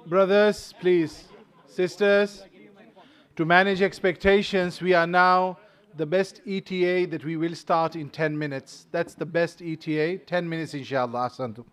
Brothers, please. Sisters, to manage expectations, we are now the best ETA that we will start in 10 minutes. That's the best ETA. 10 minutes, inshallah. Ahsantum.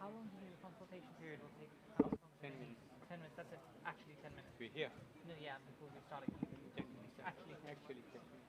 How long do you think the consultation period will take? How long? 10 minutes. 10 minutes, that's it. Actually 10 minutes. We're here. No, yeah, before we're starting. Actually 10 minutes.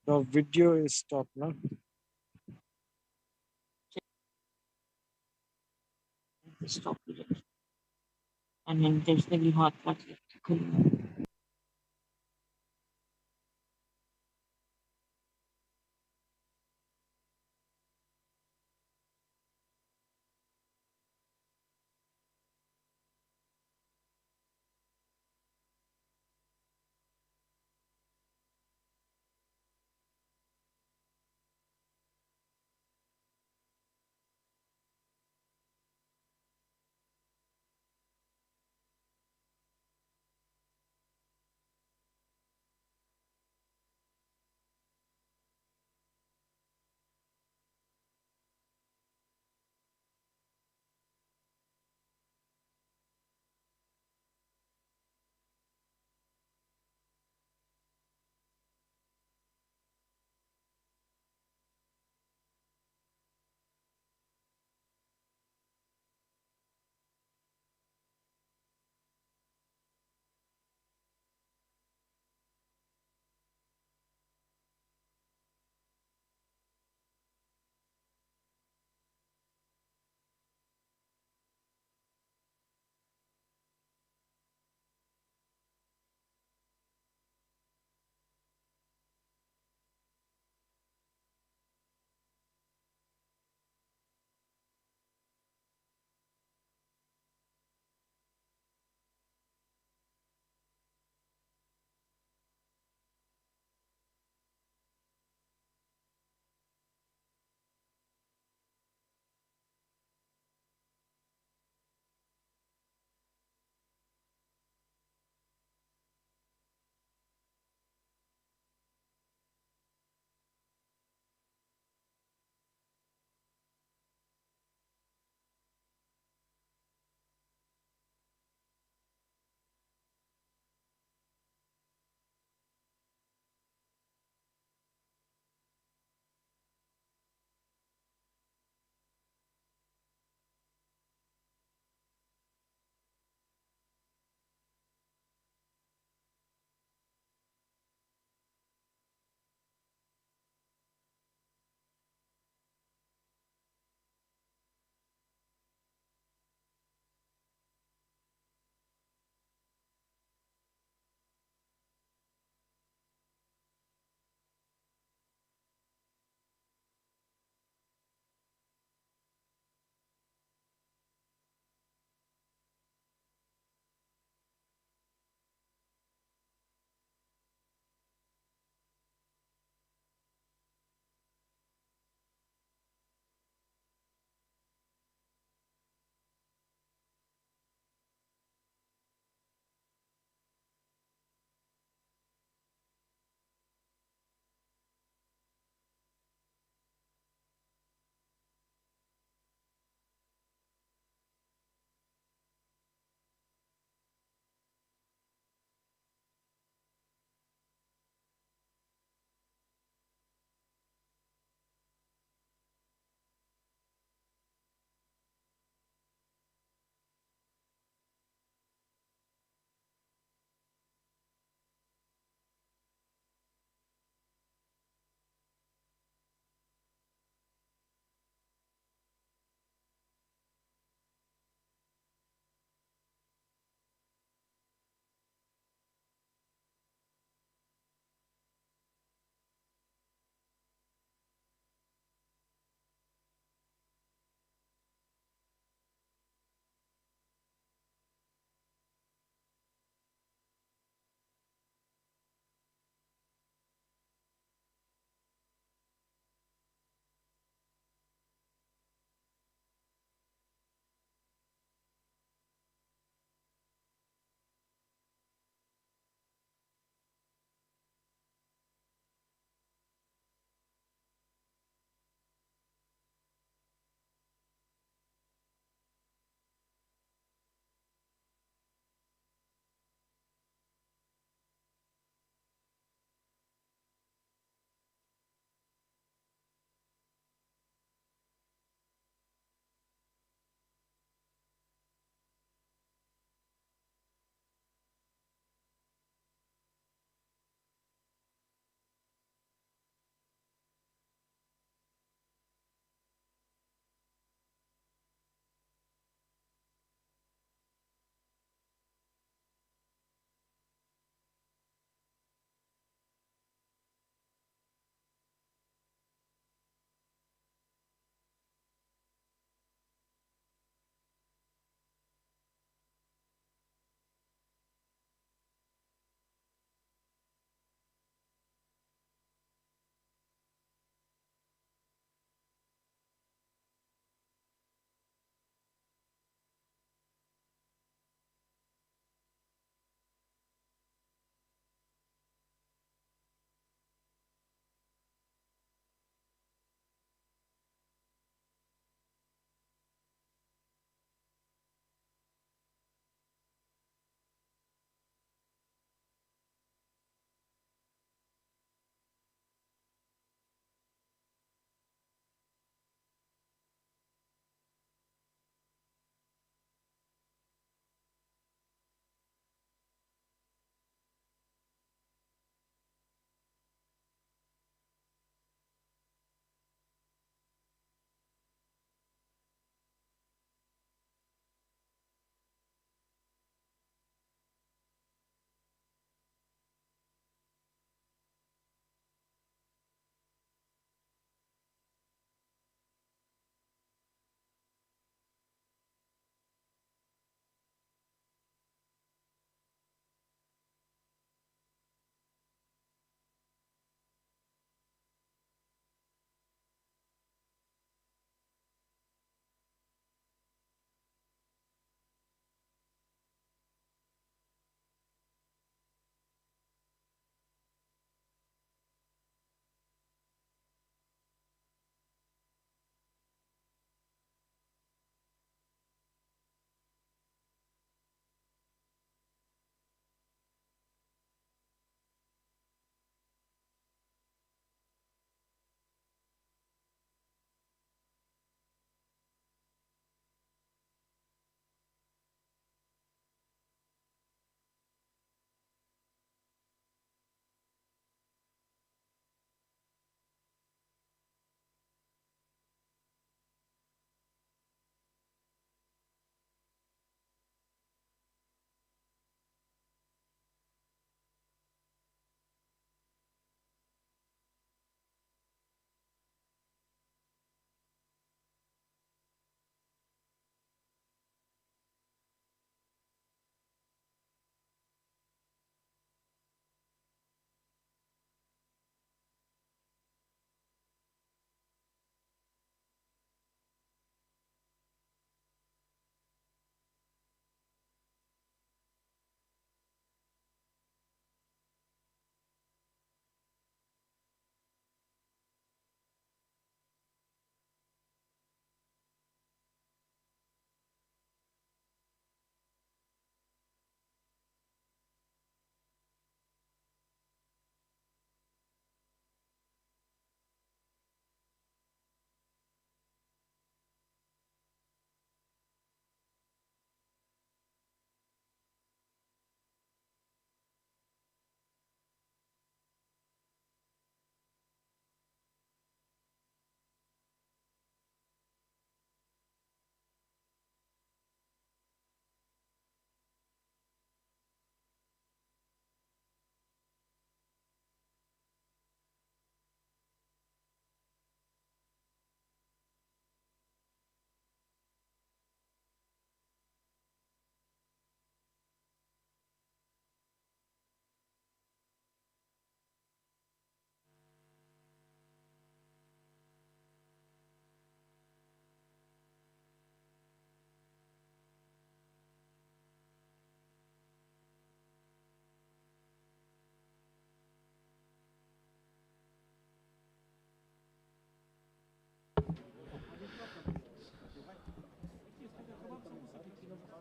The video is stopped now. Stop it. And intentionally hot cut it.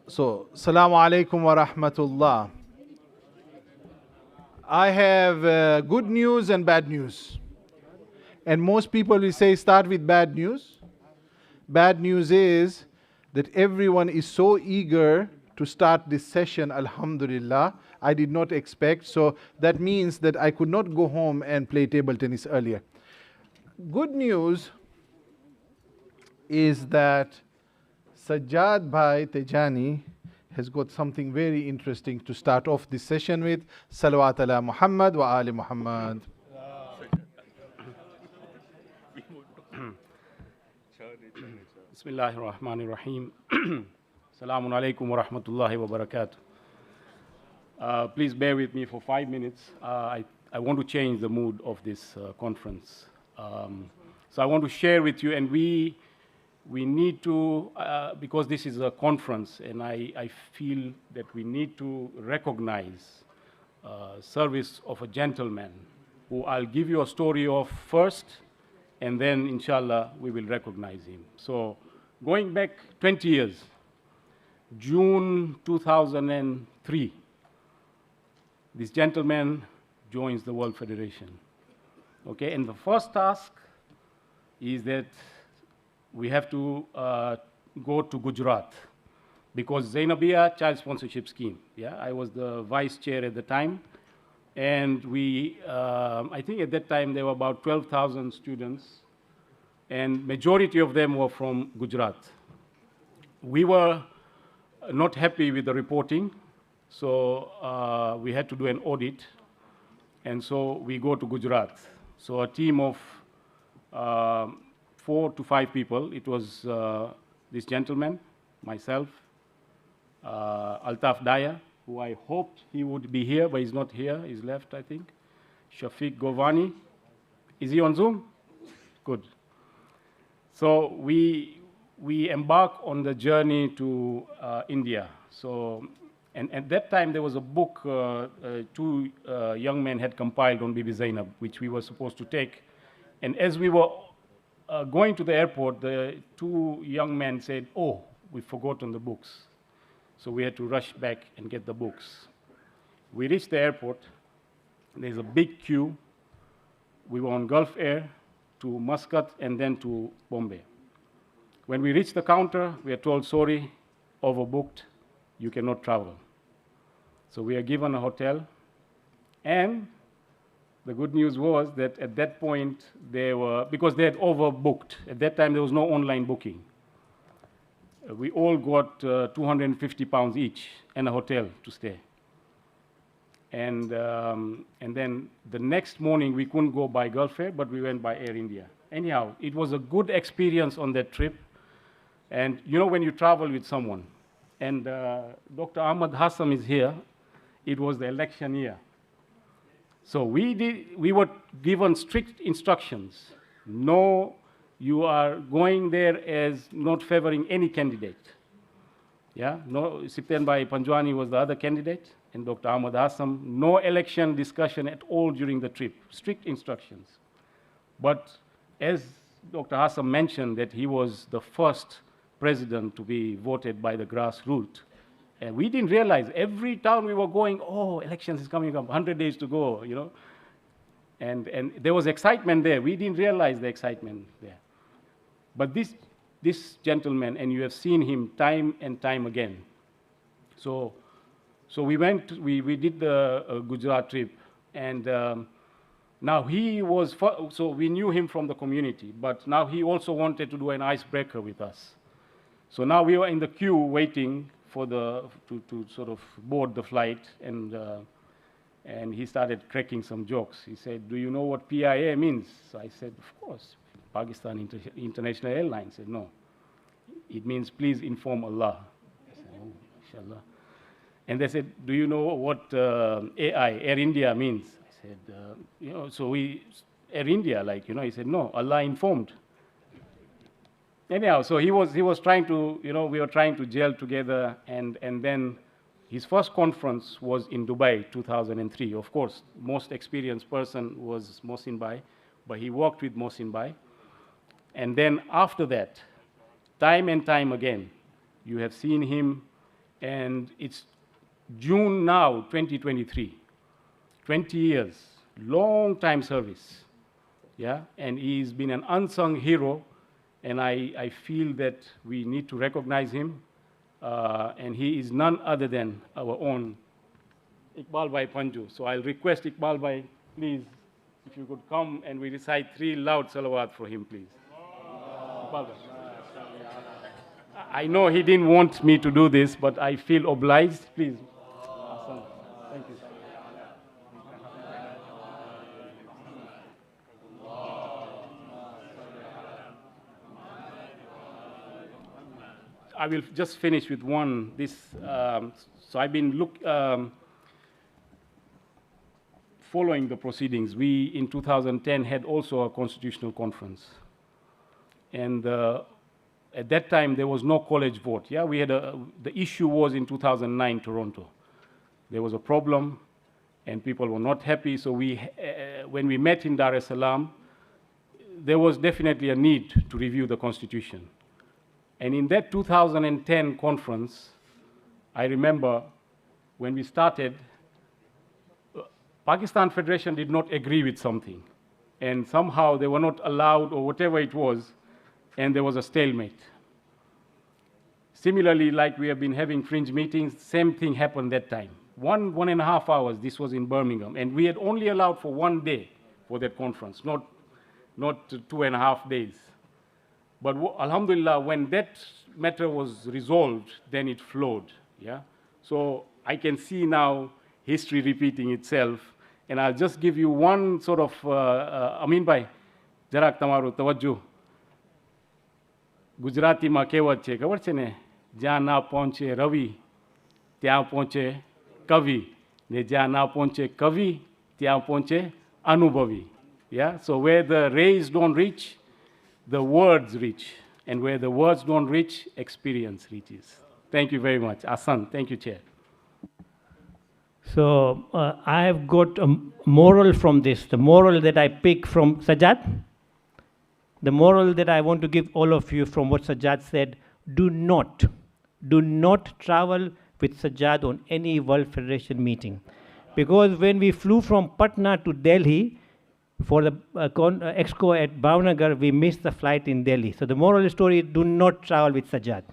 So, Assalamu alaikum wa rahmatullah. I have good news and bad news. And most people will say, start with bad news. Bad news is that everyone is so eager to start this session, alhamdulillah. I did not expect. So that means that I could not go home and play table tennis earlier. Good news is that Sajjad Bhai Tejani has got something very interesting to start off this session with. Salawat ala Muhammad wa ali Muhammad. Bismillahir Rahmanir Rahim. Assalamu alaikum wa rahmatullahi wa barakatuh. Please bear with me for 5 minutes. I want to change the mood of this conference. So I want to share with you, and we need to, because this is a conference, and I feel that we need to recognize service of a gentleman who I'll give you a story of first, and then inshallah we will recognize him. So going back 20 years, June 2003, this gentleman joins the World Federation. Okay, and the first task is that we have to go to Gujarat, because Zainabia Child Sponsorship Scheme. Yeah, I was the vice chair at the time, and we, I think at that time there were about 12,000 students, and majority of them were from Gujarat. We were not happy with the reporting, so we had to do an audit, and so we go to Gujarat. So a team of 4 to 5 people. It was this gentleman, myself, Altaf Daya, who I hoped he would be here, but he's not here. He's left, I think. Shafiq Govani. Is he on Zoom? Good. So we embark on the journey to India. So, and at that time there was a book 2 young men had compiled on Bibi Zainab, which we were supposed to take. And as we were going to the airport, the 2 young men said, oh, we've forgotten the books. So we had to rush back and get the books. We reached the airport. There's a big queue. We were on Gulf Air to Muscat and then to Bombay. When we reached the counter, we are told, sorry, overbooked, you cannot travel. So we are given a hotel, and the good news was that at that point, they were, because they had overbooked. At that time, there was no online booking. We all got 250 pounds each and a hotel to stay. And then the next morning, we couldn't go by Gulf Air, but we went by Air India. Anyhow, it was a good experience on that trip. And you know when you travel with someone, and Dr. Ahmad Hassam is here, it was the election year. So we were given strict instructions. No, you are going there as not favoring any candidate. Yeah, no, Sipten Bhai Panjwani was the other candidate, and Dr. Ahmad Hassam, no election discussion at all during the trip, strict instructions. But as Dr. Hassam mentioned that he was the first president to be voted by the grassroots, and we didn't realize every town we were going, oh, elections is coming up, 100 days to go, you know. And there was excitement there. We didn't realize the excitement there. But this gentleman, and you have seen him time and time again. So we did the Gujarat trip, and now he was, so we knew him from the community, but now he also wanted to do an icebreaker with us. So now we were in the queue waiting for to sort of board the flight, and he started cracking some jokes. He said, do you know what PIA means? So I said, of course, Pakistan International Airlines. He said, no, it means please inform Allah. I said, oh, inshallah. And they said, do you know what AI, Air India means? I said, you know, so Air India, like, you know, he said, no, Allah informed. Anyhow, so he was trying to, you know, we were trying to gel together, and then his first conference was in Dubai, 2003. Of course, most experienced person was Mohsin Bhai, but he worked with Mohsin Bhai. And then after that, time and time again, you have seen him And it's June now, 2023. 20 years, long time service. Yeah, and he's been an unsung hero, and I feel that we need to recognize him, and he is none other than our own Iqbal Bhai Panju. So I'll request Iqbal Bhai, please, if you could come and we recite 3 loud salawat for him, please. Iqbal Bhai. I know he didn't want me to do this, but I feel obliged. Please. Awesome. Thank you. I will just finish with one. So I've been following the proceedings. We, in 2010, had also a constitutional conference. And at that time, there was no college vote. Yeah, we had the issue was in 2009, Toronto. There was a problem, and people were not happy. So when we met in Dar es Salaam, there was definitely a need to review the constitution. And in that 2010 conference, I remember when we started, Pakistan Federation did not agree with something. And somehow they were not allowed, or whatever it was, and there was a stalemate. Similarly, like we have been having fringe meetings, same thing happened that time. 1.5 hours, this was in Birmingham. And we had only allowed for 1 day for that conference, not 2.5 days. But alhamdulillah, when that matter was resolved, then it flowed. Yeah? So I can see now history repeating itself. And I'll just give you one sort of, Amin bhai, jarak tamaru tawajjuh. Gujarati ma kehwat છે ખબર છે ને જ્યાં ના પહોંચે રવિ ત્યાં પહોંચે કવિ ને જ્યાં ના પહોંચે કવિ ત્યાં પહોંચે અનુભવી. Yeah, so where the rays don't reach, the words reach, and where the words don't reach, experience reaches. Thank you very much. Ahsan, thank you, Chair. So I have got a moral from this, the moral that I pick from Sajjad. The moral that I want to give all of you from what Sajjad said, do not travel with Sajjad on any World Federation meeting. Because when we flew from Patna to Delhi for the exco at Bhavnagar, we missed the flight in Delhi. So the moral of the story, do not travel with Sajjad.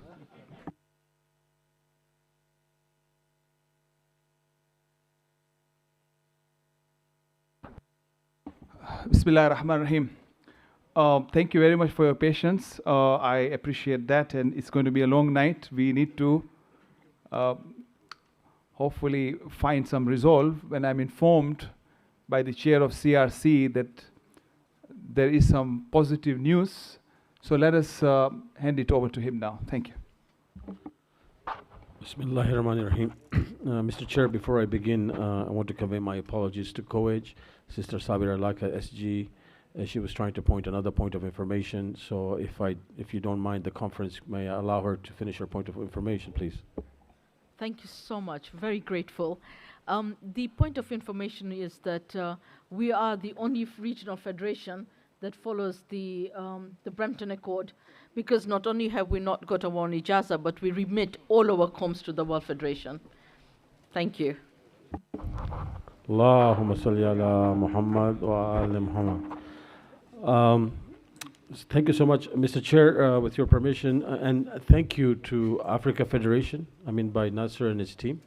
Bismillah ar-Rahman ar-Rahim. Thank you very much for your patience. I appreciate that, and it's going to be a long night. We need to hopefully find some resolve. When I'm informed by the chair of CRC that there is some positive news, so let us hand it over to him now. Thank you. Bismillahirrahmanirrahim. Mr. Chair, before I begin, I want to convey my apologies to COEG, Sister Sabira Laka, SG. She was trying to point another point of information, so if you don't mind, the conference may allow her to finish her point of information, please. Thank you so much. Very grateful. The point of information is that we are the only regional federation that follows the Brampton Accord, because not only have we not got our own ijaza, but we remit all our comms to the World Federation. Thank you. Allahumma salli ala Muhammad wa ala Muhammad. Thank you so much, Mr. Chair, with your permission, and thank you to Africa Federation, Amin Bhai Nasser and his team.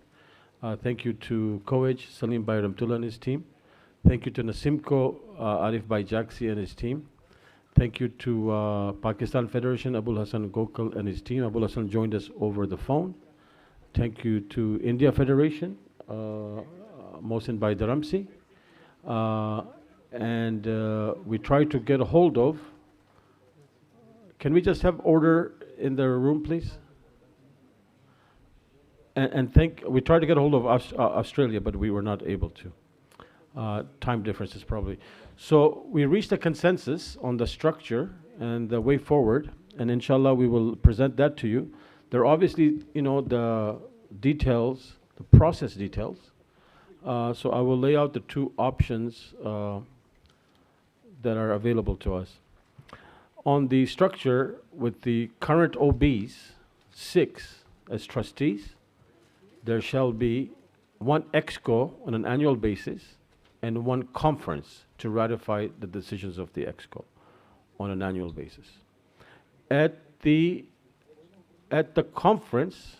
Thank you to COEG, Salim Bhai Ramtullah and his team. Thank you to Nasimco, Arif Bhai Jaksi and his team. Thank you to Pakistan Federation, Abul Hassan Gokul and his team. Abul Hassan joined us over the phone. Thank you to India Federation, Mohsin Bhai Dharamsi. And we tried to get a hold of, can we just have order in the room, please? And we tried to get a hold of Australia, but we were not able to. Time differences probably. So we reached a consensus on the structure and the way forward, and inshallah we will present that to you. There are obviously, the details, the process details. So I will lay out the two options that are available to us. On the structure, with the current OBs, 6 as trustees, there shall be one exco on an annual basis and one conference to ratify the decisions of the exco on an annual basis. At the conference,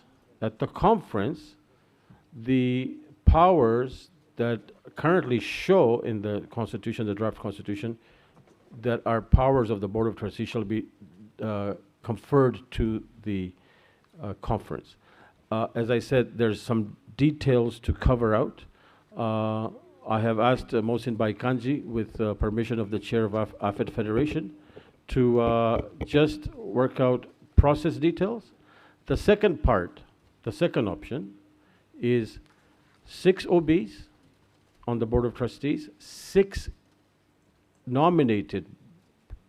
the powers that currently show in the Constitution, the draft Constitution, that are powers of the Board of Trustees shall be conferred to the conference. As I said, there's some details to cover out. I have asked Mohsin Baikanji, with permission of the chair of AFED Federation, to just work out process details. The second part, the second option, is 6 OBs on the Board of Trustees, 6 nominated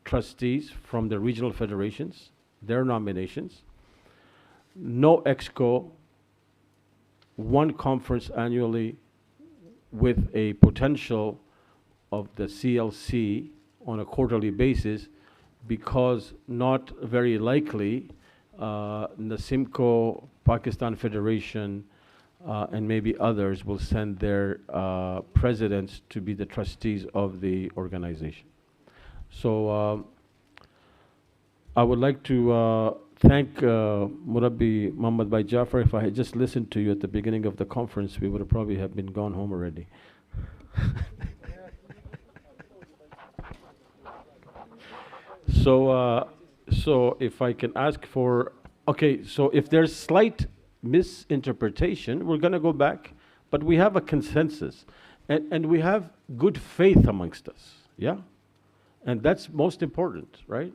trustees from the regional federations, their nominations, no exco, one conference annually with a potential of the CLC on a quarterly basis, because not very likely Nasimco, Pakistan Federation, and maybe others will send their presidents to be the trustees of the organization. So I would like to thank Murabbi Muhammad Bhai Jafar. If I had just listened to you at the beginning of the conference, we would have probably have been gone home already. So if I can ask for, okay, so if there's slight misinterpretation, we're going to go back, but we have a consensus, and we have good faith amongst us, yeah? And that's most important, right?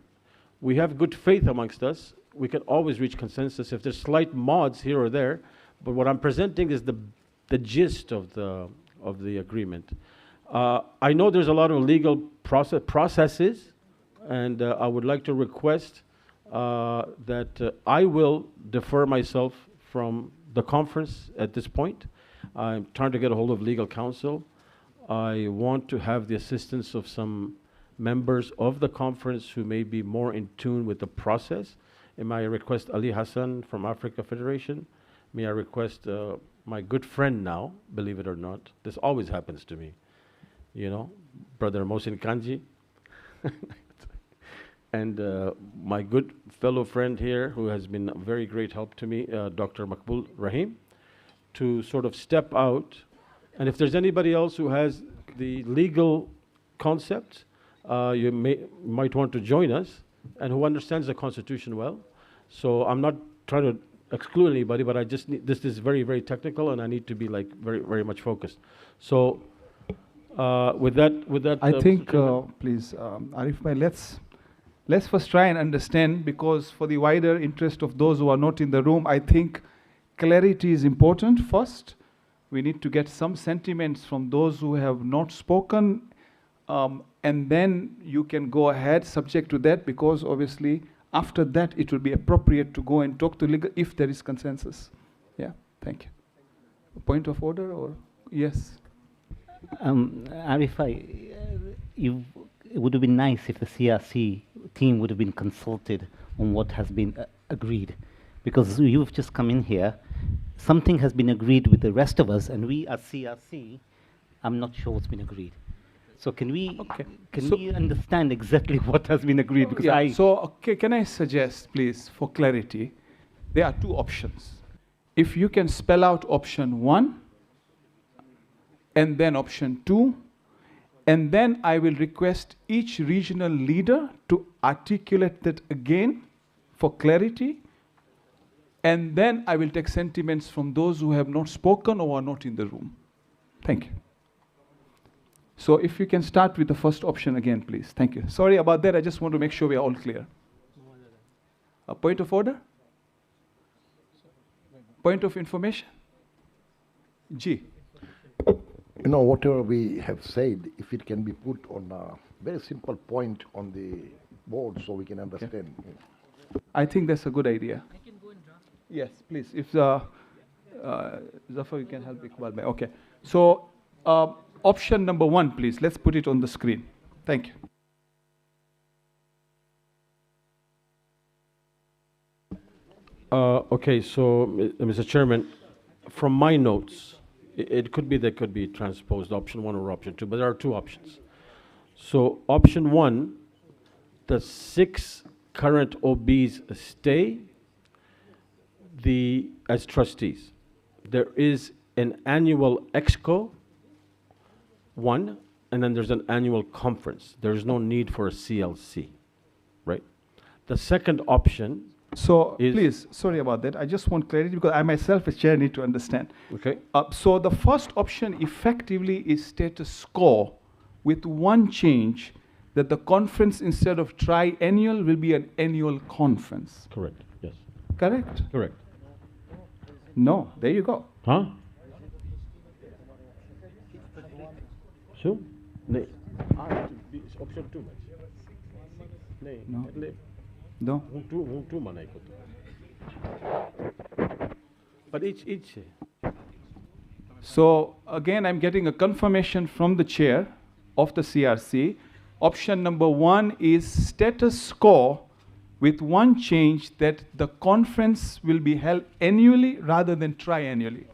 We have good faith amongst us. We can always reach consensus if there's slight mods here or there, but what I'm presenting is the gist of the agreement. I know there's a lot of legal processes, and I would like to request that I will defer myself from the conference at this point. I'm trying to get a hold of legal counsel. I want to have the assistance of some members of the conference who may be more in tune with the process. And may I request Ali Hassan from Africa Federation? May I request my good friend now, believe it or not, this always happens to me, you know, Brother Mohsin Kanji, and my good fellow friend here who has been a very great help to me, Dr. Makbul Rahim, to sort of step out. And if there's anybody else who has the legal concept, you might want to join us, and who understands the Constitution well. So I'm not trying to exclude anybody, but I just need, this is very, very technical, and I need to be like very, very much focused. So with that, I think, please, Arif Bhai, let's first try and understand, because for the wider interest of those who are not in the room, I think clarity is important first. We need to get some sentiments from those who have not spoken, and then you can go ahead subject to that, because obviously after that it will be appropriate to go and talk to legal if there is consensus. Yeah, thank you. A point of order, or yes? Arif, it would have been nice if the CRC team would have been consulted on what has been agreed, because you've just come in here, something has been agreed with the rest of us, and we as CRC, I'm not sure what's been agreed. So can we understand exactly what has been agreed? Because okay, can I suggest, please, for clarity, there are 2 options. If you can spell out option 1, and then option 2, and then I will request each regional leader to articulate that again for clarity, and then I will take sentiments from those who have not spoken or are not in the room. Thank you. So if you can start with the first option again, please. Thank you. Sorry about that. I just want to make sure we are all clear. A point of order? Point of information? G. You know, whatever we have said, if it can be put on a very simple point on the board so we can understand. Okay. I think that's a good idea. I can go and draft. Yes, please. If Zafar, you can help Iqbal. Okay. So option number 1, please. Let's put it on the screen. Thank you. Okay, so Mr. Chairman, from my notes, it could be that could be transposed, option 1 or option 2, but there are 2 options. So option 1, the 6 current OBs stay as trustees. There is an annual EXCO, 1, and then there's an annual conference. There's no need for a CLC, right? The second option So is- please, sorry about that. I just want clarity because I myself as chair need to understand. Okay. So the first option effectively is status quo with one change, that the conference instead of triennial will be an annual conference. Correct, yes. Correct? Correct. No, there you go. Huh? So? Nee. Option 2. Nee. No. No. But each. So again, I'm getting a confirmation from the chair of the CRC. Option number 1 is status quo with one change, that the conference will be held annually rather than triennially.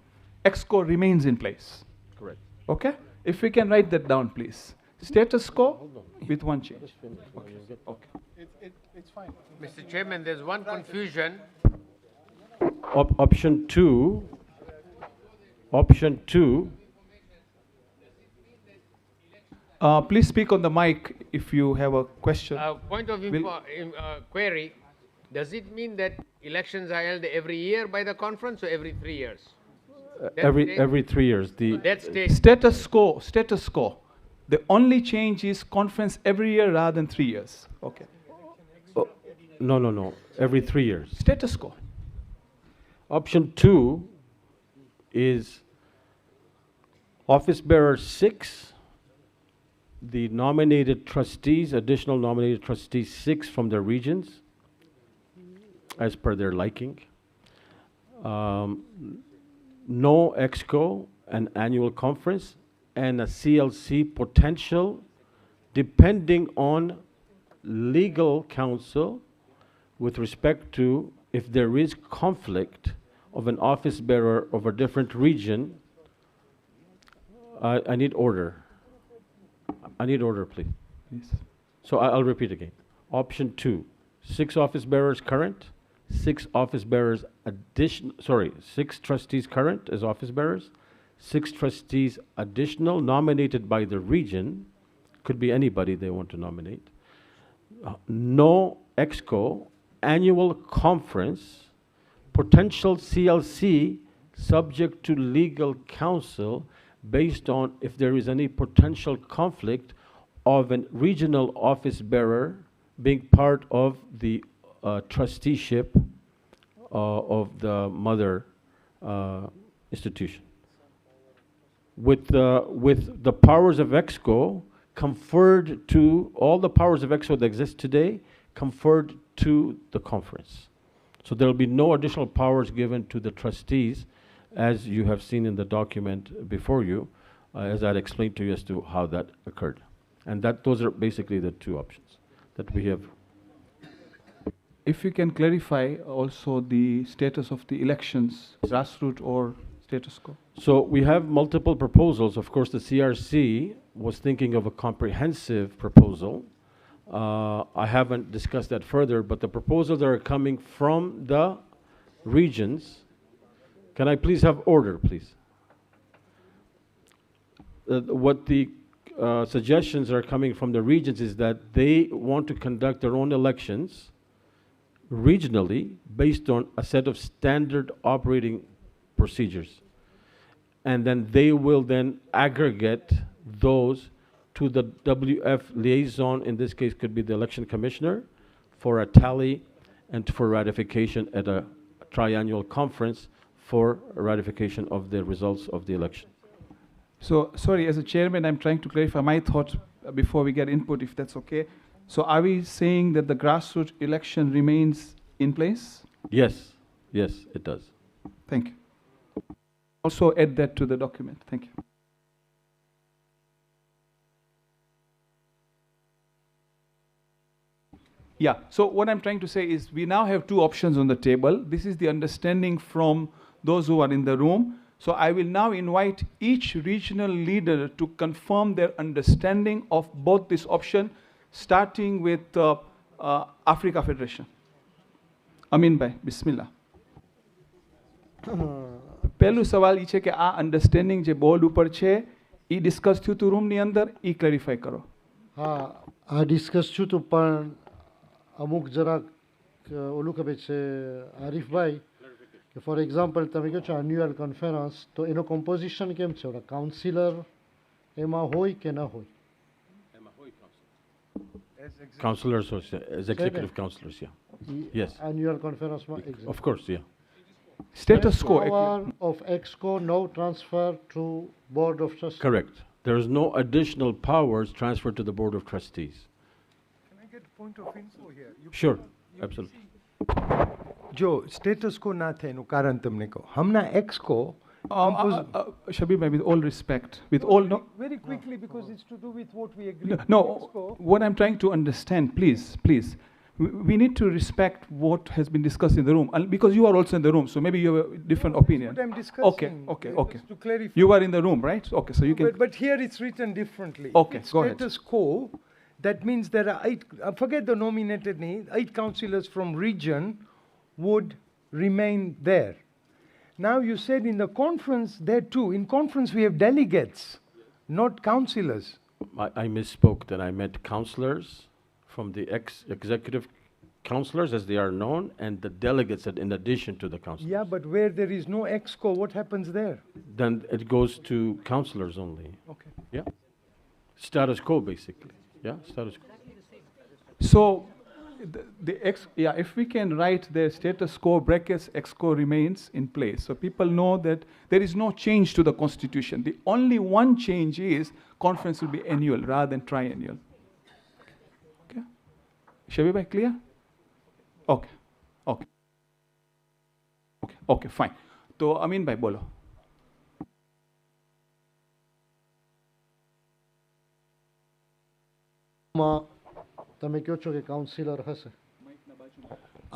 EXCO remains in place. Correct. Okay? If we can write that down, please. Status quo with one change. Okay. Okay. It's fine. Mr. Chairman, there's one confusion. Option 2. Option 2. Please speak on the mic if you have a question. Point of query, does it mean that elections are held every year by the conference or every 3 years? Every 3 years. That stays. Status quo, status quo. The only change is conference every year rather than 3 years. Okay. No. Every 3 years. Status quo. Option 2 is office bearer 6, the nominated trustees, additional nominated trustees 6 from their regions, as per their liking. No EXCO, an annual conference, and a CLC potential, depending on legal counsel with respect to if there is conflict of an office bearer of a different region. I need order. I need order, please. Yes. So I'll repeat again. Option 2, 6 office bearers current, 6 office bearers 6 trustees current as office bearers, 6 trustees additional nominated by the region, could be anybody they want to nominate. No EXCO, annual conference, potential CLC subject to legal counsel based on if there is any potential conflict of a regional office bearer being part of the trusteeship of the mother institution. With the powers of EXCO conferred to, all the powers of EXCO that exist today, conferred to the conference. So there will be no additional powers given to the trustees, as you have seen in the document before you, as I explained to you as to how that occurred. And those are basically the 2 options that we have. If you can clarify also the status of the elections, grassroots or status quo. So we have multiple proposals. Of course, the CRC was thinking of a comprehensive proposal. I haven't discussed that further, but the proposals that are coming from the regions. Can I please have order, please? What the suggestions are coming from the regions is that they want to conduct their own elections regionally based on a set of standard operating procedures. And then they will then aggregate those to the WF liaison, in this case could be the election commissioner, for a tally and for ratification at a triannual conference for ratification of the results of the election. So, sorry, as a chairman, I'm trying to clarify my thought before we get input, if that's okay. So are we saying that the grassroots election remains in place? Yes, it does. Thank you. Also add that to the document. Thank you. Yeah, so what I'm trying to say is we now have 2 options on the table. This is the understanding from those who are in the room. So I will now invite each regional leader to confirm their understanding of both this option, starting with Africa Federation. Amin bhai, bismillah. પહેલું સવાલ એ છે કે આ understanding જે board ઉપર છે એ discuss થયું હતું રૂમની અંદર એ ક્લેરિફાઈ કરો. હા આ ડિસ્કસ થયું હતું પણ અમુક જરાક ઓલું ખબર છે આરીફભાઈ કે ફોર એક્ઝામ્પલ તમે કહો છો એન્યુઅલ કોન્ફરન્સ તો એનો કોમ્પોઝિશન કેમ છે ઓલા કાઉન્સિલર એમાં હોય કે ન હોય? Councillors or executive councillors, yeah. Yes. Annual conference. Of course, yeah. Status quo. Power of EXCO, no transfer to Board of Trustees. Correct. There is no additional powers transferred to the Board of Trustees. Can I get a point of info here? Sure, absolutely. જો status કો ના થાય એનું કારણ તમને કહો. હમણાં એક્સકો Shabir bhai, with all respect, with all no. Very quickly because it's to do with what we agreed. No, what I'm trying to understand, please, we need to respect what has been discussed in the room, because you are also in the room, so maybe you have a different opinion. What I'm discussing. Okay. To clarify. You are in the room, right? Okay, so you can. But here it's written differently. Okay, go ahead. Status quo. That means there are 8. Forget the nominated name. 8 councillors from region would remain there. Now you said in the conference there too. In conference we have delegates, not councillors. I misspoke that I meant councillors from the executive councillors as they are known and the delegates that in addition to the councillors. Yeah, but where there is no exco, what happens there? Then it goes to councillors only. Okay. Yeah. Status quo basically. Yeah, status quo. So if we can write the status quo brackets exco remains in place, so people know that there is no change to the constitution. The only one change is conference will be annual rather than triennial. Okay, Shabir bhai, clear? Okay, fine. So Amin bhai bolo. તમે કહો છો કે councillor હશે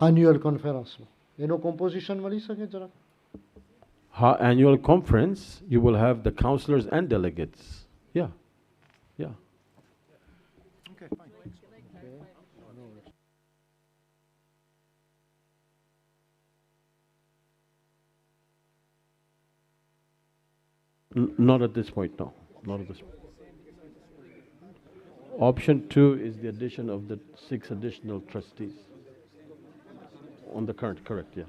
annual કોન્ફરન્સમાં એનો composition મળી શકે જરા? Annual conference, you will have the councillors and delegates. Yeah. Okay, fine. Not at this point, no. Not at this point. Option 2 is the addition of the 6 additional trustees on the current, correct, yeah.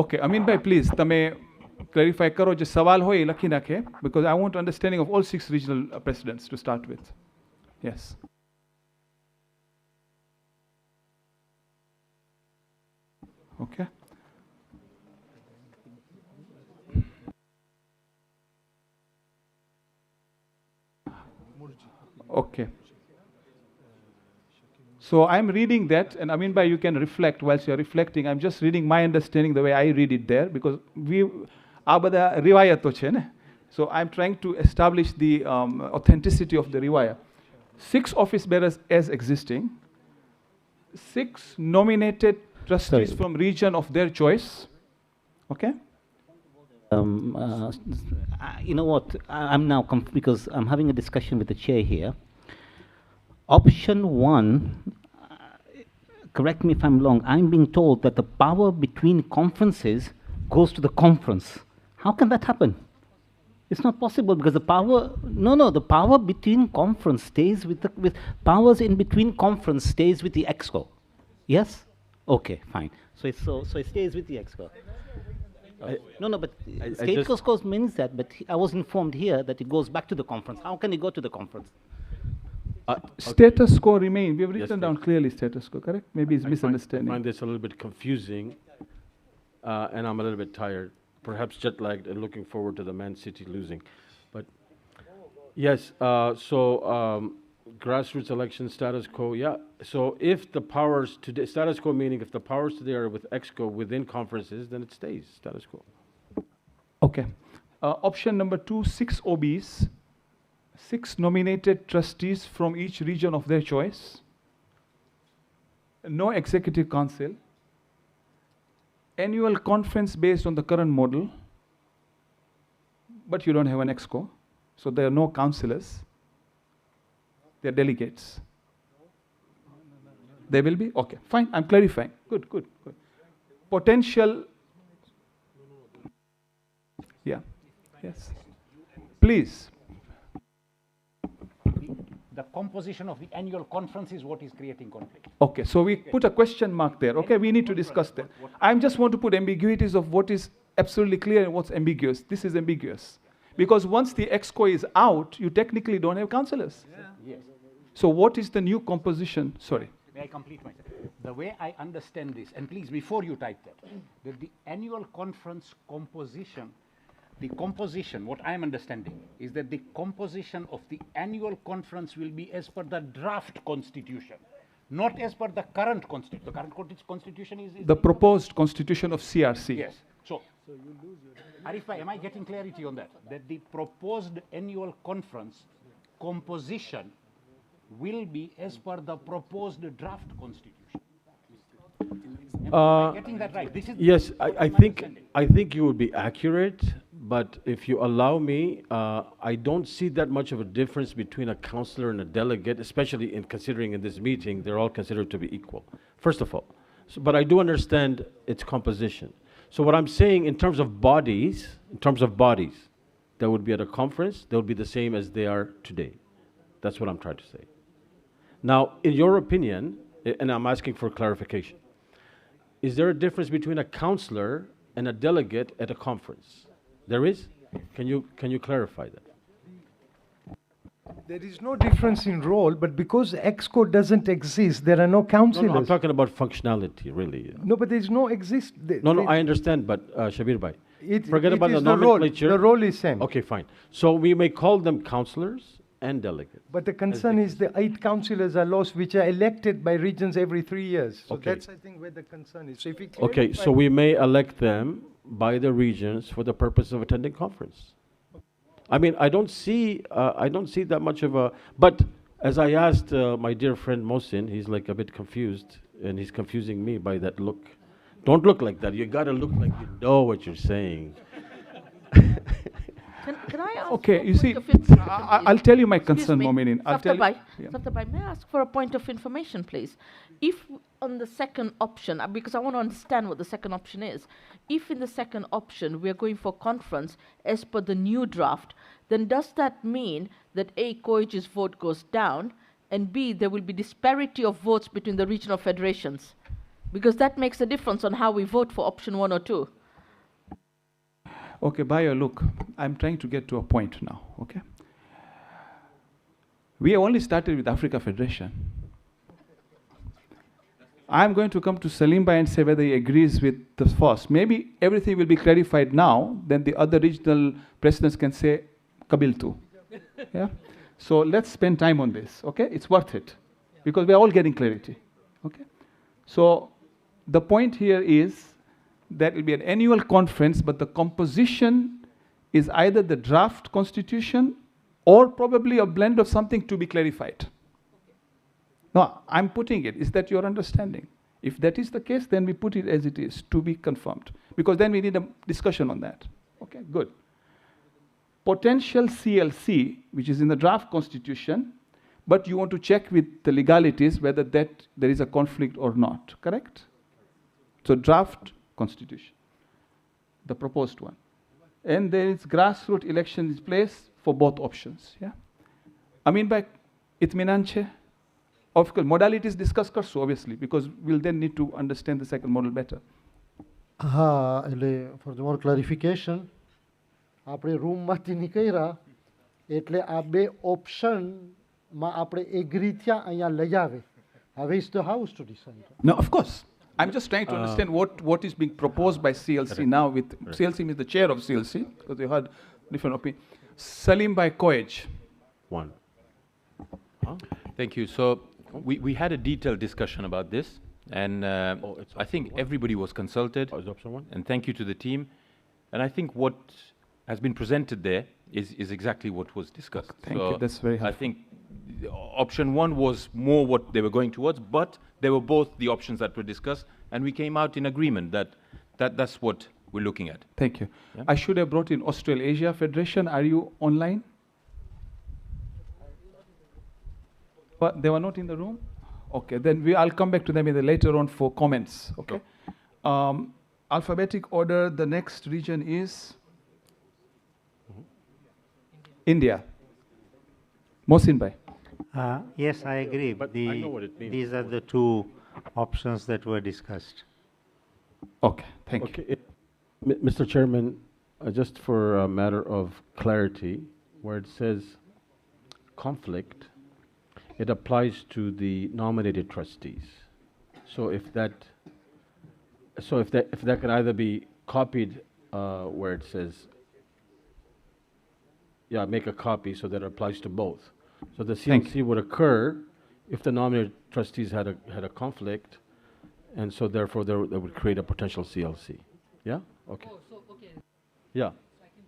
Okay, Amin bhai, please, તમે clarify કરો જે સવાલ હોય એ લખી નાખે, because I want understanding of all 6 regional presidents to start with. Yes. Okay. Okay. So I'm reading that, and Amin bhai, you can reflect whilst you're reflecting. I'm just reading my understanding the way I read it there, because આ બધા રિવાયતો છે ને. So I'm trying to establish the authenticity of the riwayah. 6 office bearers as existing, 6 nominated trustees from region of their choice. Okay? You know what? I'm now because I'm having a discussion with the chair here. Option 1, correct me if I'm wrong, I'm being told that the power between conferences goes to the conference. How can that happen? It's not possible because the power, the power between conference stays with powers in between conference stays with the EXCO. Yes? Okay, fine. So it stays with the EXCO. But state EXCO means that, but I was informed here that it goes back to the conference. How can it go to the conference? Status quo remain. We have written down clearly status quo, correct? Maybe it's misunderstanding. I find this a little bit confusing, and I'm a little bit tired, perhaps jet lagged, and looking forward to the Man City losing. But yes, grassroots election status quo, yeah. So if the powers today, status quo meaning if the powers today are with EXCO within conferences, then it stays status quo. Okay. Option number 2, 6 OBs 6 nominated trustees from each region of their choice, no executive council, annual conference based on the current model, but you don't have an exco, so there are no councillors, they are delegates. There will be? Okay, fine, I'm clarifying. Good, good, good. Potential, yeah, yes. Please. The composition of the annual conference is what is creating conflict. Okay, so we put a question mark there. Okay, we need to discuss that. I just want to put ambiguities of what is absolutely clear and what's ambiguous. This is ambiguous. Because once the exco is out, you technically don't have councillors. Yes. So what is the new composition? Sorry. May I complete myself? The way I understand this, and please, before you type that the annual conference composition, the composition, what I am understanding, is that the composition of the annual conference will be as per the draft constitution, not as per the current constitution. The current constitution is the proposed constitution of CRC. Yes. So Arif Bhai, am I getting clarity on that? That the proposed annual conference composition will be as per the proposed draft constitution. Am I getting that right? This is yes, I think you would be accurate, but if you allow me, I don't see that much of a difference between a councillor and a delegate, especially in considering in this meeting, they're all considered to be equal, first of all. So, but I do understand its composition. So what I'm saying in terms of bodies, that would be at a conference, they would be the same as they are today. That's what I'm trying to say. Now, in your opinion, and I'm asking for clarification, is there a difference between a councillor and a delegate at a conference? There is? Can you clarify that? There is no difference in role, but because EXCO doesn't exist, there are no councillors. No, I'm talking about functionality, really. No, but there is no No, I understand, but Shabir Bhai, forget it about is the nomenclature. The role is same. Okay, fine. So we may call them councillors and delegates. But the concern is the 8 councillors are lost, which are elected by regions every 3 years. So Okay. that's, I think, where the concern is. So if we Okay, so we may elect them by the regions for the purpose of attending conference. I mean, I don't see that much of a, but as I asked my dear friend Mohsin, he's like a bit confused, and he's confusing me by that look. Don't look like that. You gotta look like you know what you're saying. Can I ask Okay, for a you see, point of information, I'll please? tell you my Excuse concern, me. Mominin. I'll tell you. Safdar Bhai, may I ask for a point of information, please? If on the second option, because I want to understand what the second option is, if in the second option we are going for conference as per the new draft, then does that mean that A, COAGE's vote goes down, and B, there will be disparity of votes between the regional federations? Because that makes a difference on how we vote for option 1 or 2. Okay, Bayo, look, I'm trying to get to a point now, okay? We only started with Africa Federation. I'm going to come to Salim Bhai and say whether he agrees with the first. Maybe everything will be clarified now, then the other regional presidents can say, Kabil too. Yeah? So let's spend time on this, okay? It's worth it, because we're all getting clarity, okay? So the point here is that it will be an annual conference, but the composition is either the draft constitution or probably a blend of something to be clarified. No, I'm putting it. Is that your understanding? If that is the case, then we put it as it is, to be confirmed. Because then we need a discussion on that. Okay, good. Potential CLC, which is in the draft constitution, but you want to check with the legalities whether that there is a conflict or not, correct? So draft constitution, the proposed one. And there is grassroots election in place for both options, yeah? I mean by itminanche, of course, modalities discuss karsu, obviously, because we'll then need to understand the second model better. For the more clarification, આપણે રૂમમાંથી નીકળ્યા એટલે આ બે ઓપ્શનમાં આપણે agri થયા અહીંયા લઈ આવે. હવે is the house to decide. No, of course. I'm just trying to understand what is being proposed by CLC now. With CLC means the chair of CLC, because you heard different opinion. Salim by COAGE. One. Thank you. So we had a detailed discussion about this, and I think everybody was consulted. And thank you to the team. And I think what has been presented there is exactly what was discussed. Thank you. That's very helpful. I think option one was more what they were going towards, but they were both the options that were discussed, and we came out in agreement that's what we're looking at. Thank you. Yeah. I should have brought in Australasia Federation. Are you online? But they were not in the room? Okay, then I'll come back to them later on for comments. Okay. Alphabetic order, the next region is India. Mohsin Bhai. Yes, I agree. But I know what it means. These are the two options that were discussed. Okay, thank you. Mr. Chairman, just for a matter of clarity, where it says conflict, it applies to the nominated trustees. So if that can either be copied where it says, make a copy so that it applies to both. So the CLC would occur if the nominated trustees had a conflict, and so therefore that would create a potential CLC. Yeah? Okay. Yeah.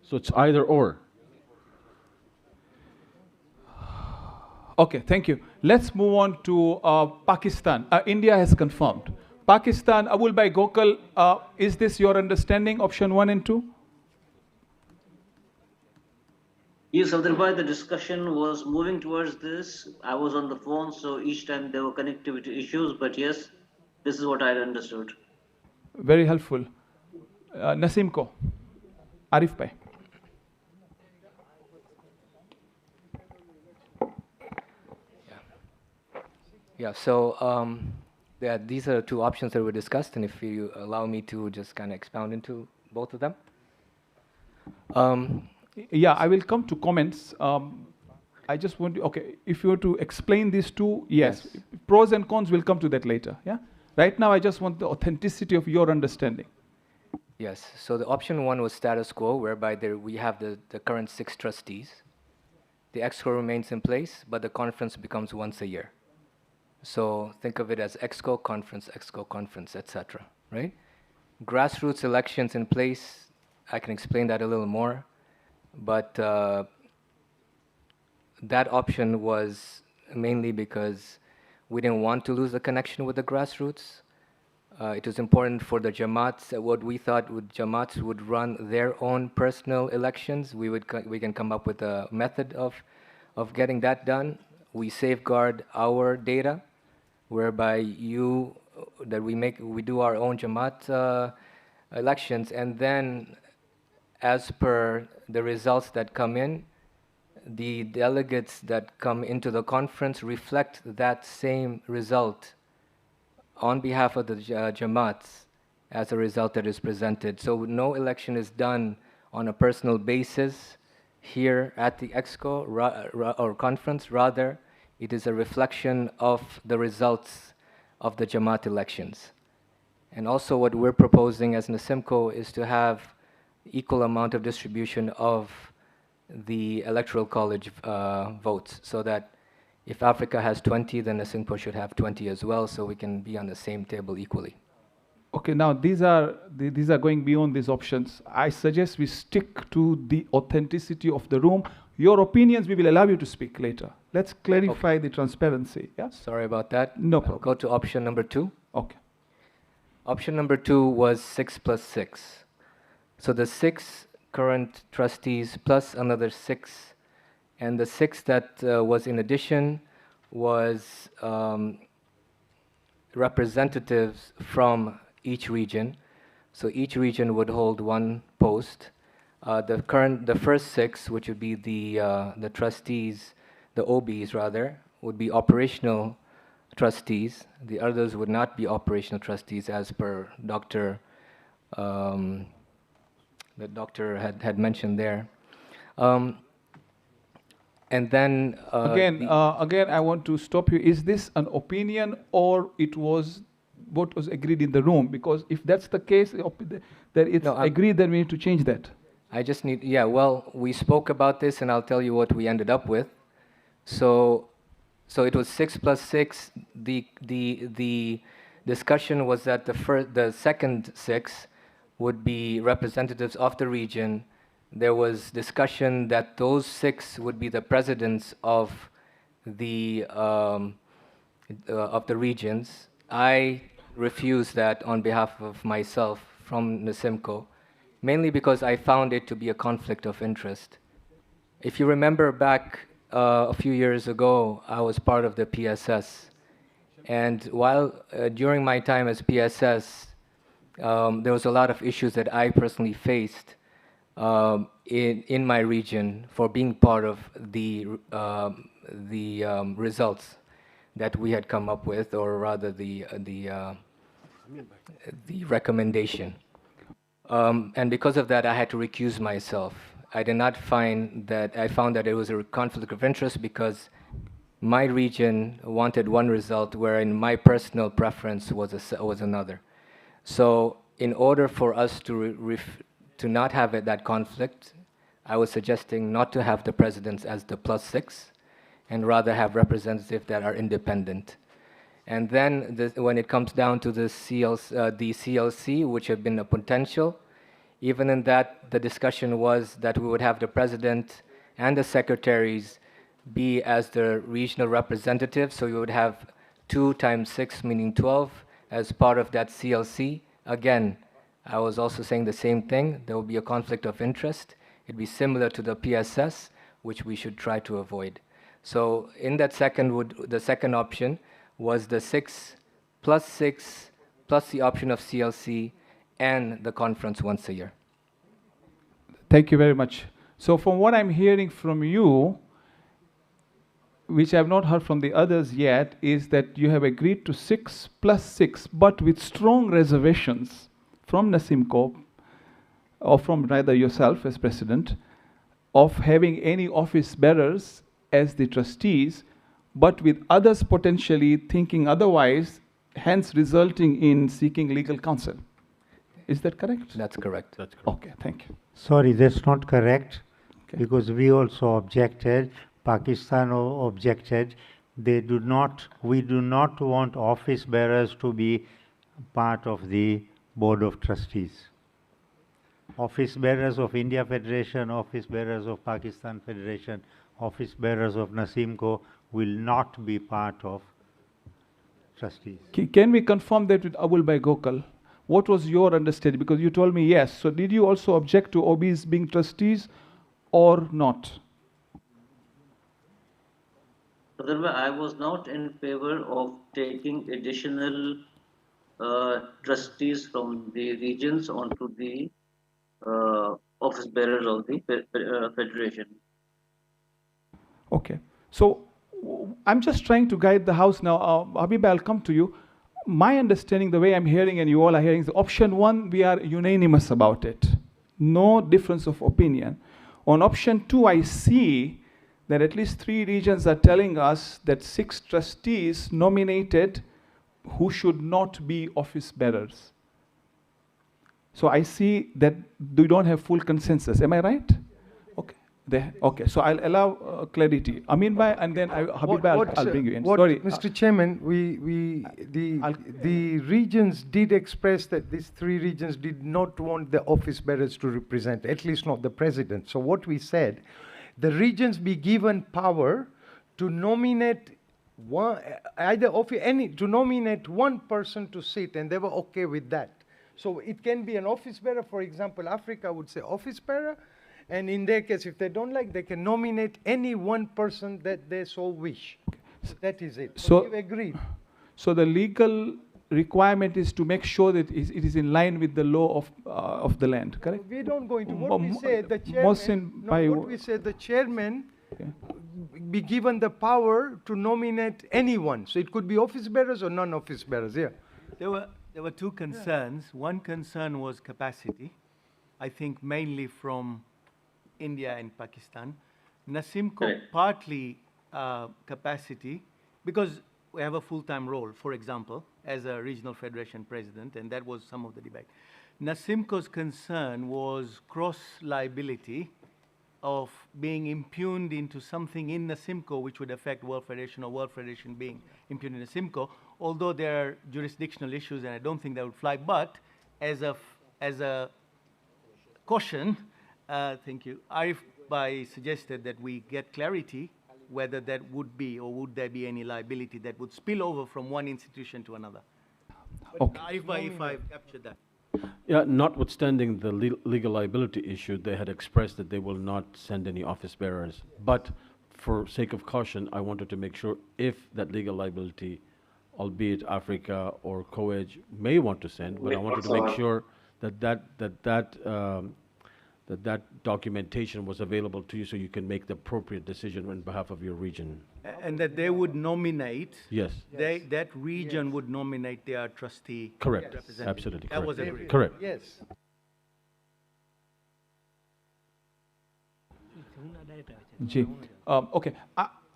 So it's either or. Okay, thank you. Let's move on to Pakistan. India has confirmed. Pakistan, Abul Bhai Gokal, is this your understanding, option 1 and 2? Yes, Abdulbhai, the discussion was moving towards this. I was on the phone, so each time there were connectivity issues, but yes, this is what I understood. Very helpful. Nasim Ko, Arif Bhai. Yeah, so these are two options that were discussed, and if you allow me to just kind of expound into both of them. Yeah, I will come to comments. I just want to, okay, if you were to explain these two, yes. Pros and cons, will come to that later, yeah? Right now, I just want the authenticity of your understanding. Yes, so the option 1 was status quo, whereby we have the current 6 trustees. The EXCO remains in place, but the conference becomes once a year. So think of it as EXCO, conference, etc., right? Grassroots elections in place, I can explain that a little more, but that option was mainly because we didn't want to lose the connection with the grassroots. It was important for the Jamaats, what we thought Jamaats would run their own personal elections. We can come up with a method of getting that done. We safeguard our data, whereby we do our own Jamaat elections, and then as per the results that come in, the delegates that come into the conference reflect that same result on behalf of the Jamaats as a result that is presented. So no election is done on a personal basis here at the EXCO or conference. Rather, it is a reflection of the results of the Jamaat elections. And also what we're proposing as NASIMCO is to have equal amount of distribution of the electoral college votes, so that if Africa has 20, then NASIMCO should have 20 as well, so we can be on the same table equally. Okay, now these are going beyond these options. I suggest we stick to the authenticity of the room. Your opinions, we will allow you to speak later. Let's clarify the transparency. Yeah? Sorry about that. No problem. I'll go to option number 2. Okay. Option number 2 was 6 plus 6. So the 6 current trustees plus another 6, and the 6 that was in addition was representatives from each region. So each region would hold 1 post. The first 6, which would be the trustees, the OBs rather, would be operational trustees. The others would not be operational trustees, as per Dr. The doctor had mentioned there. And then again, I want to stop you. Is this an opinion, or it was what was agreed in the room? Because if that's the case, that it's agreed, then we need to change that. I just need, well, we spoke about this, and I'll tell you what we ended up with. So it was 6 plus 6. The discussion was that the second 6 would be representatives of the region, there was discussion that those 6 would be the presidents of the regions. I refused that on behalf of myself from NASIMCO, mainly because I found it to be a conflict of interest. If you remember back a few years ago, I was part of the PSS. And while during my time as PSS, there was a lot of issues that I personally faced in my region for being part of the results that we had come up with, or rather the recommendation. And because of that, I had to recuse myself. I found that it was a conflict of interest because my region wanted one result, wherein my personal preference was another. So in order for us to not have that conflict, I was suggesting not to have the presidents as the +6, and rather have representatives that are independent. And then when it comes down to the CLC, which have been a potential, even in that, the discussion was that we would have the president and the secretaries be as the regional representatives, so you would have 2 times 6, meaning 12, as part of that CLC. Again, I was also saying the same thing. There will be a conflict of interest. It'd be similar to the PSS, which we should try to avoid. So in that the second option was the 6 plus the option of CLC and the conference once a year. Thank you very much. So from what I'm hearing from you, which I have not heard from the others yet, is that you have agreed to 6 plus 6, but with strong reservations from NASIMCO, or from rather yourself as president, of having any office bearers as the trustees, but with others potentially thinking otherwise, hence resulting in seeking legal counsel. Is that correct? That's correct. That's correct. Okay, thank you. Sorry, that's not correct, because we also objected, Pakistan objected. We do not want office bearers to be part of the Board of Trustees. Office bearers of India Federation, office bearers of Pakistan Federation, office bearers of NASIMCO will not be part of trustees. Can we confirm that with Abul Bhai Gokal? What was your understanding? Because you told me yes. So did you also object to OBs being trustees or not? I was not in favor of taking additional trustees from the regions onto the office bearers of the federation. Okay. So I'm just trying to guide the House now. Habib, I'll come to you. My understanding, the way I'm hearing and you all are hearing, is option 1, we are unanimous about it. No difference of opinion. On option 2, I see that at least 3 regions are telling us that 6 trustees nominated who should not be office bearers. So I see that we don't have full consensus. Am I right? Okay, so I'll allow clarity. Amin Bhai, and then Habib Bhai, I'll bring you in. Sorry. Mr. Chairman, the regions did express that these 3 regions did not want the office bearers to represent, at least not the president. So what we said, the regions be given power to nominate to nominate one person to sit, and they were okay with that. So it can be an office bearer. For example, Africa would say office bearer. And in their case, if they don't like, they can nominate any one person that they so wish. That is it. So we've agreed. So the legal requirement is to make sure that it is in line with the law of the land, correct? We don't go into what we say. The chairman, be given the power to nominate anyone. So it could be office bearers or non-office bearers. Yeah. There were 2 concerns. One concern was capacity. I think mainly from India and Pakistan. NASIMCO partly capacity, because we have a full-time role, for example, as a regional federation president, and that was some of the debate. NASIMCO's concern was cross-liability of being impugned into something in NASIMCO which would affect World Federation, or World Federation being impugned in NASIMCO, although there are jurisdictional issues and I don't think that would fly, but as a caution, Thank you. Arif Bhai suggested that we get clarity whether that would be or would there be any liability that would spill over from one institution to another. Okay. Arif Bhai, if I've captured that. Yeah, notwithstanding the legal liability issue, they had expressed that they will not send any office bearers. But for sake of caution, I wanted to make sure if that legal liability, albeit Africa or COEG, may want to send, but I wanted to make sure that that documentation was available to you so you can make the appropriate decision on behalf of your region. And that they would nominate. Yes. That region would nominate their trustee. Correct. Representative. Absolutely That correct. was agreed. Correct. Yes. Okay.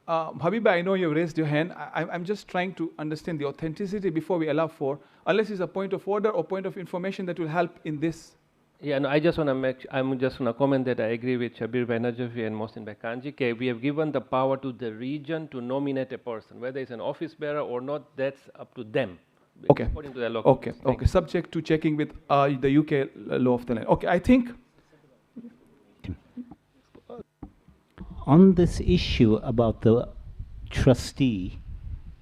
Habiba, I know you've raised your hand. I'm just trying to understand the authenticity before we allow for, unless it's a point of order or point of information that will help in this. Yeah, no, I'm just want to comment that I agree with Shabir Bhai Najafi and Mohsin Bhai Kanji. Okay, we have given the power to the region to nominate a person. Whether it's an office bearer or not, that's up to them. Okay. According to their local Okay. Okay. Subject to checking with the UK law of the land. Okay. I think. On this issue about the trustee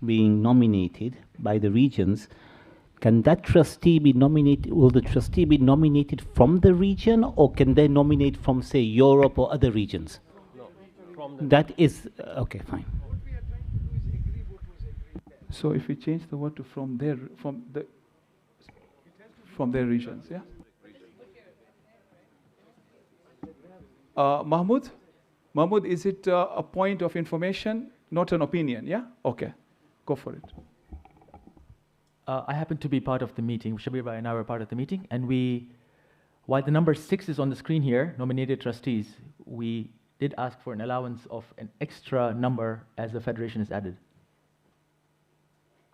being nominated by the regions, can that trustee be nominated, will the trustee be nominated from the region, or can they nominate from, say, Europe or other regions? No, from the That is, okay, fine. So if we change the word to from their regions, yeah. Mahmoud, is it a point of information, not an opinion? Yeah. Okay, go for it. I happen to be part of the meeting. Shabir Bhai and I were part of the meeting, and while the number 6 is on the screen here, nominated trustees, we did ask for an allowance of an extra number as the federation is added.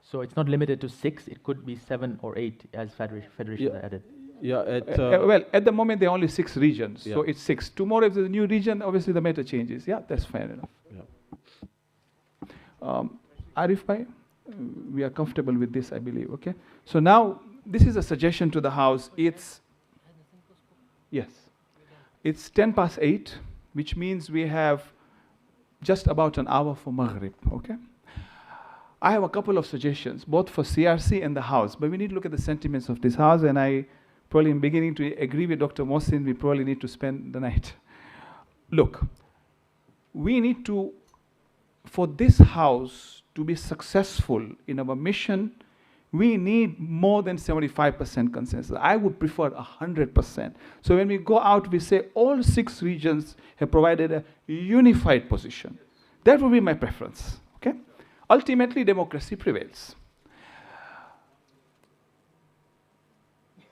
So it's not limited to 6, it could be 7 or 8 as federations are added. Yeah, well, at the moment there are only 6 regions, Yeah. so it's 6. Tomorrow if there's a new region, obviously the matter changes. Yeah, that's fair enough. Yeah. Arif Bhai, we are comfortable with this, I believe, okay? So now, this is a suggestion to the House. It's 8:10, which means we have just about an hour for Maghrib, okay? I have a couple of suggestions, both for CRC and the House, but we need to look at the sentiments of this House, and I probably am beginning to agree with Dr. Mohsin, we probably need to spend the night. Look, we need to, for this House to be successful in our mission, we need more than 75% consensus. I would prefer 100%. So when we go out, we say all 6 regions have provided a unified position. That would be my preference, okay? Ultimately, democracy prevails.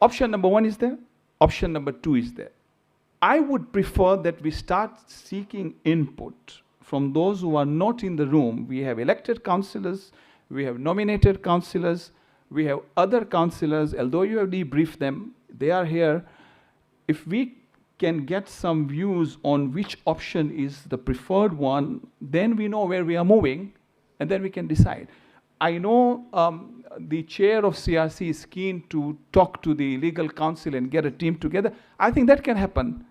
Option number 1 is there. Option number 2 is there. I would prefer that we start seeking input from those who are not in the room. We have elected councillors, we have nominated councillors, we have other councillors, although you have debriefed them, they are here. If we can get some views on which option is the preferred one, then we know where we are moving, and then we can decide. I know the chair of CRC is keen to talk to the legal council and get a team together. I think that can happen.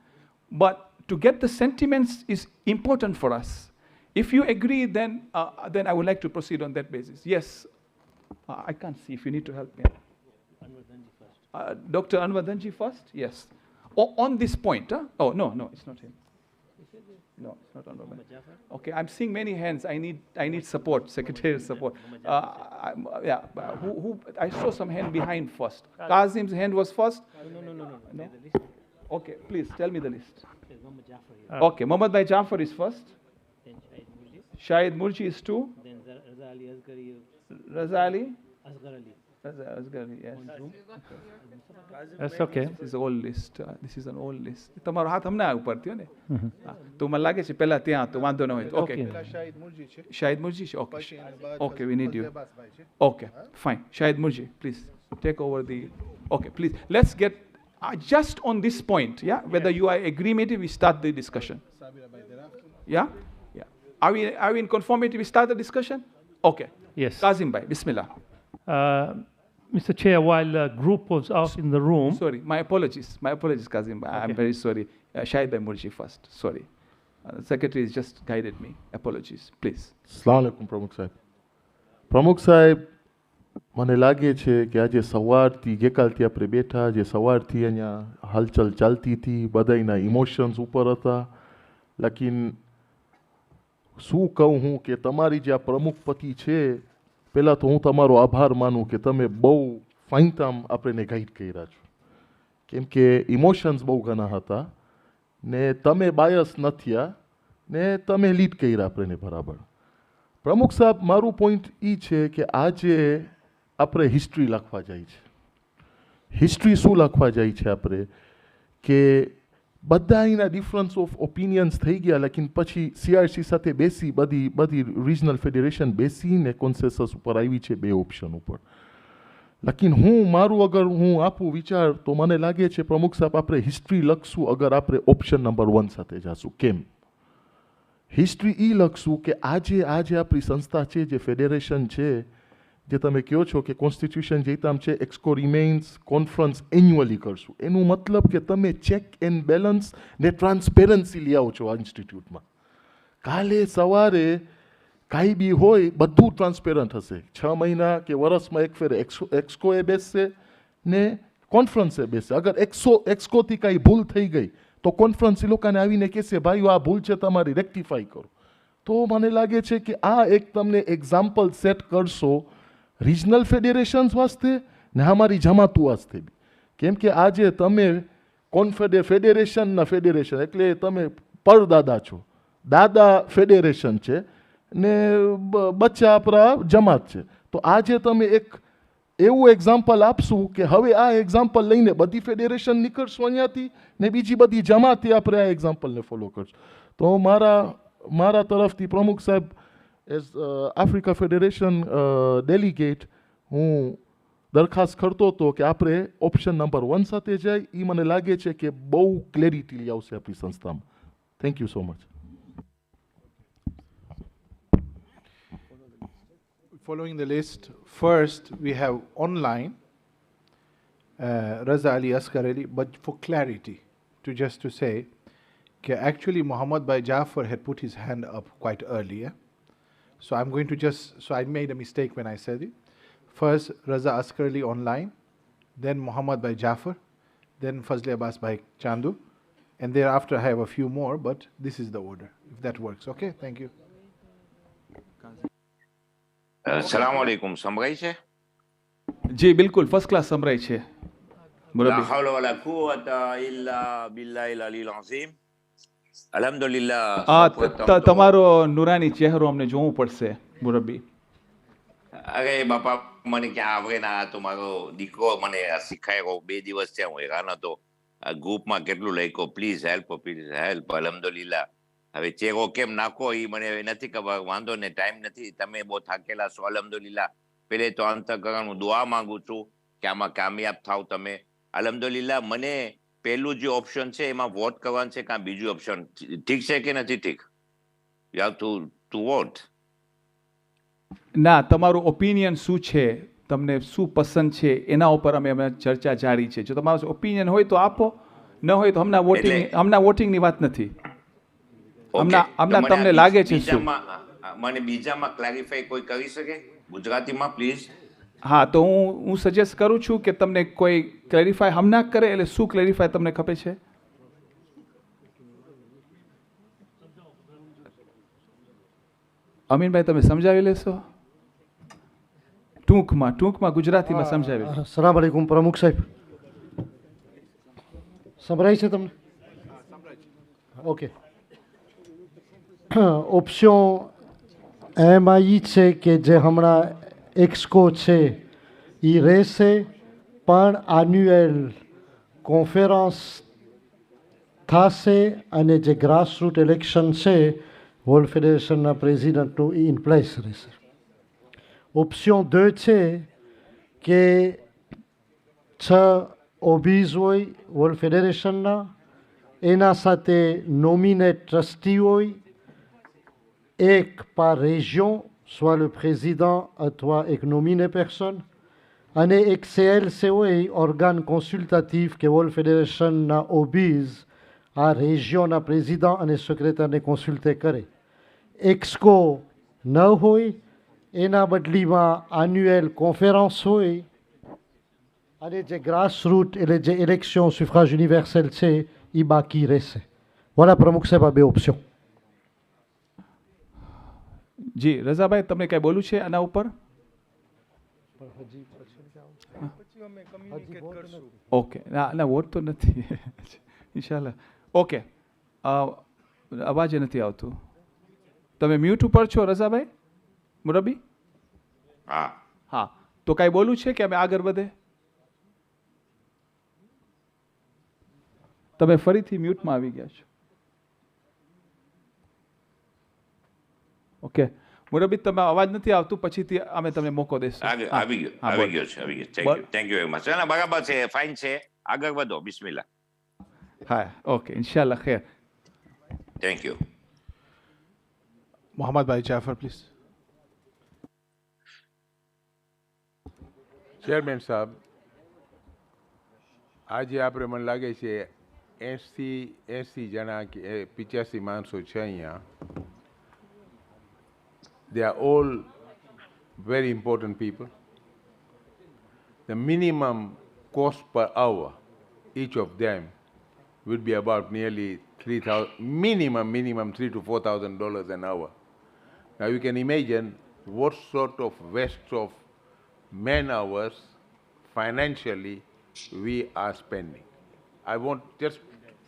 But to get the sentiments is important for us. If you agree, then I would like to proceed on that basis. Yes, I can't see if you need to help me. Dr. Anwar Danji first? Yes. On this point, huh? Oh, no, it's not him. No, it's not Anwar. Okay, I'm seeing many hands. I need support, secretarial support. I saw some hand behind first. Kazim's hand was first? No. Okay, please tell me the list. Okay, Mohammad Bhai Jafar is first. Shahid Murji is 2. Then Razali Asghari. Razali? Asghari, yes. That's okay. This is an old list. This is an old list. તમારો હાથ હમણાં ઉપર થયો ને તો મને લાગે છે પહેલા ત્યાં તો વાંધો ન હોય. Okay. Shahid Murji છે. Okay, we need you. Okay, fine. Shahid Murji, please take over the. Okay, please. Let's get just on this point, yeah? Whether you are agreement, we start the discussion. Yeah? Yeah. Are we in conformity? We start the discussion? Okay. Yes. Kazim Bhai, Bismillah. Mr. Chair, while the group was out in the room. Sorry, my apologies, Kazim. I'm very sorry. Shahid Bhai Murji first, sorry. The secretary has just guided me. Apologies, please. Assalamu alaikum, Pramukh Sahib. Pramukh Sahib, મને લાગે છે કે આજે સવારથી ગઈકાલથી આપણે બેઠા જે સવારથી અહીંયા હલચલ ચાલતી હતી બધાના ઇમોશન્સ ઉપર હતા લેકિન શું કહું હું કે તમારી જે આ પ્રમુખપતિ છે પહેલાં તો હું તમારો આભાર માનું કે તમે બહુ ફાઇનતામ આપણને ગાઈડ કર્યા છો કેમ કે ઇમોશન્સ બહુ ઘણા હતા ને તમે બાયસ ન થયા ને તમે લીડ કર્યા આપણને બરાબર પ્રમુખ સાહેબ મારું પોઈન્ટ એ છે કે આજે આપણે હિસ્ટ્રી લખવા જાય છે હિસ્ટ્રી શું લખવા જાય છે આપણે કે બધા એના ડિફરન્સ ઓફ ઓપિનિયન્સ થઈ ગયા લેકિન પછી સીઆરસી સાથે બેસી બધી રિજનલ ફેડરેશન બેસીને કોન્સેસસ ઉપર આવી છે બે ઓપ્શન ઉપર લેકિન મારું અગર હું આપું વિચાર તો મને લાગે છે પ્રમુખ સાહેબ આપણે હિસ્ટ્રી લખશું અગર આપણે ઓપ્શન નંબર 1 સાથે જાશું કેમ હિસ્ટ્રી એ લખશું કે આજે આપણી સંસ્થા છે જે ફેડરેશન છે જે તમે કહો છો કે કોન્સ્ટિટ્યુશન જે તામ છે એક્સકો રિમેઇન્સ કોન્ફરન્સ એન્યુઅલી કરશું એનું મતલબ કે તમે ચેક એન્ડ બેલેન્સ ને ટ્રાન્સપેરન્સી લઈ આવો છો આ ઇન્સ્ટિટ્યૂટમાં કાલે સવારે કાંઈ બી હોય બધું ટ્રાન્સપેરન્ટ હશે 6 મહિના કે વર્ષમાં એક ફેર એક્સકોએ બેસશે ને કોન્ફરન્સે બેસશે અગર એક્સકોથી કાંઈ ભૂલ થઈ ગઈ તો કોન્ફરન્સ એ લોકોને આવીને કહેશે ભાઈ આ ભૂલ છે તમારી રેક્ટિફાઈ કરો તો મને લાગે છે કે આ એક તમને એક્ઝામ્પલ સેટ કરશો રિજનલ ફેડરેશન્સ વાસ્તે ને અમારી જમાતું વાસ્તે બી કેમ કે આજે તમે ફેડરેશનના ફેડરેશન એટલે તમે પરદાદા છો દાદા ફેડરેશન છે ને બચ્ચા આપણા જમાત છે તો આજે તમે એક એવું એક્ઝામ્પલ આપશું કે હવે આ એક્ઝામ્પલ લઈને બધી ફેડરેશન નીકળશું અહીંયાથી ને બીજી બધી જમાતથી આપણે આ એક્ઝામ્પલને ફોલો કરશું તો મારા તરફથી પ્રમુખ સાહેબ એઝ આફ્રિકા ફેડરેશન ડેલિગેટ હું દરખાસ્ત કરતો હતો કે આપણે ઓપ્શન નંબર 1 સાથે જાય એ મને લાગે છે કે બહુ ક્લેરિટી લઈ આવશે આપણી સંસ્થામાં thank you so much Following the list, first we have online Raza Ali Asghar Ali, but for clarity, to say, actually Muhammad Bhai Jafar had put his hand up quite earlier. So I'm going to so I made a mistake when I said it. First Raza Asghar Ali online, then Muhammad Bhai Jafar, then Fazli Abbas Bhai Chandu, and thereafter I have a few more, but this is the order, if that works. Okay, thank you. સલામ અલૈકુમ સંભળાય છે જી બિલકુલ first class સંભળાય છે લા હૌલ વલા કુવતા ઇલ્લા બિલ્લાહિલ અલીલ અઝીમ અલ્હમ્દુલિલ્લાહ તમારો નુરાની ચહેરો અમને જોવું પડશે મુરબ્બી અરે બાપા મને ક્યાં આવડે ના તો મારો દીકરો મને શીખાયો 2 દિવસ થયા હું હેરાન હતો આ ગ્રુપમાં કેટલું લખ્યો પ્લીઝ હેલ્પ અલ્હમ્દુલિલ્લાહ હવે ચેરો કેમ નાખો એ મને નથી ખબર વાંધો ને ટાઈમ નથી તમે બહુ થાકેલા છો અલ્હમ્દુલિલ્લાહ પહેલે તો અંતઃકરણ હું દુઆ માંગુ છું કે આમાં કામયાબ થાવ તમે અલ્હમ્દુલિલ્લાહ મને પહેલું જે ઓપ્શન છે એમાં વોટ કરવાનું છે કાં બીજું ઓપ્શન ઠીક છે કે નથી ઠીક યુ હેવ ટુ વોટ ના તમારું ઓપિનિયન શું છે તમને શું પસંદ છે એના ઉપર અમે ચર્ચા જારી છે જો તમારું ઓપિનિયન હોય તો આપો ન હોય તો હમણાં વોટિંગની વાત નથી તમને લાગે છે શું મને બીજામાં ક્લેરિફાઈ કોઈ કરી શકે ગુજરાતીમાં પ્લીઝ હા તો હું સજેસ્ટ કરું છું કે તમને કોઈ ક્લેરિફાઈ હમણાં કરે એટલે શું ક્લેરિફાઈ તમને ખપે છે અમીનભાઈ તમે સમજાવી લેશો ટૂંકમાં ગુજરાતીમાં સમજાવી સલામ અલૈકુમ પ્રમુખ સાહેબ સંભળાય છે તમને ઓકે ઓપ્શન એમાં એ છે કે જે હમણાં એક્સકો છે એ રહેશે પણ આન્યુઅલ કોન્ફરન્સ થશે અને જે ગ્રાસરૂટ ઇલેક્શન છે વર્લ્ડ ફેડરેશનના પ્રેસિડેન્ટનું એ ઇન પ્લેસ રહેશે ઓપ્શન 2 છે કે 6 ઓબીઝ હોય વર્લ્ડ ફેડરેશનના એના સાથે નોમિનેટ ટ્રસ્ટી હોય એક par région, soit le président અથવા એક નોમિને પર્સન અને એક CLC હોય ઓર્ગાન કોન્સલ્ટેટિવ કે વર્લ્ડ ફેડરેશનના OBs આ રેજિયોના પ્રેસિડન્ટ અને સેક્રેટરીને કોન્સલ્ટે કરે. એક્સકો ન હોય એના બદલીમાં એન્યુઅલ કોન્ફરન્સ હોય અને જે ગ્રાસરૂટ એટલે જે ઇલેક્શન સુફ્રાજ યુનિવર્સલ છે એ બાકી રહેશે. voilà પ્રમુખ સાહેબ આ બે ઓપ્શન. જી રઝાભાઈ તમને કઈ બોલવું છે આના ઉપર? ઓકે ના વોટ તો નથી ઇન્શાલ્લાહ. ઓકે અવાજ નથી આવતું. તમે મ્યુટ ઉપર છો રઝાભાઈ મુરબ્બી? હા તો કાંઈ બોલવું છે કે અમે આગળ વધે? તમે ફરીથી મ્યુટમાં આવી ગયા છો. ઓકે મુરબ્બી તમે અવાજ નથી આવતું, પછીથી અમે તમને મોકો દેશું. આવી ગયો છે. Thank you very much. ના બરાબર છે, ફાઇન છે, આગળ વધો. બિસ્મિલ્લાહ. હા ઓકે ઇન્શાલ્લાહ ખેર. Thank you. Mohammad Bhai Jafar, please. Chairman સાહેબ, આજે આપણે મને લાગે છે 80 જણા કે 85 માણસો છે અહીંયા. They are all very important people. The minimum cost per hour, each of them, would be about nearly minimum $3,000 to $4,000 an hour. Now you can imagine what sort of waste of man hours financially we are spending. I want just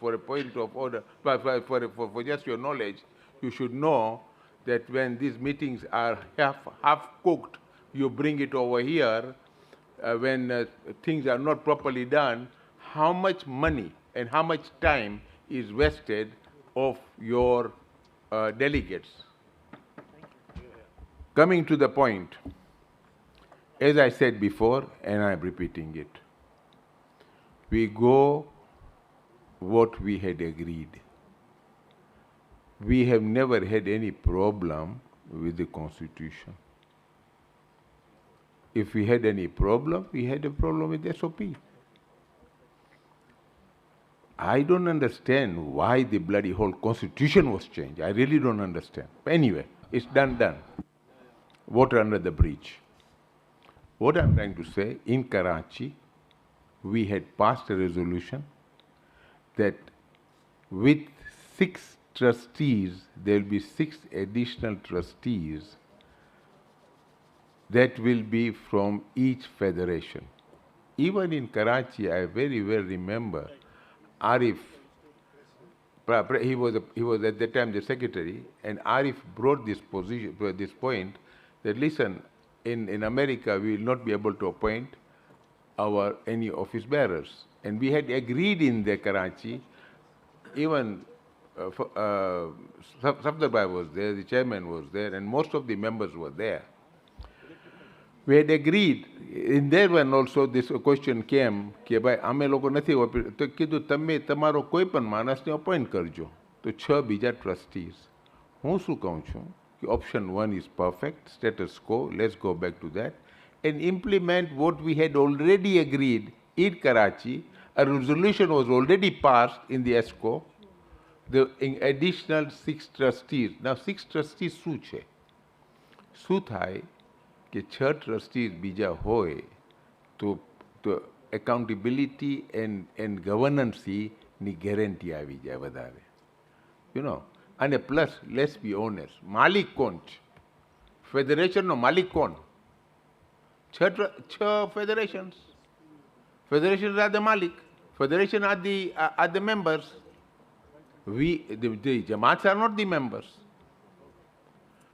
for a point of order, for just your knowledge, you should know that when these meetings are half cooked, you bring it over here. When things are not properly done, how much money and how much time is wasted of your delegates. Coming to the point, as I said before, and I'm repeating it, we go what we had agreed. We have never had any problem with the Constitution. If we had any problem, we had a problem with SOP. I don't understand why the bloody whole Constitution was changed. I really don't understand. But anyway, it's done. Water under the bridge. What I'm trying to say, in Karachi, we had passed a resolution that with 6 trustees, there will be 6 additional trustees that will be from each federation. Even in Karachi, I very well remember Arif, he was at that time the secretary, and Arif brought this point that listen, in America we will not be able to appoint any office bearers. And we had agreed in the Karachi, even Safdar Bhai was there, the chairman was there, and most of the members were there. We had agreed, in there when also this question came, કે ભાઈ અમે લોકો નથી તો કીધું તમે તમારો કોઈ પણ માણસને અપોઇન્ટ કરજો. તો 6 બીજા ટ્રસ્ટીઝ. હું શું કહું છું કે option 1 is perfect, status quo, let's go back to that and implement what we had already agreed in Karachi. A resolution was already passed in the ESCO, the additional 6 trustees. Now 6 trustees શું છે? શું થાય કે 6 trustees બીજા હોય તો accountability and governance ની guarantee આવી જાય વધારે. You know, and plus, let's be honest, માલિક કોણ છે? ફેડરેશનનો માલિક કોણ? 6 federations. Federations are the malik. Federation are the members. The Jamaats are not the members.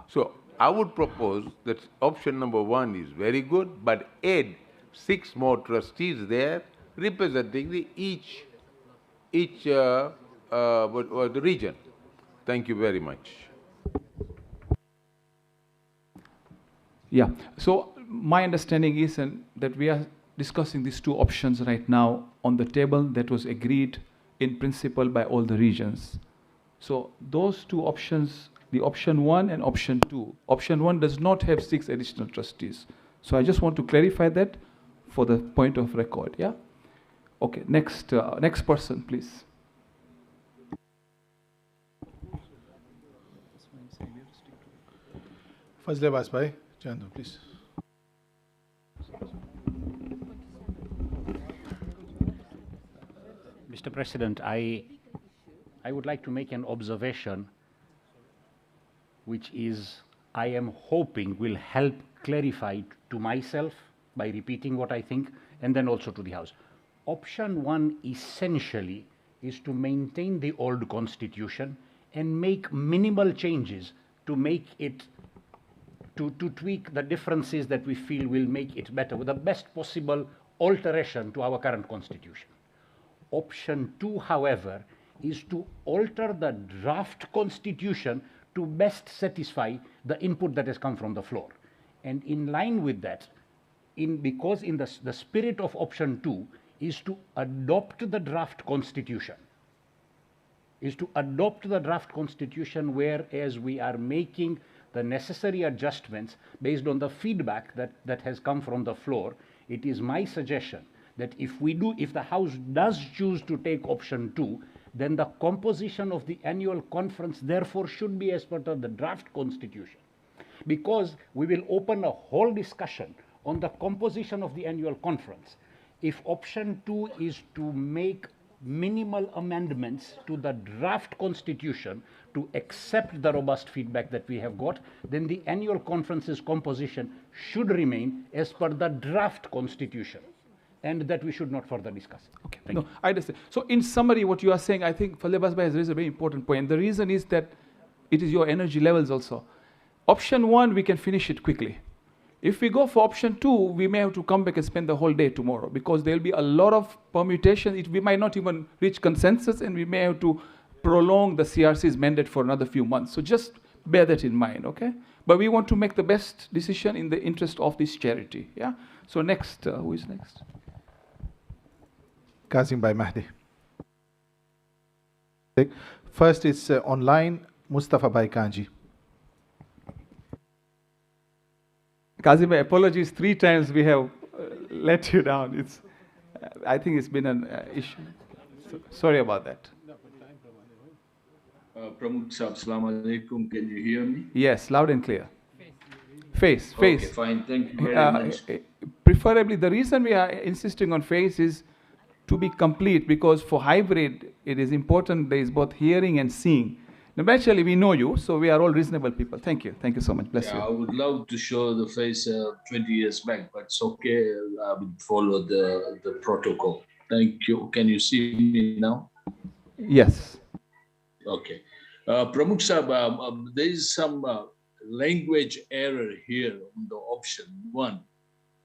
So I would propose that option number 1 is very good, but add 6 more trustees there representing the region. Thank you very much. Yeah, so my understanding is that we are discussing these 2 options right now on the table that was agreed in principle by all the regions. So those 2 options, the option 1 and option 2. Option 1 does not have 6 additional trustees. So I just want to clarify that for the point of record, yeah? Okay, next person, please. Fazle Abbas bhai, Chandu, please. Mr. President, I would like to make an observation which is, I am hoping will help clarify to myself by repeating what I think, and then also to the House. Option 1 essentially is to maintain the old constitution and make minimal changes to make it, to tweak the differences that we feel will make it better with the best possible alteration to our current constitution. Option 2, however, is to alter the draft constitution to best satisfy the input that has come from the floor. And in line with that, because in the spirit of option 2 is to adopt the draft constitution, whereas we are making the necessary adjustments based on the feedback that has come from the floor. It is my suggestion that if the House does choose to take option 2, then the composition of the annual conference therefore should be as per the draft constitution. Because we will open a whole discussion on the composition of the annual conference. If option 2 is to make minimal amendments to the draft constitution to accept the robust feedback that we have got, then the annual conference's composition should remain as per the draft constitution, and that we should not further discuss. Okay, thank you. I understand. So in summary, what you are saying, I think Fazle Abbas bhai has raised a very important point. The reason is that it is your energy levels also. Option 1, we can finish it quickly. If we go for option 2, we may have to come back and spend the whole day tomorrow, because there will be a lot of permutations. We might not even reach consensus, and we may have to prolong the CRC's mandate for another few months. So just bear that in mind, okay? But we want to make the best decision in the interest of this charity, yeah? So next, who is next? Kazim Bhai Mahdi. First is online, Mustafa Bhai Kanji. Kazim, apologies 3 times we have let you down. I think it's been an issue. So, sorry about that. Pramukh Sahab, Assalamu alaikum. Can you hear me? Yes, loud and clear. Face. Okay, fine. Thank you very much. Preferably, the reason we are insisting on face is to be complete, because for hybrid, it is important there is both hearing and seeing. Naturally, we know you, so we are all reasonable people. Thank you. Thank you so much. Bless you. I would love to show the face 20 years back, but it's okay. I will follow the protocol. Thank you. Can you see me now? Yes. Okay. Pramukh Sahab, there is some language error here on the option 1.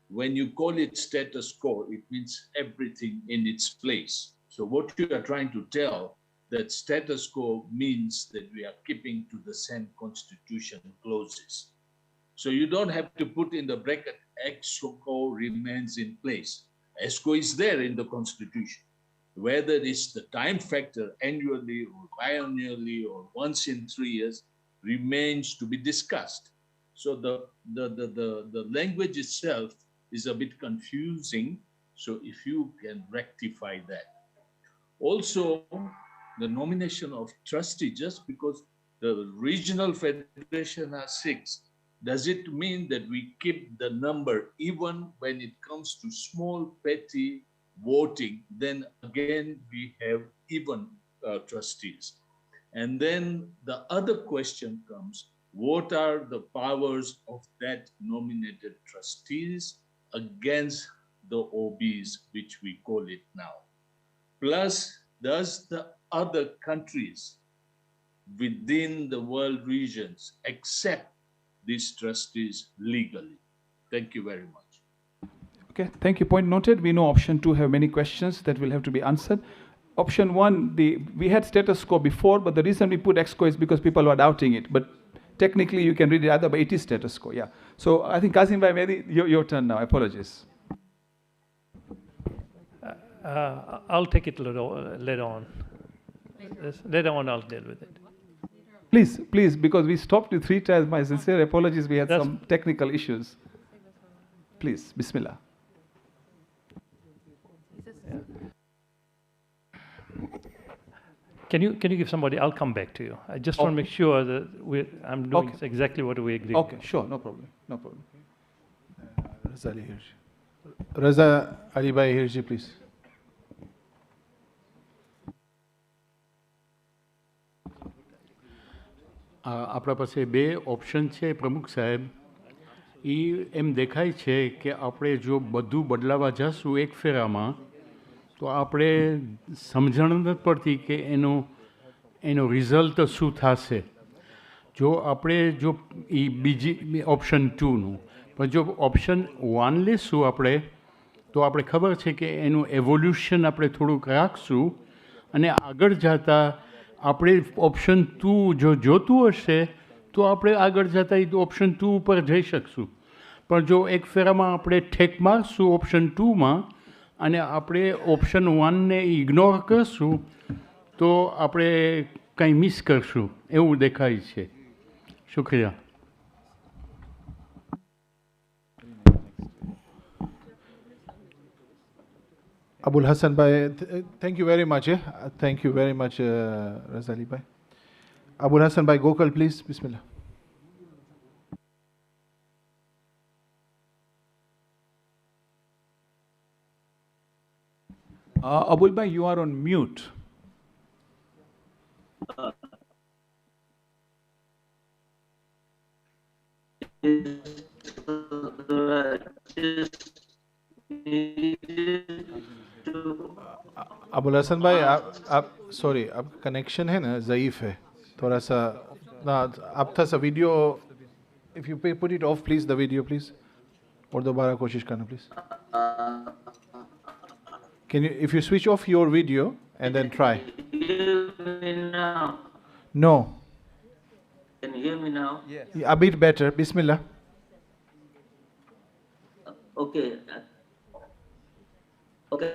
When you call it status quo, it means everything in its place. So what you are trying to tell, that status quo means that we are keeping to the same constitution clauses. So you don't have to put in the bracket ex quo remains in place. Ex quo is there in the constitution. Whether it's the time factor annually or biannually or once in 3 years remains to be discussed. So the language itself is a bit confusing. So if you can rectify that. Also, the nomination of trustee, just because the regional federation are 6, does it mean that we keep the number even when it comes to small petty voting? Then again, we have even trustees. And then the other question comes, what are the powers of that nominated trustees against the OBs, which we call it now? Plus, does the other countries within the world regions accept these trustees legally? Thank you very much. Okay, thank you. Point noted. We know option 2 have many questions that will have to be answered. Option 1, we had status quo before, but the reason we put ex quo is because people were doubting it. But technically, you can read it either, but it is status quo, yeah. So I think Kazim Bhai, maybe your turn now. Apologies. I'll take it later on. Later on, I'll deal with it. Please, because we stopped you 3 times. My sincere apologies. We had some technical issues. Please, Bismillah. Can you give somebody? I'll come back to you. I just want to make sure that I'm doing exactly what we agreed. Okay, sure, no problem, no problem. Raza Ali Hirji. Raza Ali Bhai Hirji, please. આપણા પાસે બે option છે પ્રમુખ સાહેબ. એ એમ દેખાય છે કે આપણે જો બધું બદલાવા જઈશું એક ફેરામાં તો આપણે સમજણ નથી પડતી કે એનો રિઝલ્ટ શું થશે. જો આપણે જો એ બીજી ઓપ્શન 2નું પણ જો ઓપ્શન 1 લેશું આપણે તો આપણે ખબર છે કે એનું એવોલ્યુશન આપણે થોડુંક રાખશું અને આગળ જતાં આપણે ઓપ્શન 2 જો જોતું હશે તો આપણે આગળ જતાં એ ઓપ્શન 2 ઉપર જઈ શકશું. પણ જો એક ફેરામાં આપણે ઠેક મારશું ઓપ્શન 2માં અને આપણે ઓપ્શન 1ને ઇગ્નોર કરશું તો આપણે કંઈ મિસ કરશું એવું દેખાય છે. શુક્રિયા. Abul Hassan Bhai, thank you very much. Thank you very much, Raza Ali Bhai. Abul Hassan Bhai Gokal, please. Bismillah. Abul Bhai, you are on mute. Abul Hasan भाई आप सॉरी अब कनेक्शन है ना ज़यीफ़ है थोड़ा सा ना अब था सा video if you put it of please the video please और दोबारा कोशिश करना please. Can you if you switch off your video and then try. No. Can you hear me now? Yes. A bit better. Bismillah. Okay. Okay.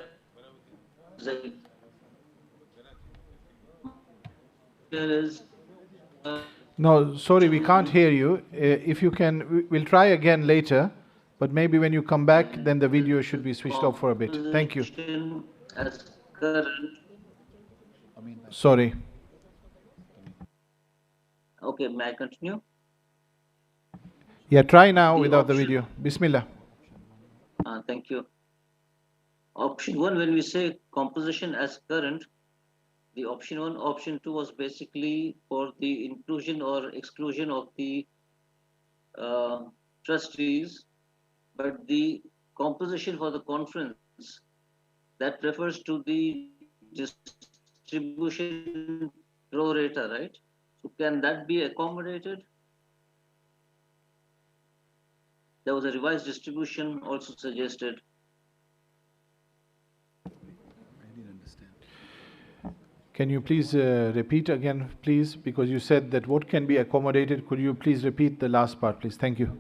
No, sorry, we can't hear you. If you can, we'll try again later. But maybe when you come back, then the video should be switched off for a bit. Thank you. As current. Sorry. Okay, may I continue? Yeah, try now without the video. Bismillah. Thank you. Option 1, when we say composition as current, the option 1, option 2 was basically for the inclusion or exclusion of the trustees, but the composition for the conference, that refers to the distribution pro rata, right? So can that be accommodated? There was a revised distribution also suggested. Can you please repeat again, please? Because you said that what can be accommodated. Could you please repeat the last part, please? Thank you.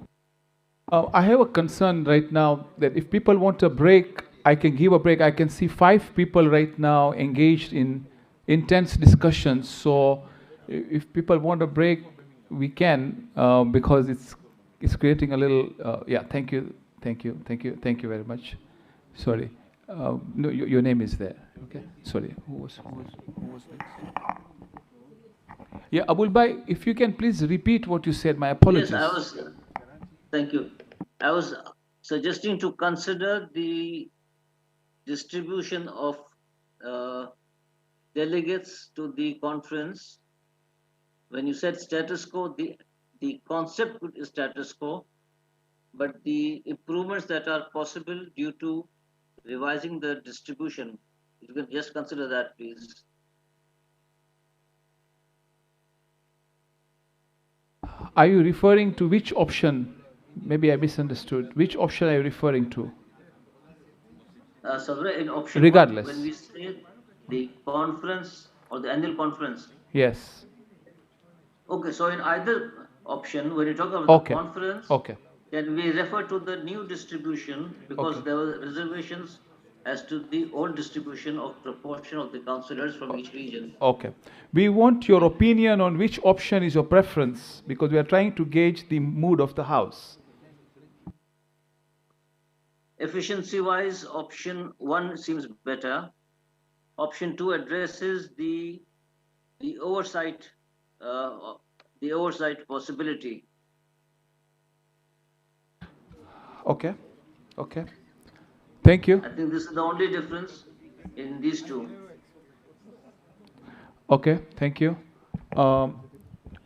I have a concern right now that if people want a break, I can give a break. I can see 5 people right now engaged in intense discussions. So if people want a break, we can, because it's creating a little, yeah, thank you very much. Sorry. No, your name is there. Okay. Sorry. Who was next? Yeah, Abul Bhai, if you can please repeat what you said. My apologies. Yes, thank you. I was suggesting to consider the distribution of delegates to the conference. When you said status quo, the concept is status quo, but the improvements that are possible due to revising the distribution, you can just consider that, please. Are you referring to which option? Maybe I misunderstood. Which option are you referring to? So in option Regardless. 1, when we say the conference or the annual conference. Yes. Okay, so in either option, when you talk about the conference, okay, can we refer to the new distribution, because there were reservations as to the old distribution of proportion of the councillors from each region. Okay. We want your opinion on which option is your preference, because we are trying to gauge the mood of the House. efficiency-wise, option 1 seems better. Option 2 addresses the oversight possibility. Okay. Okay. Thank you. I think this is the only difference in these two. Okay. Thank you.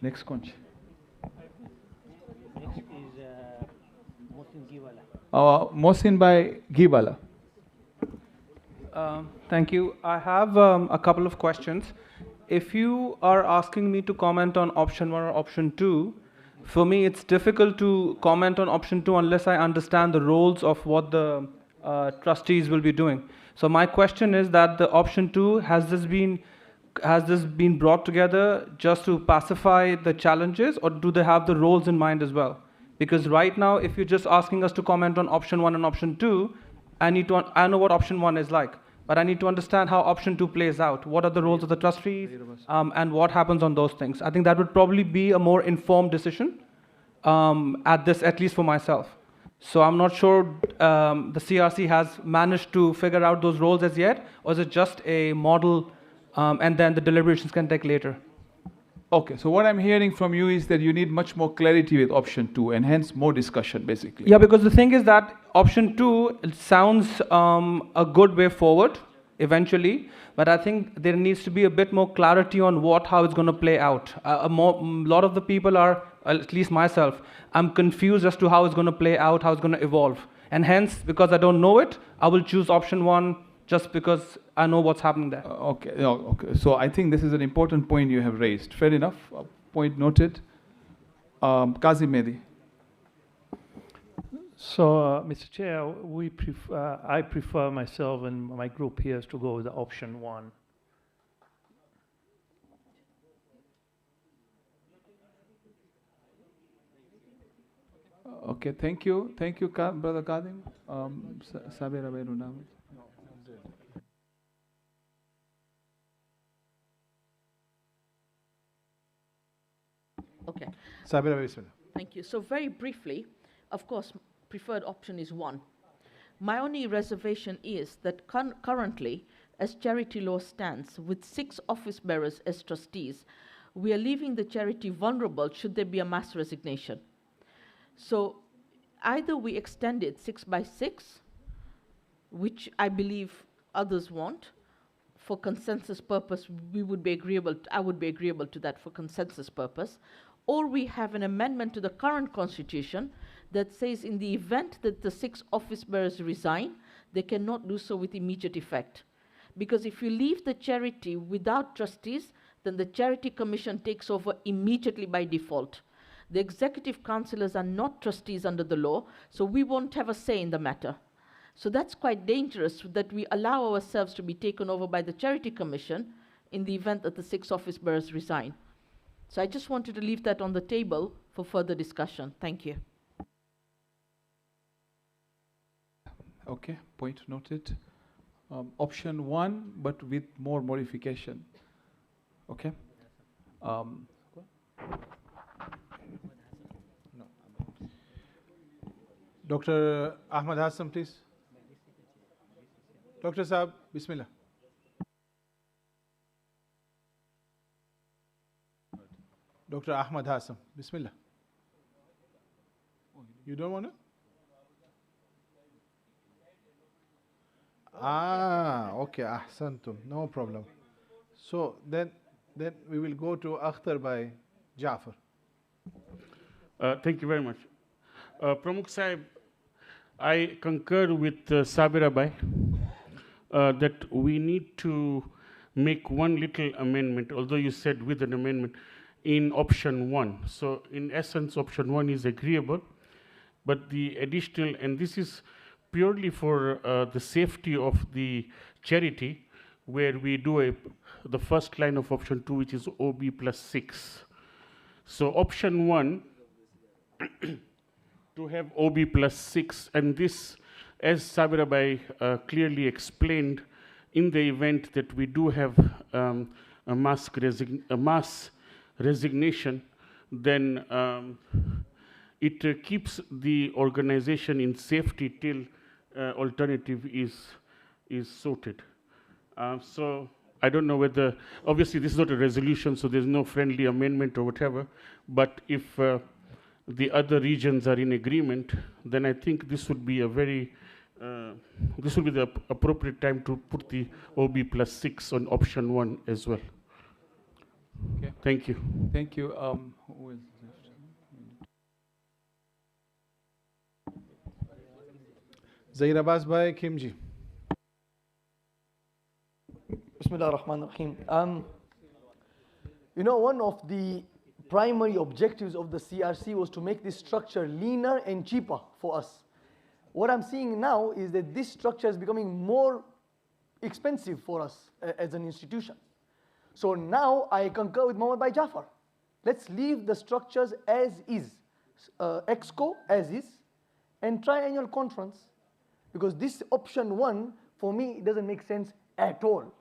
Next conch. Next is Mohsin Giwala. Mohsin by Giwala. Thank you. I have a couple of questions. If you are asking me to comment on option 1 or option 2, for me it's difficult to comment on option 2 unless I understand the roles of what the trustees will be doing. So my question is that the option 2, has this been brought together just to pacify the challenges, or do they have the roles in mind as well? Because right now, if you're just asking us to comment on option 1 and option 2, I know what option 1 is like, but I need to understand how option 2 plays out. What are the roles of the trustees, and what happens on those things? I think that would probably be a more informed decision at least for myself. So I'm not sure the CRC has managed to figure out those roles as yet, or is it just a model and then the deliberations can take later? Okay, so what I'm hearing from you is that you need much more clarity with option 2 and hence more discussion basically. Yeah, because the thing is that option 2 sounds a good way forward eventually, but I think there needs to be a bit more clarity on how it's going to play out. A lot of the people are, at least myself, I'm confused as to how it's going to play out, how it's going to evolve. And hence, because I don't know it, I will choose option 1 just because I know what's happening there. Okay, okay. So I think this is an important point you have raised. Fair enough. Point noted. Kazim Mehdi. So, Mr. Chair, I prefer myself and my group here to go with the option 1. Okay, thank you. Thank you, Brother Kadim. Sabira Bayrunam. Okay. Sabira, bismillah. Thank you. So very briefly, of course, preferred option is 1. My only reservation is that currently, as charity law stands, with 6 office bearers as trustees, we are leaving the charity vulnerable should there be a mass resignation. So either we extend it 6 by 6, which I believe others want, for consensus purpose, I would be agreeable to that for consensus purpose, or we have an amendment to the current constitution that says in the event that the 6 office bearers resign, they cannot do so with immediate effect. Because if you leave the charity without trustees, then the charity commission takes over immediately by default. The executive councillors are not trustees under the law, so we won't have a say in the matter. So that's quite dangerous that we allow ourselves to be taken over by the charity commission in the event that the 6 office bearers resign. So I just wanted to leave that on the table for further discussion. Thank you. Okay, point noted. Option 1, but with more modification. Okay. Dr. Ahmad Hassan, please. Dr. Saab, bismillah. Dr. Ahmad Hassan, bismillah. You don't want to? Okay, ahsantum, no problem. So then we will go to Akhtar by Jafar. Thank you very much. Pramukh Sahib, I concur with Sabira Bhai that we need to make one little amendment, although you said with an amendment, in option 1. So in essence, option 1 is agreeable, but the additional, and this is purely for the safety of the charity, where we do the first line of option 2, which is OB plus 6. So option 1, to have OB plus 6, and this, as Sabira Bhai clearly explained, in the event that we do have a mass resignation, then it keeps the organization in safety till alternative is sorted. So I don't know whether, obviously this is not a resolution, so there's no friendly amendment or whatever, but if the other regions are in agreement, then I think this would be a very, this would be the appropriate time to put the OB plus 6 on option 1 as well. Okay. Thank you. Thank you. Who is left? Zahir Abbas Bhai, Kimji. Bismillah ar-Rahman ar-Rahim. You know, one of the primary objectives of the CRC was to make this structure leaner and cheaper for us. What I'm seeing now is that this structure is becoming more expensive for us as an institution. So now I concur with Mohammad Bhai Jafar. Let's leave the structures as is, EXCO as is, and triennial conference. Because this option 1, for me, it doesn't make sense at all.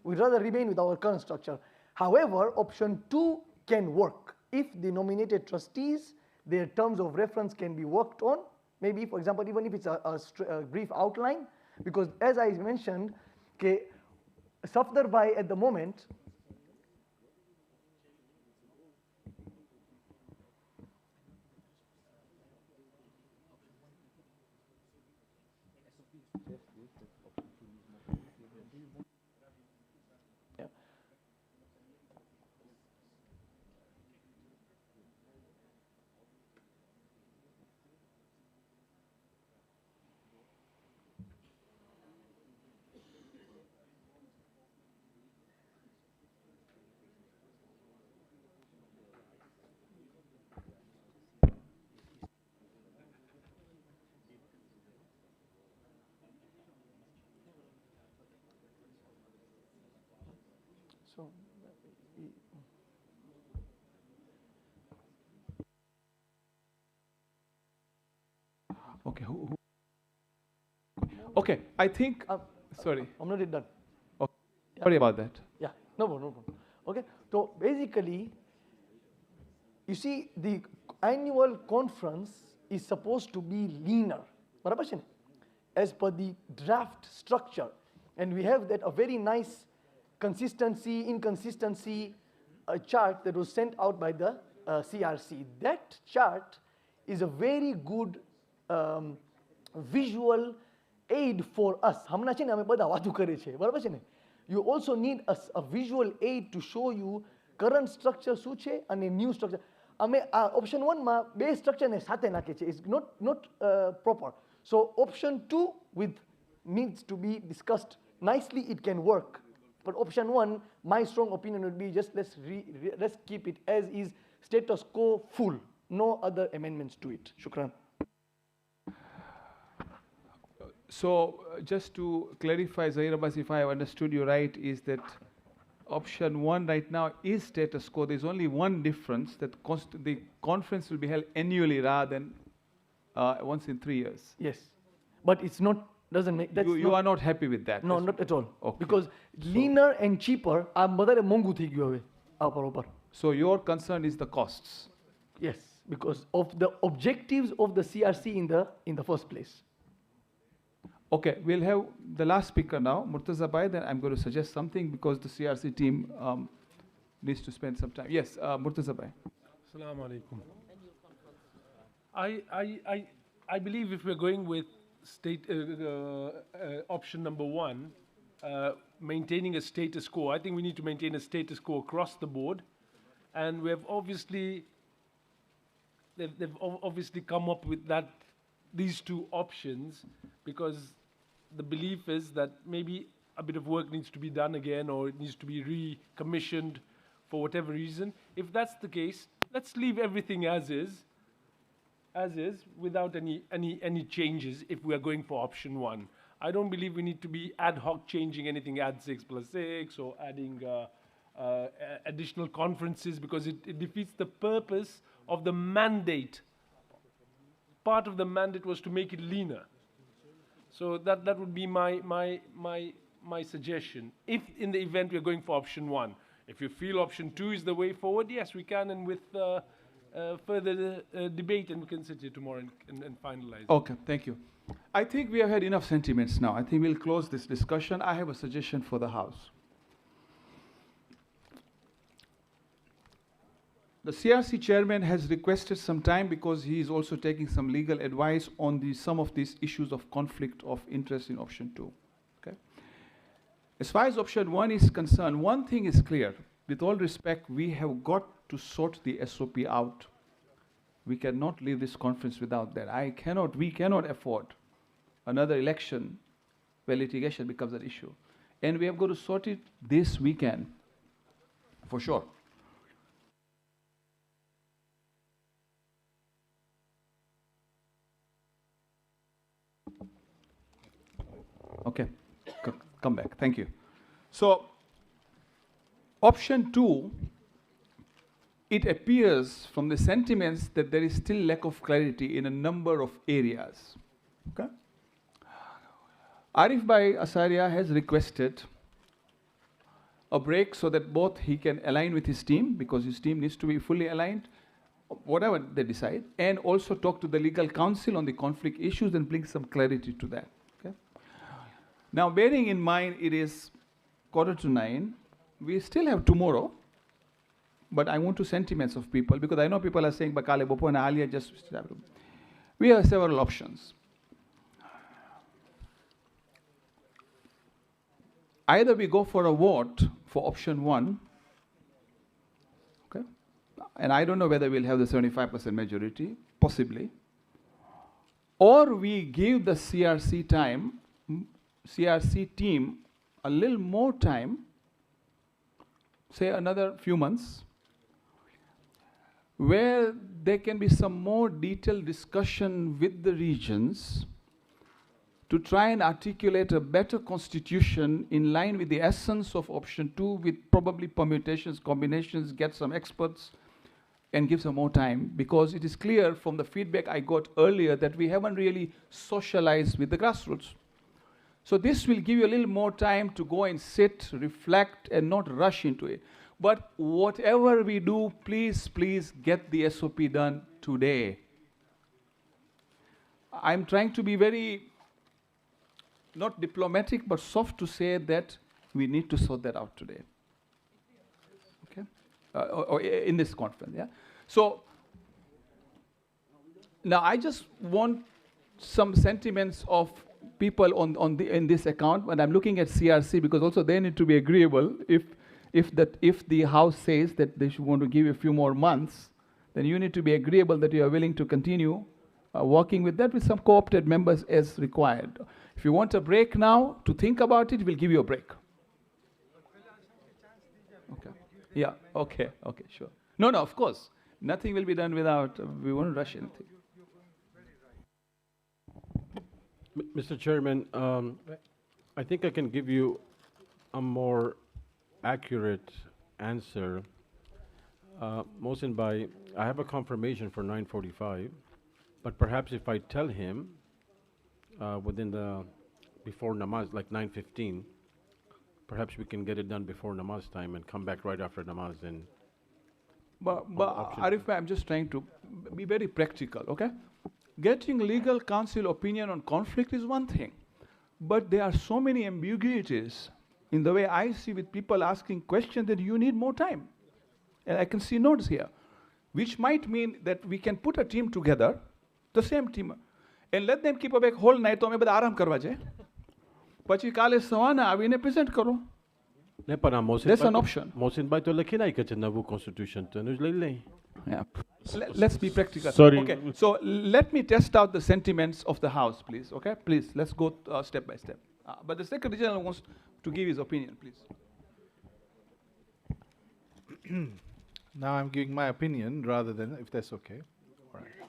We'd rather remain with our current structure. However, option 2 can work. If the nominated trustees, their terms of reference can be worked on, maybe, for example, even if it's a brief outline, because as I mentioned, okay, Safdar Bhai at the moment, so okay, okay, I think, sorry. I'm not yet done. Okay. Sorry about that. Yeah, no problem, no problem. Okay, so basically, you see, the annual conference is supposed to be leaner, as per the draft structure. And we have that a very nice consistency, inconsistency chart that was sent out by the CRC. That chart is a very good visual aid for us. You also need a visual aid to show you current structure and a new structure. Option 1 ma base structure ne sathe nakhe is not proper. So option 2 needs to be discussed nicely. It can work. But option 1, my strong opinion would be just let's keep it as is, status quo full, no other amendments to it. Shukran. So just to clarify, Zahir Abbas, if I have understood you right, is that option 1 right now is status quo. There's only one difference, that the conference will be held annually rather than once in 3 years. Yes, but it's not, doesn't make, that's you are not happy with that? No, not at all. Okay. Because leaner and cheaper, so your concern is the costs? Yes, because of the objectives of the CRC in the first place. Okay, we'll have the last speaker now, Murtaza Bhai, then I'm going to suggest something because the CRC team needs to spend some time. Yes, Murtaza Bhai. Assalamu alaikum. I believe if we're going with option number 1, maintaining a status quo, I think we need to maintain a status quo across the board. And we have obviously, they've obviously come up with these 2 options because the belief is that maybe a bit of work needs to be done again, or it needs to be recommissioned for whatever reason. If that's the case, let's leave everything as is, without any changes if we are going for option 1. I don't believe we need to be ad hoc changing anything, add 6 plus 6, or adding additional conferences, because it defeats the purpose of the mandate. Part of the mandate was to make it leaner. So that would be my suggestion. If in the event we're going for option 1, if you feel option 2 is the way forward, yes, we can, and with further debate, and we can sit here tomorrow and finalize. Okay, thank you. I think we have had enough sentiments now. I think we'll close this discussion. I have a suggestion for the House. The CRC chairman has requested some time because he is also taking some legal advice on some of these issues of conflict of interest in option 2. Okay? As far as option 1 is concerned, one thing is clear. With all respect, we have got to sort the SOP out. We cannot leave this conference without that. We cannot afford another election where litigation becomes an issue. And we have got to sort it this weekend, for sure. Okay, come back. Thank you. So, option 2, it appears from the sentiments that there is still lack of clarity in a number of areas. Okay? Arif Bhai Asaria has requested a break so that both he can align with his team, because his team needs to be fully aligned, whatever they decide, and also talk to the legal counsel on the conflict issues and bring some clarity to that. Okay? Now, bearing in mind it is 8:45, we still have tomorrow, but I want to sentiments of people, because I know people are saying, Bakale Bopo and Alia just. We have several options. Either we go for a vote for option 1, okay? And I don't know whether we'll have the 75% majority, possibly. Or we give the CRC team a little more time, say another few months, where there can be some more detailed discussion with the regions to try and articulate a better constitution in line with the essence of option 2, with probably permutations, combinations, get some experts, and give some more time, because it is clear from the feedback I got earlier that we haven't really socialized with the grassroots. So this will give you a little more time to go and sit, reflect, and not rush into it. But whatever we do, please get the SOP done today. I'm trying to be very, not diplomatic, but soft to say that we need to sort that out today. Okay? Or in this conference, yeah? So, now I just want some sentiments of people in this account, and I'm looking at CRC because also they need to be agreeable. If the House says that they should want to give you a few more months, then you need to be agreeable that you are willing to continue working with that, with some co-opted members as required. If you want a break now to think about it, we'll give you a break. Okay. Yeah. Okay. Okay. Sure. No. Of course, nothing will be done without. We won't rush anything. Mr. Chairman, I think I can give you a more accurate answer. Mohsin Bhai, I have a confirmation for 9:45, but perhaps if I tell him before namaz, like 9:15, perhaps we can get it done before namaz time and come back right after namaz. And But Arif, I'm just trying to be very practical, okay? Getting legal counsel opinion on conflict is one thing, but there are so many ambiguities in the way I see with people asking questions that you need more time. And I can see notes here, which might mean that we can put a team together, the same team, and let them keep awake whole night. તો અમે બધા આરામ કરવા જાય. પછી કાલે સવારના આવીને પ્રેઝન્ટ કરો. ને પણ આ That's an option. Mohsin Bhai તો લખી નાખ્યું છે નવું કોન્સ્ટિટ્યુશન તો એનું જ લઈ લઈ. Yeah. Let's be practical. Sorry. Okay. So let me test out the sentiments of the House, please. Okay. Please, let's go step by step. But the Secretary General wants to give his opinion, please. Now I'm giving my opinion rather than, if that's okay. All right.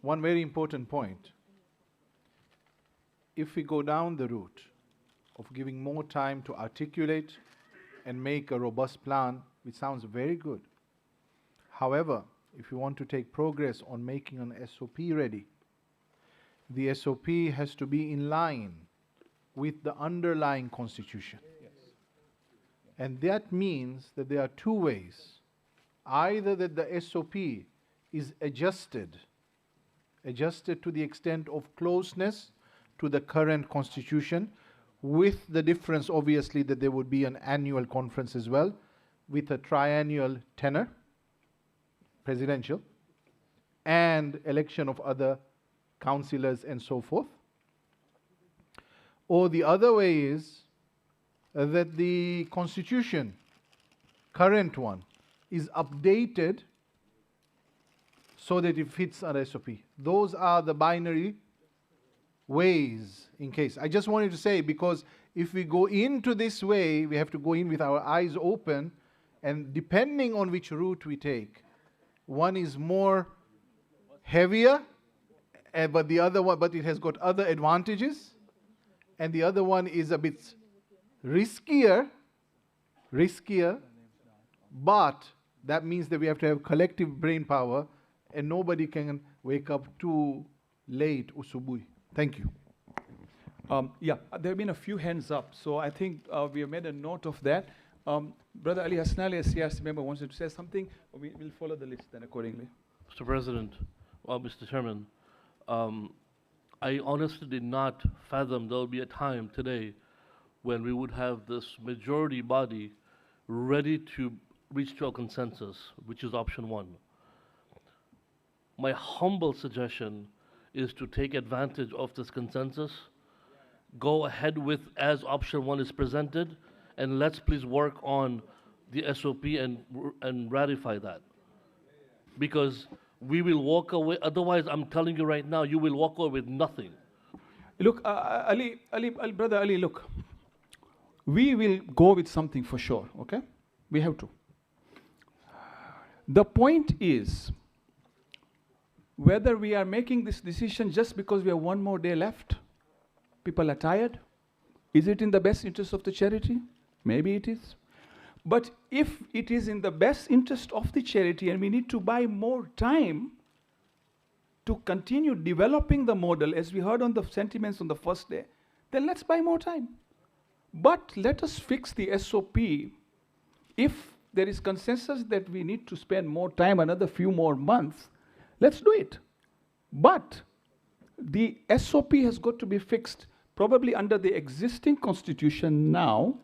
One very important point. If we go down the route of giving more time to articulate and make a robust plan, which sounds very good. However, if you want to take progress on making an SOP ready, the SOP has to be in line with the underlying constitution. And that means that there are two ways. Either that the SOP is adjusted adjusted to the extent of closeness to the current constitution, with the difference, obviously, that there would be an annual conference as well, with a triennial tenor, presidential, and election of other councillors and so forth. Or the other way is that the constitution, current one, is updated so that it fits our SOP. Those are the binary ways in case. I just wanted to say, because if we go into this way, we have to go in with our eyes open, and depending on which route we take, one is more heavier, but the other one, but it has got other advantages, and the other one is a bit riskier, but that means that we have to have collective brain power, and nobody can wake up too late usubui. Thank you. Yeah, there have been a few hands up, so I think we have made a note of that. Brother Ali Hasnali, a CRC member, wants to say something. We'll follow the list then accordingly. Mr. President, Mr. Chairman, I honestly did not fathom there will be a time today when we would have this majority body ready to reach to a consensus, which is option one. My humble suggestion is to take advantage of this consensus, go ahead with as option one is presented, and let's please work on the SOP and ratify that. Because we will walk away, otherwise I'm telling you right now, you will walk away with nothing. Look, Brother Ali, look, we will go with something for sure, okay? We have to. The point is, whether we are making this decision just because we have one more day left, people are tired, is it in the best interest of the charity? Maybe it is. But if it is in the best interest of the charity and we need to buy more time to continue developing the model, as we heard on the sentiments on the first day, then let's buy more time. But let us fix the SOP. If there is consensus that we need to spend more time, another few more months, let's do it. But the SOP has got to be fixed probably under the existing constitution now,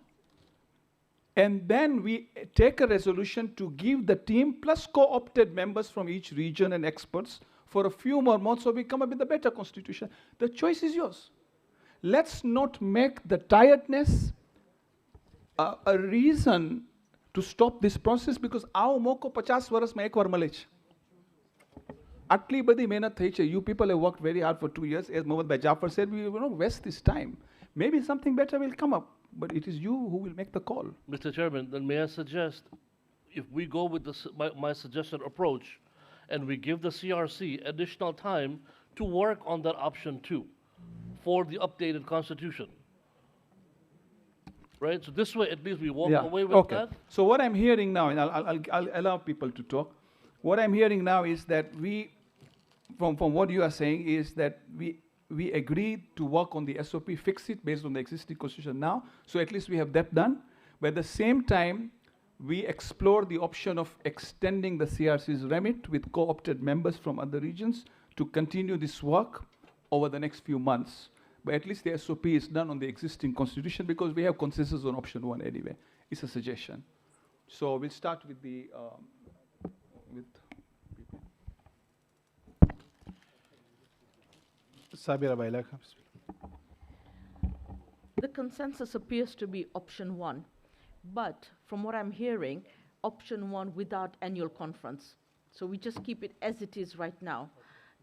and then we take a resolution to give the team plus co-opted members from each region and experts for a few more months so we come up with a better constitution. The choice is yours. Let's not make the tiredness a reason to stop this process, because આવો મોકો 50 વર્ષમાં એકવાર મળે છે. આટલી બધી મહેનત થઈ છે. You people have worked very hard for 2 years. As Mohammad Bhai Jafar said, we will not waste this time. Maybe something better will come up, but it is you who will make the call. Mr. Chairman, then may I suggest, if we go with this, my suggested approach, and we give the CRC additional time to work on that option two for the updated constitution. Right? So this way, at least we walk away with that. So what I'm hearing now, and I'll allow people to talk. What I'm hearing now is that we, from what you are saying, is that we agreed to work on the SOP, fix it based on the existing constitution now. So at least we have that done. But at the same time, we explore the option of extending the CRC's remit with co-opted members from other regions to continue this work over the next few months. But at least the SOP is done on the existing constitution, because we have consensus on option one anyway. It's a suggestion. So we'll start with the Sabira Bailaka. The consensus appears to be option one, but from what I'm hearing, option one without annual conference. So we just keep it as it is right now.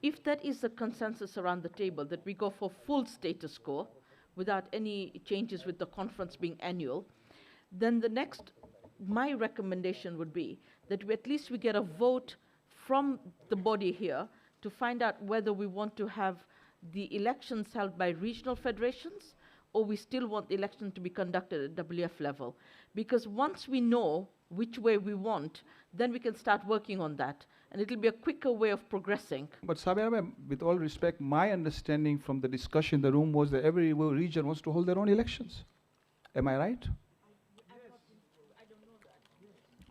If that is the consensus around the table, that we go for full status quo without any changes with the conference being annual, then the next, my recommendation would be that at least we get a vote from the body here to find out whether we want to have the elections held by regional federations, or we still want the election to be conducted at WF level. Because once we know which way we want, then we can start working on that. And it'll be a quicker way of progressing. But Sabira, with all respect, my understanding from the discussion in the room was that every region wants to hold their own elections. Am I right?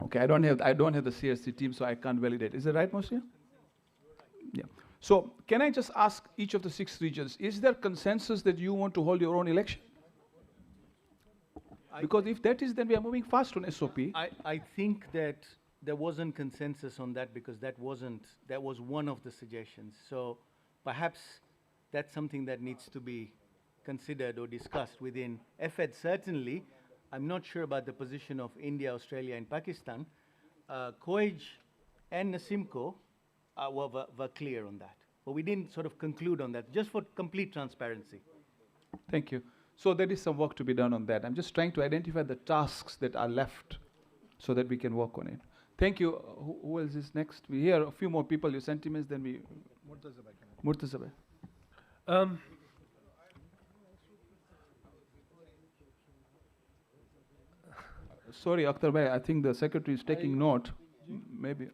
Okay, I don't have the CRC team, so I can't validate. Is that right, Monsieur? Yeah. So can I just ask each of the 6 regions, is there consensus that you want to hold your own election? Because if that is, then we are moving fast on SOP. I think that there wasn't consensus on that because that was one of the suggestions. So perhaps that's something that needs to be considered or discussed within FED. Certainly, I'm not sure about the position of India, Australia, and Pakistan. COAGE and Nasimco were clear on that. But we didn't sort of conclude on that, just for complete transparency. Thank you. So there is some work to be done on that. I'm just trying to identify the tasks that are left so that we can work on it. Thank you. Who else is next? We hear a few more people, your sentiments, then we... Murtaza bhai. Sorry, Akhtar bhai, I think the secretary is taking note. Maybe.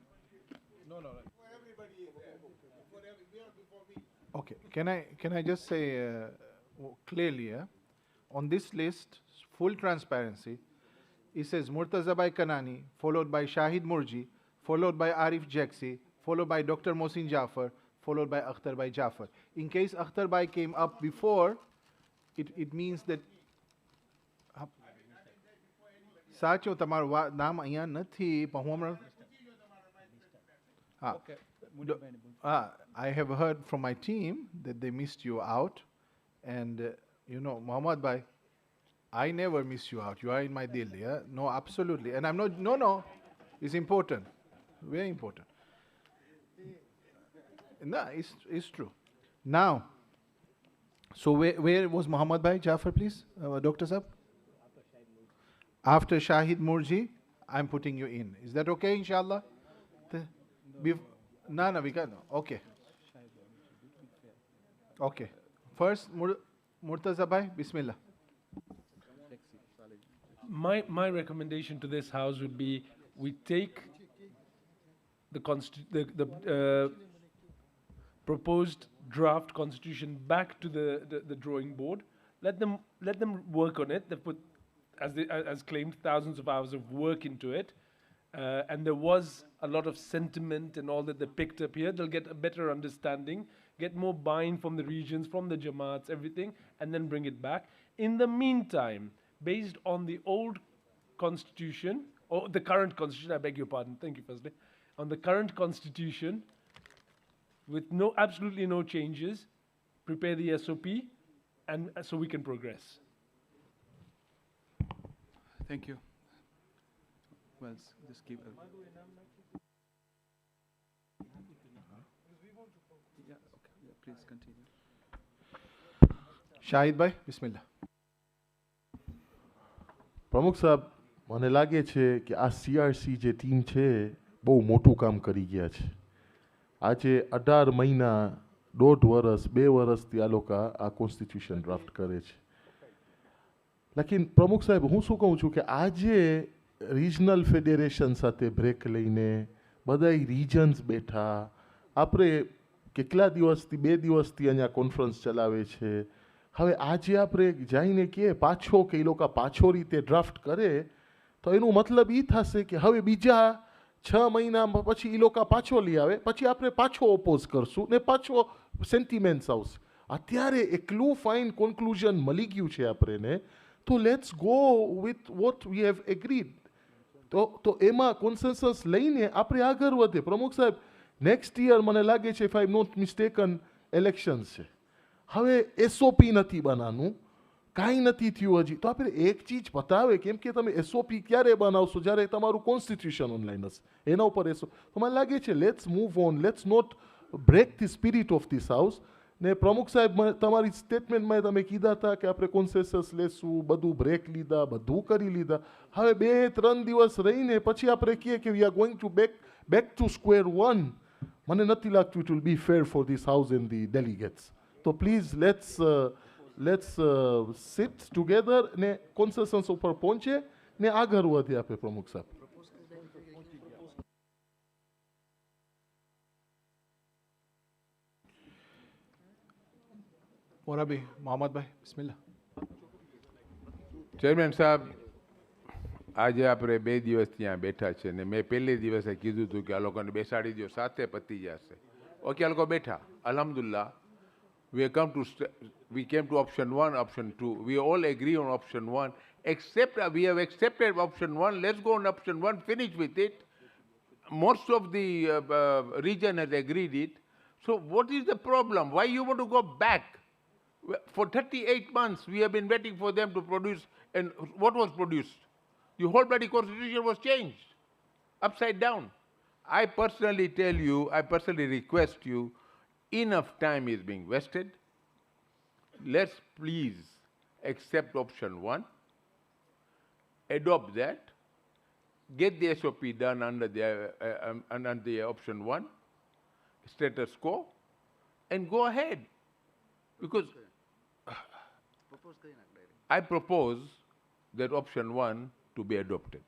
Okay, can I just say clearly, on this list, full transparency, it says Murtaza Bhai Kanani, followed by Shahid Murji, followed by Arif Jaxi, followed by Dr. Mohsin Jafar, followed by Akhtar Bhai Jafar. In case Akhtar Bhai came up before, it means that સાચો તમારું નામ અહીંયા નથી પણ હું હમણાં I have heard from my team that they missed you out, and you know, Muhammad Bhai, I never miss you out. You are in my deal, yeah? No, absolutely. And I'm not, no, it's important, very important. No, it's true. Now, so where was Muhammad Bhai Jafar, please, Dr. Saab? After Shahid Murji, I'm putting you in. Is that okay, inshallah? No, we can't. Okay. Okay. First, Murtaza Bhai, Bismillah. My recommendation to this House would be we take the proposed draft constitution back to the drawing board. Let them work on it. They've put, as claimed, thousands of hours of work into it. And there was a lot of sentiment and all that they picked up here. They'll get a better understanding, get more buy-in from the regions, from the Jamaats, everything, and then bring it back. In the meantime, based on the old constitution, or the current constitution, I beg your pardon, thank you firstly, on the current constitution, with absolutely no changes, prepare the SOP, and so we can progress. Thank you. Well, just keep it. Yeah, okay. Yeah, please continue. Shahid Bhai, Bismillah. પ્રમુખ સાહેબ, મને લાગે છે કે આ CRC જે team છે બહુ મોટું કામ કરી ગયા છે. આજે 18 મહિના, 1.5 વર્ષ, 2 વર્ષથી આ લોકો આ કોન્સ્ટિટ્યુશન ડ્રાફ્ટ કરે છે. લેકિન પ્રમુખ સાહેબ, હું શું કહું છું કે આજે રિજનલ ફેડરેશન સાથે બ્રેક લઈને બધાય રિજન્સ બેઠા, આપણે કેટલા દિવસથી 2 દિવસથી અહીંયા કોન્ફરન્સ ચલાવે છે. હવે આજે આપણે જઈને કે પાછો કે એ લોકો પાછો રીતે ડ્રાફ્ટ કરે તો એનું મતલબ એ થશે કે હવે બીજા 6 મહિના પછી એ લોકો પાછો લઈ આવે, પછી આપણે પાછો ઓપોઝ કરશું ને પાછો સેન્ટિમેન્ટ્સ આવશે. અત્યારે એકલું ફાઇન કોન્ક્લુઝન મળી ગયું છે આપણને, તો let's go with what we have agreed. તો એમાં કોન્સેન્સસ લઈને આપણે આગળ વધે. પ્રમુખ સાહેબ, નેક્સ્ટ યર મને લાગે છે, if I am not mistaken, elections છે. હવે SOP નથી બનાવવાનું, કાંઈ નથી થયું હજી, તો આપણે એક ચીજ બતાવે, કેમ કે તમે SOP ક્યારે બનાવશો? જ્યારે તમારું કોન્સ્ટિટ્યુશન ઓનલાઈન હશે, એના ઉપર SOP. તો મને લાગે છે let's move on, let's not break the spirit of this house. ને પ્રમુખ સાહેબ, તમારી સ્ટેટમેન્ટમાં તમે કીધા હતા કે આપણે કોન્સેન્સસ લેશું, બધું બ્રેક લીધા, બધું કરી લીધા. હવે 2-3 દિવસ રહીને પછી આપણે કહીએ કે we are going to back to square one. મને નથી લાગતું it will be fair for this house and the delegates. તો પ્લીઝ લેટ્સ સિટ ટુગેધર ને કોન્સેન્સસ ઉપર પહોંચે ને આગળ વધે આપણે. પ્રમુખ સાહેબ, Morabi, Muhammad Bhai, Bismillah. Chairman સાહેબ, આજે આપણે 2 દિવસ ત્યાં બેઠા છે ને મેં પહેલે દિવસે કીધું હતું કે આ લોકોને બેસાડી દો, સાથે પતી જશે. ઓકે, આ લોકો બેઠા. Alhamdulillah, we came to option 1, option 2. We all agree on option 1. Except we have accepted option 1. Let's go on option 1, finish with it. Most of the region has agreed it. So what is the problem? Why you want to go back? For 38 months, we have been waiting for them to produce, and what was produced? The whole bloody constitution was changed, upside down. I personally tell you, I personally request you, enough time is being wasted. Let's please accept option 1, adopt that, get the SOP done under the option 1, status quo, and go ahead. Because I propose that option 1 to be adopted.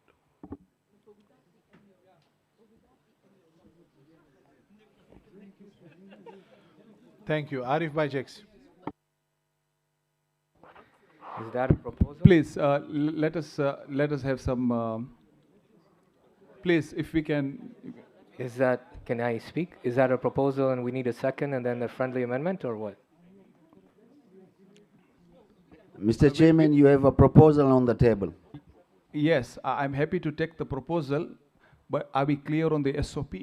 Thank you. Arif Bajeks. Is that a proposal? Please, let us have some, please, if we can. Can I speak? Is that a proposal and we need a second and then a friendly amendment, or what? Mr. Chairman, you have a proposal on the table. Yes, I'm happy to take the proposal, but are we clear on the SOP?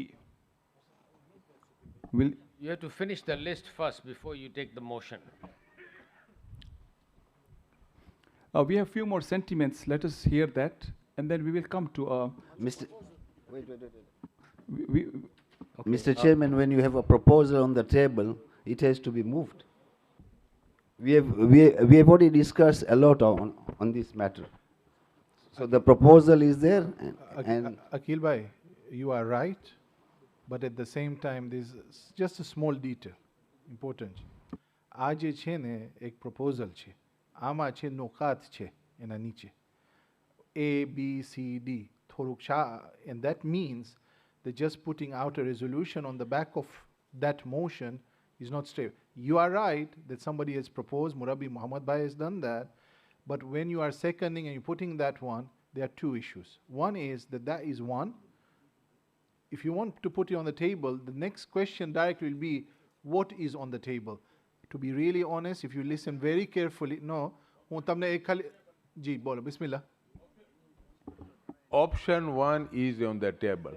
You have to finish the list first before you take the motion. We have few more sentiments. Let us hear that, and then we will come to Mr. We, Mr. Chairman, when you have a proposal on the table, it has to be moved. We have already discussed a lot on this matter. So the proposal is there, and Akhil Bhai, you are right, but at the same time, there's just a small detail, important. આ જે છે ને એક proposal છે, આમાં છે નોકાત છે એના નીચે. A, B, C, D, થોડુંક and that means that just putting out a resolution on the back of that motion is not straight. You are right that somebody has proposed, Murabbi Muhammad Bhai has done that, but when you are seconding and you're putting that one, there are two issues. One is that is one. If you want to put it on the table, the next question directly will be, what is on the table? To be really honest, if you listen very carefully, no, Ji, bolo, Bismillah. Option 1 is on the table.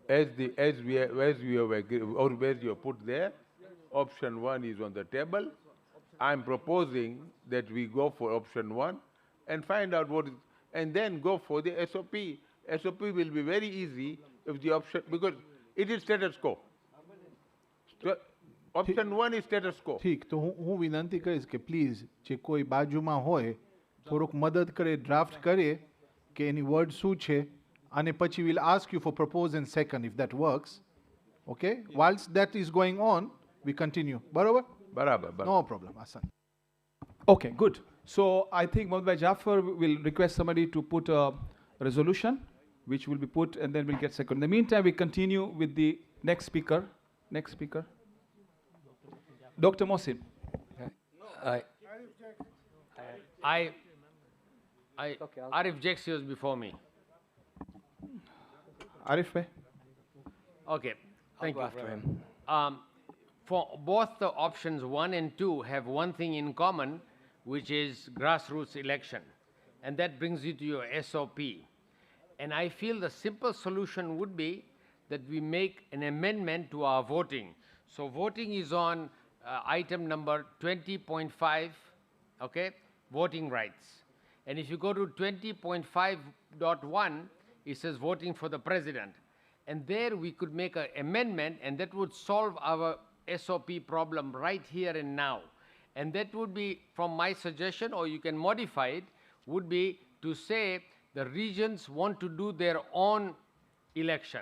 As we have agreed, or as you have put there, option 1 is on the table. I'm proposing that we go for option 1 and find out what is, and then go for the SOP. SOP will be very easy if the option, because it is status quo. Option 1 is status quo. ઠીક તો હું વિનંતી કરીશ કે please જે કોઈ બાજુમાં હોય થોડુંક મદદ કરે ડ્રાફ્ટ કરે કે એની વર્ડ શું છે અને પછી we'll ask you for propose and second if that works. Okay? Whilst that is going on, we continue. બરોબર? બરાબર. No problem, Hassan. Okay, good. So I think Mohammed Bhai Jafar will request somebody to put a resolution, which will be put, and then we'll get second. In the meantime, we continue with the next speaker. Next speaker. Dr. Mohsin. Arif Jeksi was before me. Arif Bhai. Okay, thank you. After him. For both the options 1 and 2 have one thing in common, which is grassroots election. And that brings you to your SOP. And I feel the simple solution would be that we make an amendment to our voting. So voting is on item number 20.5, okay, voting rights. And if you go to 20.5.1, it says voting for the president. And there we could make an amendment, and that would solve our SOP problem right here and now. And that would be, from my suggestion, or you can modify it, would be to say the regions want to do their own election.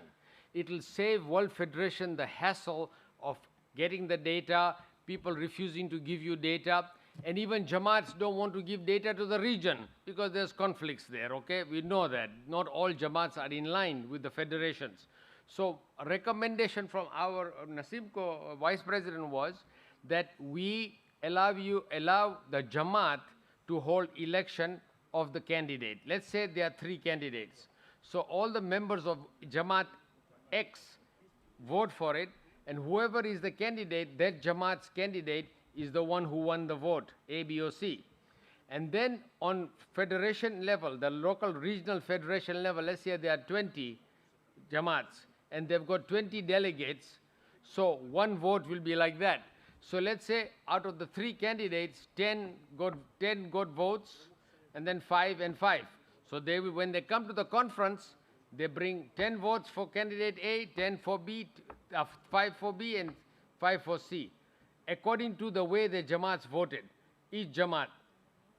It will save World Federation the hassle of getting the data, people refusing to give you data, and even Jamaats don't want to give data to the region because there's conflicts there, okay? We know that. Not all Jamaats are in line with the federations. So a recommendation from our Nasimko Vice President was that we allow the Jamaat to hold election of the candidate. Let's say there are 3 candidates. So all the members of Jamaat X vote for it, and whoever is the candidate, that Jamaat's candidate is the one who won the vote, A, B, or C. And then on federation level, the local regional federation level, let's say there are 20 Jamaats, and they've got 20 delegates, so one vote will be like that. So let's say out of the 3 candidates, 10 got votes, and then 5 and 5. So they will, when they come to the conference, they bring 10 votes for candidate A, 10 for B, 5 for B, and 5 for C, according to the way the Jamaats voted. Each Jamaat,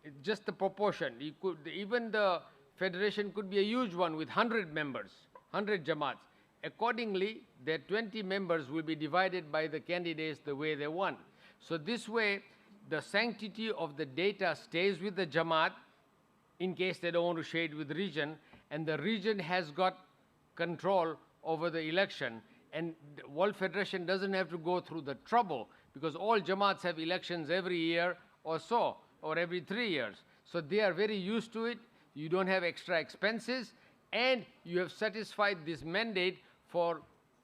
it's just the proportion. You could, even the federation could be a huge one with 100 members, 100 Jamaats. Accordingly, their 20 members will be divided by the candidates the way they won. So this way, the sanctity of the data stays with the Jamaat in case they don't want to share it with the region, and the region has got control over the election, and the World Federation doesn't have to go through the trouble, because all Jamaats have elections every year or so, or every 3 years. So they are very used to it. You don't have extra expenses, and you have satisfied this mandate for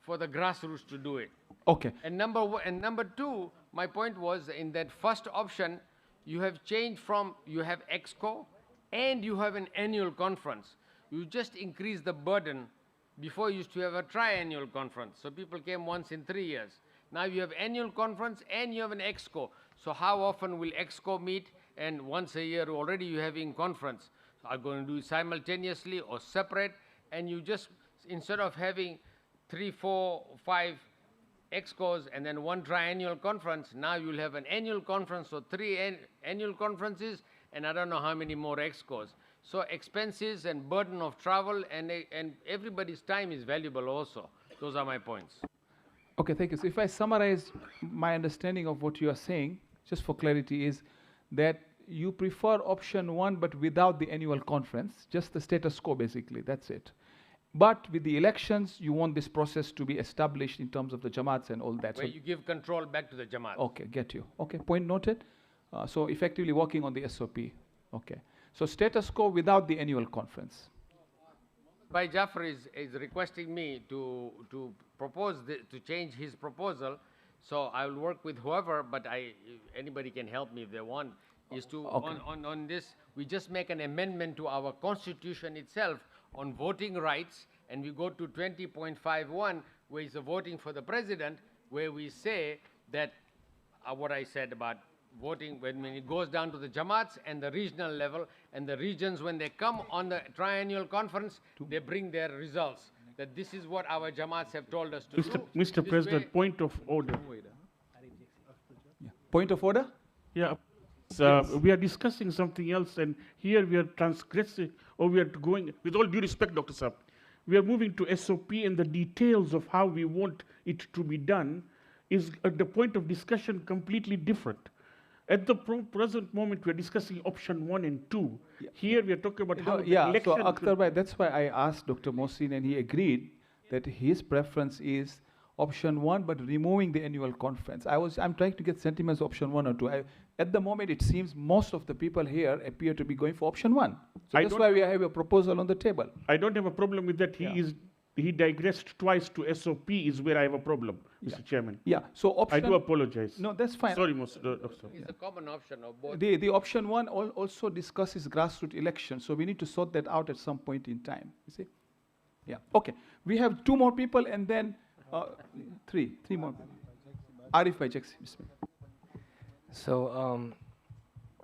the grassroots to do it. Okay. And number 2, my point was, in that first option, you have changed from, you have EXCO and you have an annual conference. You just increase the burden. Before you used to have a triannual conference, so people came once in 3 years. Now you have annual conference and you have an EXCO. So how often will EXCO meet? And once a year already you have in conference. So are you going to do it simultaneously or separate? And you just, instead of having 3, 4, 5 EXCOs and then 1 triannual conference, now you'll have an annual conference, so 3 annual conferences, and I don't know how many more EXCOs. So expenses and burden of travel and everybody's time is valuable also. Those are my points. Okay, thank you. So if I summarize my understanding of what you are saying, just for clarity, is that you prefer option 1 but without the annual conference, just the status quo basically, that's it. But with the elections, you want this process to be established in terms of the Jamaats and all that. Where you give control back to the Jamaat. Okay, get you. Okay, point noted. So effectively working on the SOP. Okay. So status quo without the annual conference. Bhai Jafar is requesting me to propose, to change his proposal. So I will work with whoever, but anybody can help me if they want, is to, Okay. on this, we just make an amendment to our constitution itself on voting rights, and we go to 20.51, where it's the voting for the president, where we say that, what I said about voting, when it goes down to the Jamaats and the regional level, and the regions, when they come on the triennial conference, they bring their results. That this is what our Jamaats have told us to do. Mr. This President, way- point of order. Point of order? Yeah. We are discussing something else, and here we are transgressing, or we are going, with all due respect, Dr. Saab, we are moving to SOP, and the details of how we want it to be done is, at the point of discussion, completely different. At the present moment, we are discussing option 1 and 2. Here we are talking about how the Yeah, so election... Akhtar Bhai, that's why I asked Dr. Mohsin, and he agreed that his preference is option 1, but removing the annual conference. I'm trying to get sentiments option 1 or 2. At the moment, it seems most of the people here appear to be going for option 1. So that's why we have a proposal on the table. I don't have a problem with that. He digressed twice to SOP is where I have a problem, Mr. Chairman. Yeah, so option... I do apologize. No, that's fine. Sorry, Dr. Saab. It's a common option of both. The option 1 also discusses grassroots elections, so we need to sort that out at some point in time. You see? Yeah. Okay. We have 2 more people, and then 3 more. Arif Bhai Jaxi, bismillah. So,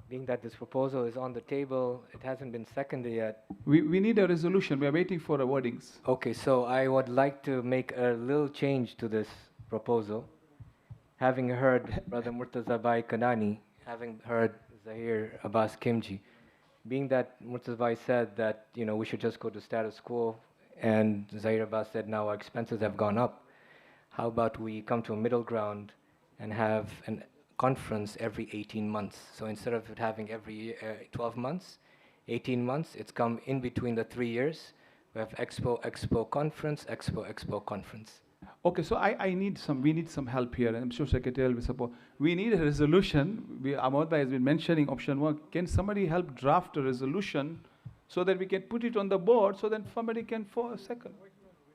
being that this proposal is on the table, it hasn't been seconded yet. We need a resolution. We are waiting for the wordings. Okay, so I would like to make a little change to this proposal. Having heard Brother Murtaza Bhai Kanani, having heard Zahir Abbas Kimji, being that Murtaza Bhai said that, we should just go to status quo, and Zahir Abbas said now our expenses have gone up, how about we come to a middle ground and have a conference every 18 months? So instead of it having every 12 months, 18 months, it's come in between the 3 years. We have Expo conference, Expo conference. Okay, so we need some help here, and I'm sure Secretary will support. We need a resolution. Ahmad Bhai has been mentioning option 1. Can somebody help draft a resolution so that we can put it on the board so that somebody can for a second?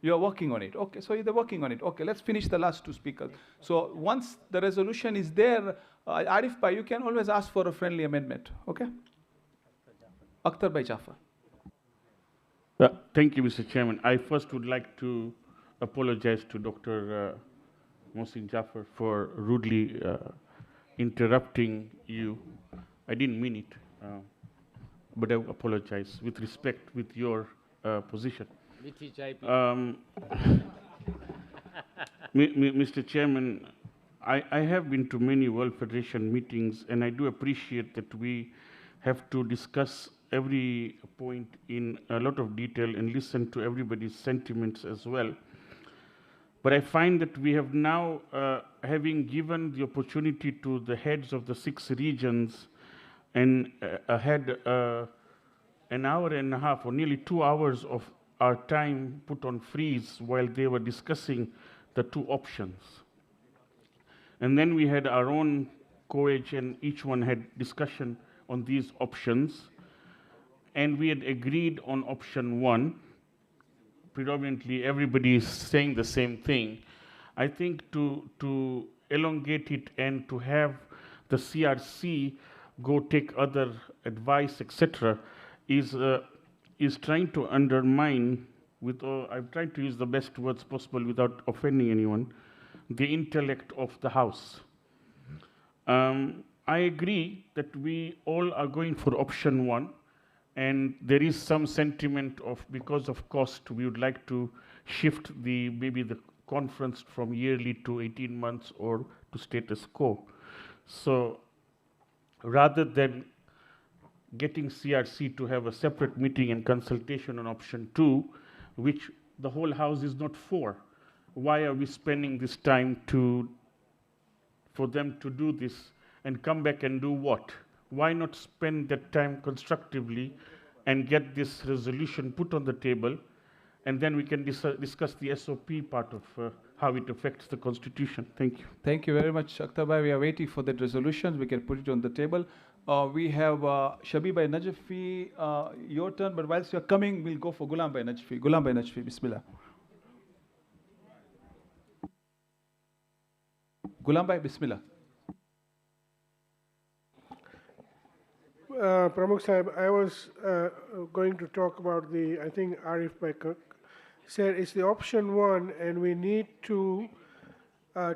You're working on it. Okay, so they're working on it. Okay, let's finish the last two speakers. So once the resolution is there, Arif Bhai, you can always ask for a friendly amendment. Okay? Akhtar Bhai Jafar. Thank you, Mr. Chairman. I first would like to apologize to Dr. Mohsin Jafar for rudely interrupting you. I didn't mean it, but I apologize with respect with your position. Mr. Chairman, I have been to many World Federation meetings, and I do appreciate that we have to discuss every point in a lot of detail and listen to everybody's sentiments as well. But I find that we have now, having given the opportunity to the heads of the 6 regions and had an hour and a half or nearly 2 hours of our time put on freeze while they were discussing the 2 options. And then we had our own COAG and each one had discussion on these options. And we had agreed on option 1. Predominantly everybody is saying the same thing. I think to elongate it and to have the CRC go take other advice, etc., is trying to undermine, I'm trying to use the best words possible without offending anyone, the intellect of the House. I agree that we all are going for option 1, and there is some sentiment of, because of cost, we would like to shift maybe the conference from yearly to 18 months or to status quo. So rather than getting CRC to have a separate meeting and consultation on option 2, which the whole House is not for, why are we spending this time for them to do this and come back and do what? Why not spend that time constructively and get this resolution put on the table, and then we can discuss the SOP part of how it affects the Constitution. Thank you. Thank you very much, Akhtar Bhai. We are waiting for that resolution. We can put it on the table. We have Shabir Bhai Najfi, your turn, but whilst you're coming, we'll go for Ghulam Bhai Najfi. Ghulam Bhai Najfi, Bismillah. Ghulam Bhai, Bismillah. Pramukh Sahib, I was going to talk about I think Arif Bhai said it's the option 1, and we need to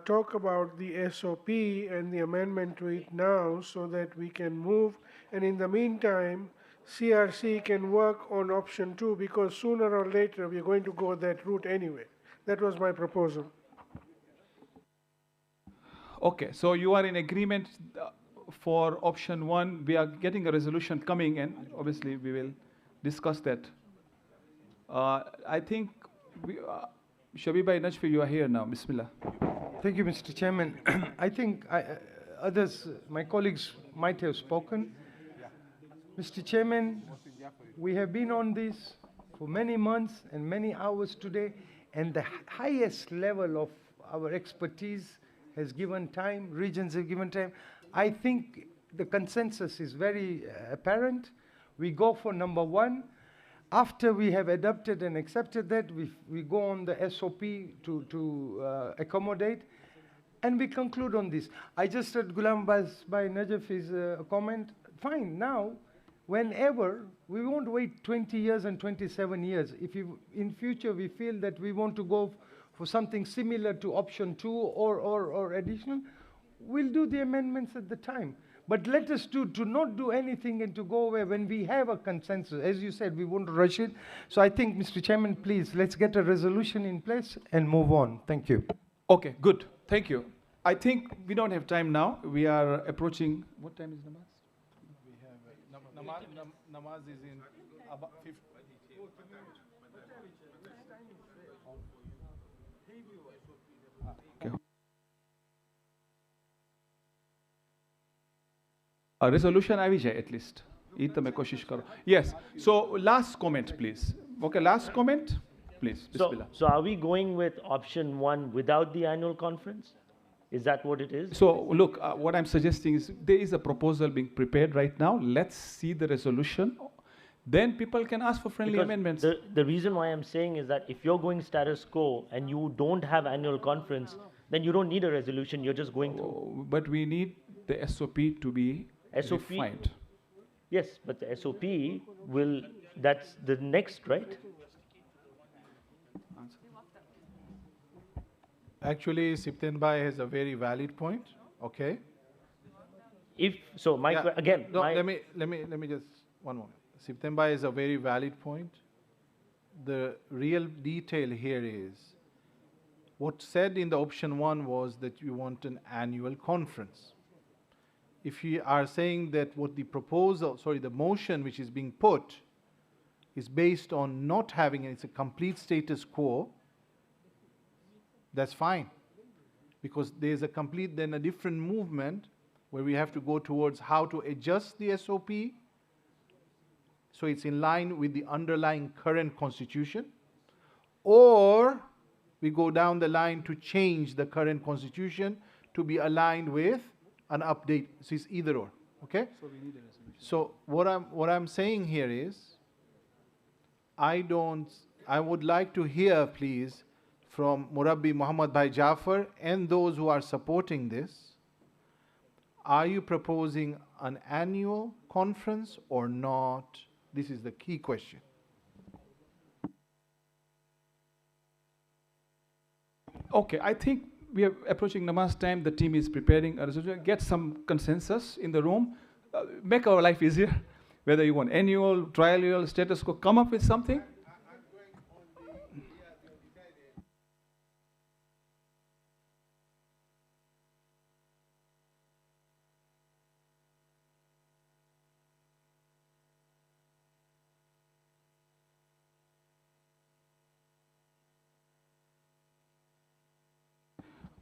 talk about the SOP and the amendment to it now so that we can move. And in the meantime, CRC can work on option 2, because sooner or later we're going to go that route anyway. That was my proposal. Okay, so you are in agreement for option 1. We are getting a resolution coming, and obviously we will discuss that. I think Shabir Bhai Najfi, you are here now. Bismillah. Thank you, Mr. Chairman. I think others, my colleagues, might have spoken. Mr. Chairman, we have been on this for many months and many hours today, and the highest level of our expertise has given time, regions have given time. I think the consensus is very apparent. We go for number 1. After we have adopted and accepted that, we go on the SOP to accommodate, and we conclude on this. I just heard Ghulam Bhai Najfi's comment. Fine, now, whenever, we won't wait 20 years and 27 years. If in future we feel that we want to go for something similar to option 2 or additional, we'll do the amendments at the time. But let us to not do anything and to go away when we have a consensus. As you said, we won't rush it. So I think, Mr. Chairman, please, let's get a resolution in place and move on. Thank you. Okay, good. Thank you. I think we don't have time now. We are approaching, what time is namaz? We have namaz is in about 50. Okay. A resolution આવી જાય at least. એ તમે કોશિશ કરો. Yes. So last comment, please. Okay, last comment, please. Bismillah. So are we going with option 1 without the annual conference? Is that what it is? So look, what I'm suggesting is there is a proposal being prepared right now. Let's see the resolution. then people can ask for friendly Because amendments. the reason why I'm saying is that if you're going status quo and you don't have annual conference, then you don't need a resolution, you're just going through. But we need the SOP to be SOP? refined. Yes, but the SOP will, that's the next, right? Actually, Sipten Bhai has a very valid point. Okay. If so, again, no, let me just one moment. Sipten Bhai is a very valid point. The real detail here is what said in the option 1 was that you want an annual conference. If you are saying that what the proposal, sorry, the motion which is being put is based on not having it, it's a complete status quo, that's fine. Because there's a complete, then a different movement where we have to go towards how to adjust the SOP so it's in line with the underlying current constitution, or we go down the line to change the current constitution to be aligned with an update. So it's either or, okay? So we need a resolution. So what I'm saying here is, I would like to hear, please, from Murabbi Muhammad Bhai Jafar and those who are supporting this. Are you proposing an annual conference or not? This is the key question. Okay, I think we are approaching namaz time. The team is preparing a resolution. Get some consensus in the room. Make our life easier. Whether you want annual, triennial, status quo, come up with something.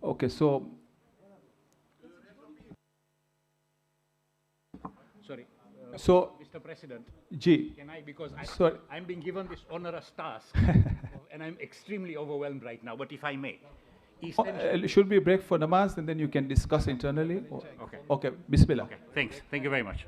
Okay, so sorry. So, Mr. President, Ji, can I, because sorry. I'm being given this onerous task, and I'm extremely overwhelmed right now, but if I may. Should we break for namaz and then you can discuss internally? Okay. Okay, Bismillah. Okay, thanks. Thank you very much.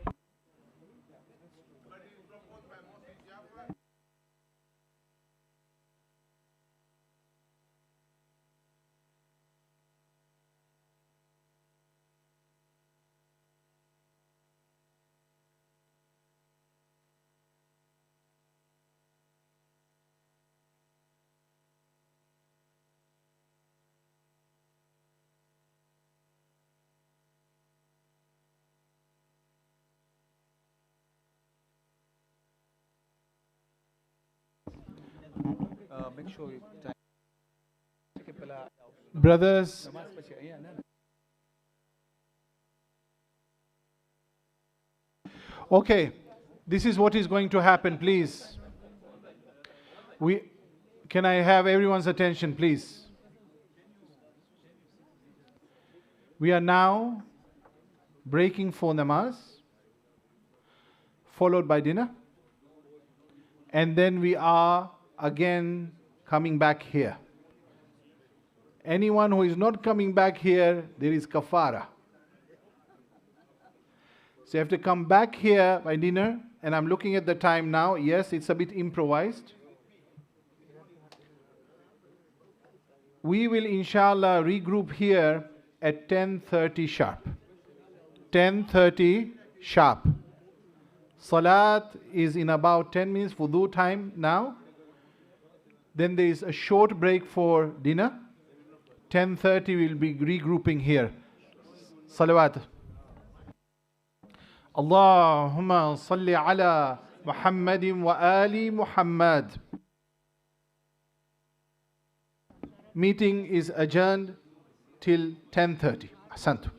Make sure you Brothers, okay, this is what is going to happen, please. Can I have everyone's attention, please? We are now breaking for namaz, followed by dinner, and then we are again coming back here. Anyone who is not coming back here, there is kafara. So you have to come back here by dinner, and I'm looking at the time now. Yes, it's a bit improvised. We will inshallah regroup here at 10:30 sharp. 10:30 sharp. Salat is in about 10 minutes, wudu time now. Then there is a short break for dinner. 10:30 we'll be regrouping here. Salawat. Allahumma salli ala Muhammadin wa ali Muhammad. Meeting is adjourned till 10:30. Ahsantu.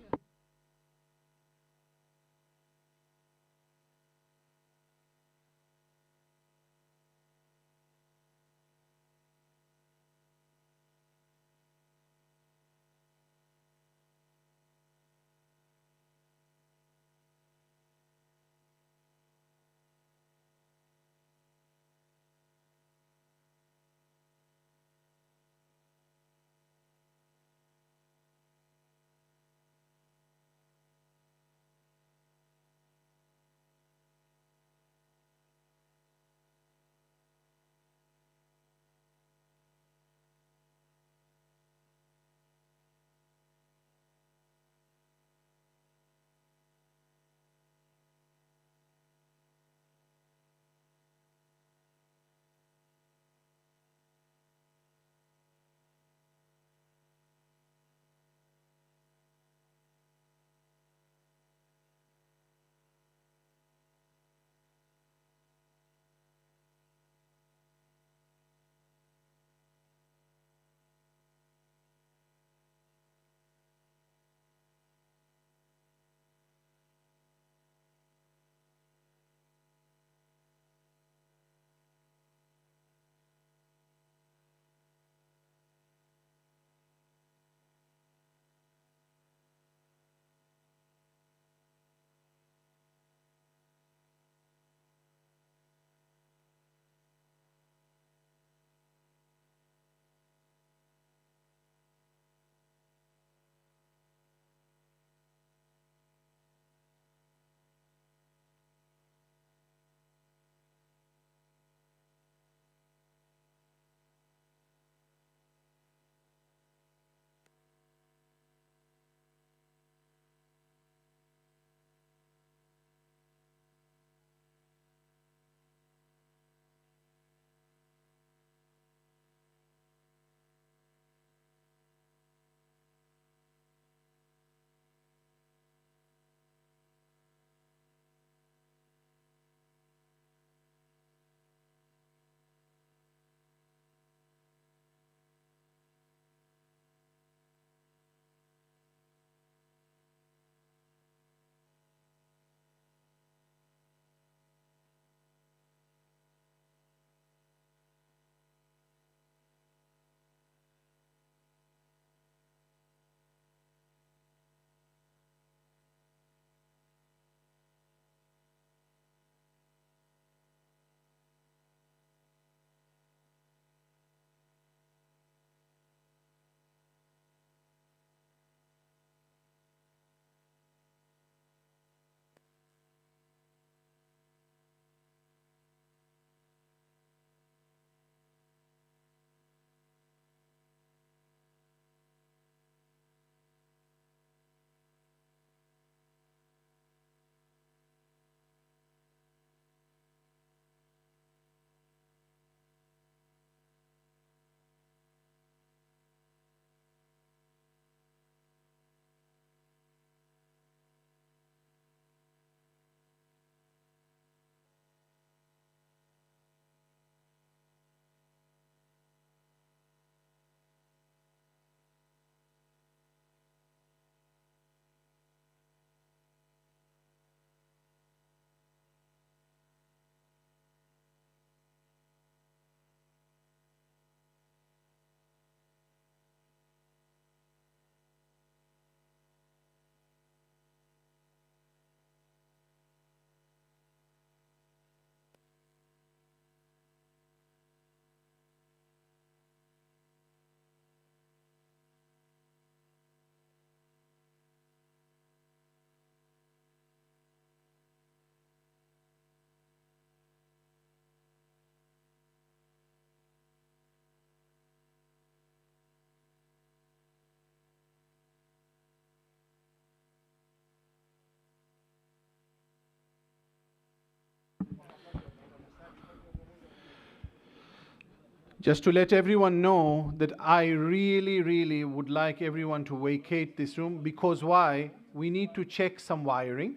Just to let everyone know that I really would like everyone to vacate this room, because why? We need to check some wiring.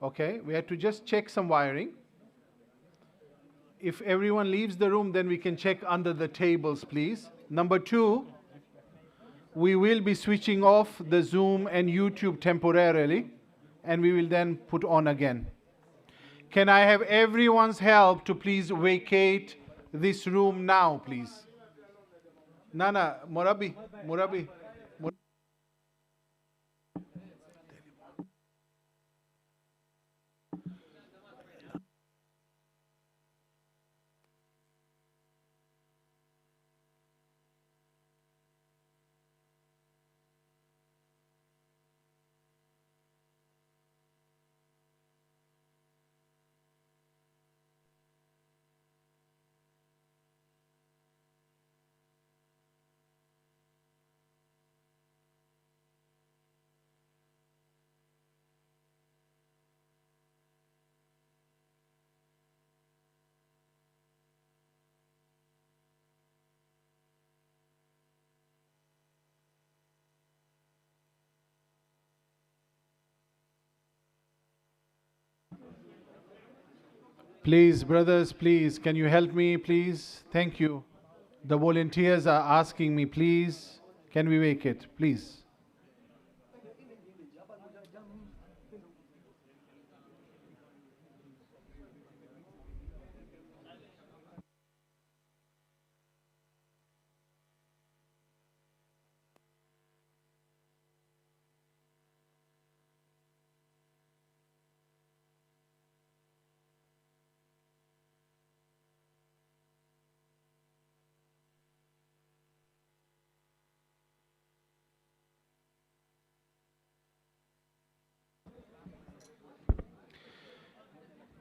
Okay, we have to just check some wiring. If everyone leaves the room, then we can check under the tables, please. Number two, we will be switching off the Zoom and YouTube temporarily, and we will then put on again. Can I have everyone's help to please vacate this room now, please? Nana, Murabi. Please, brothers, please, can you help me, please? Thank you. The volunteers are asking me, please, can we vacate, please?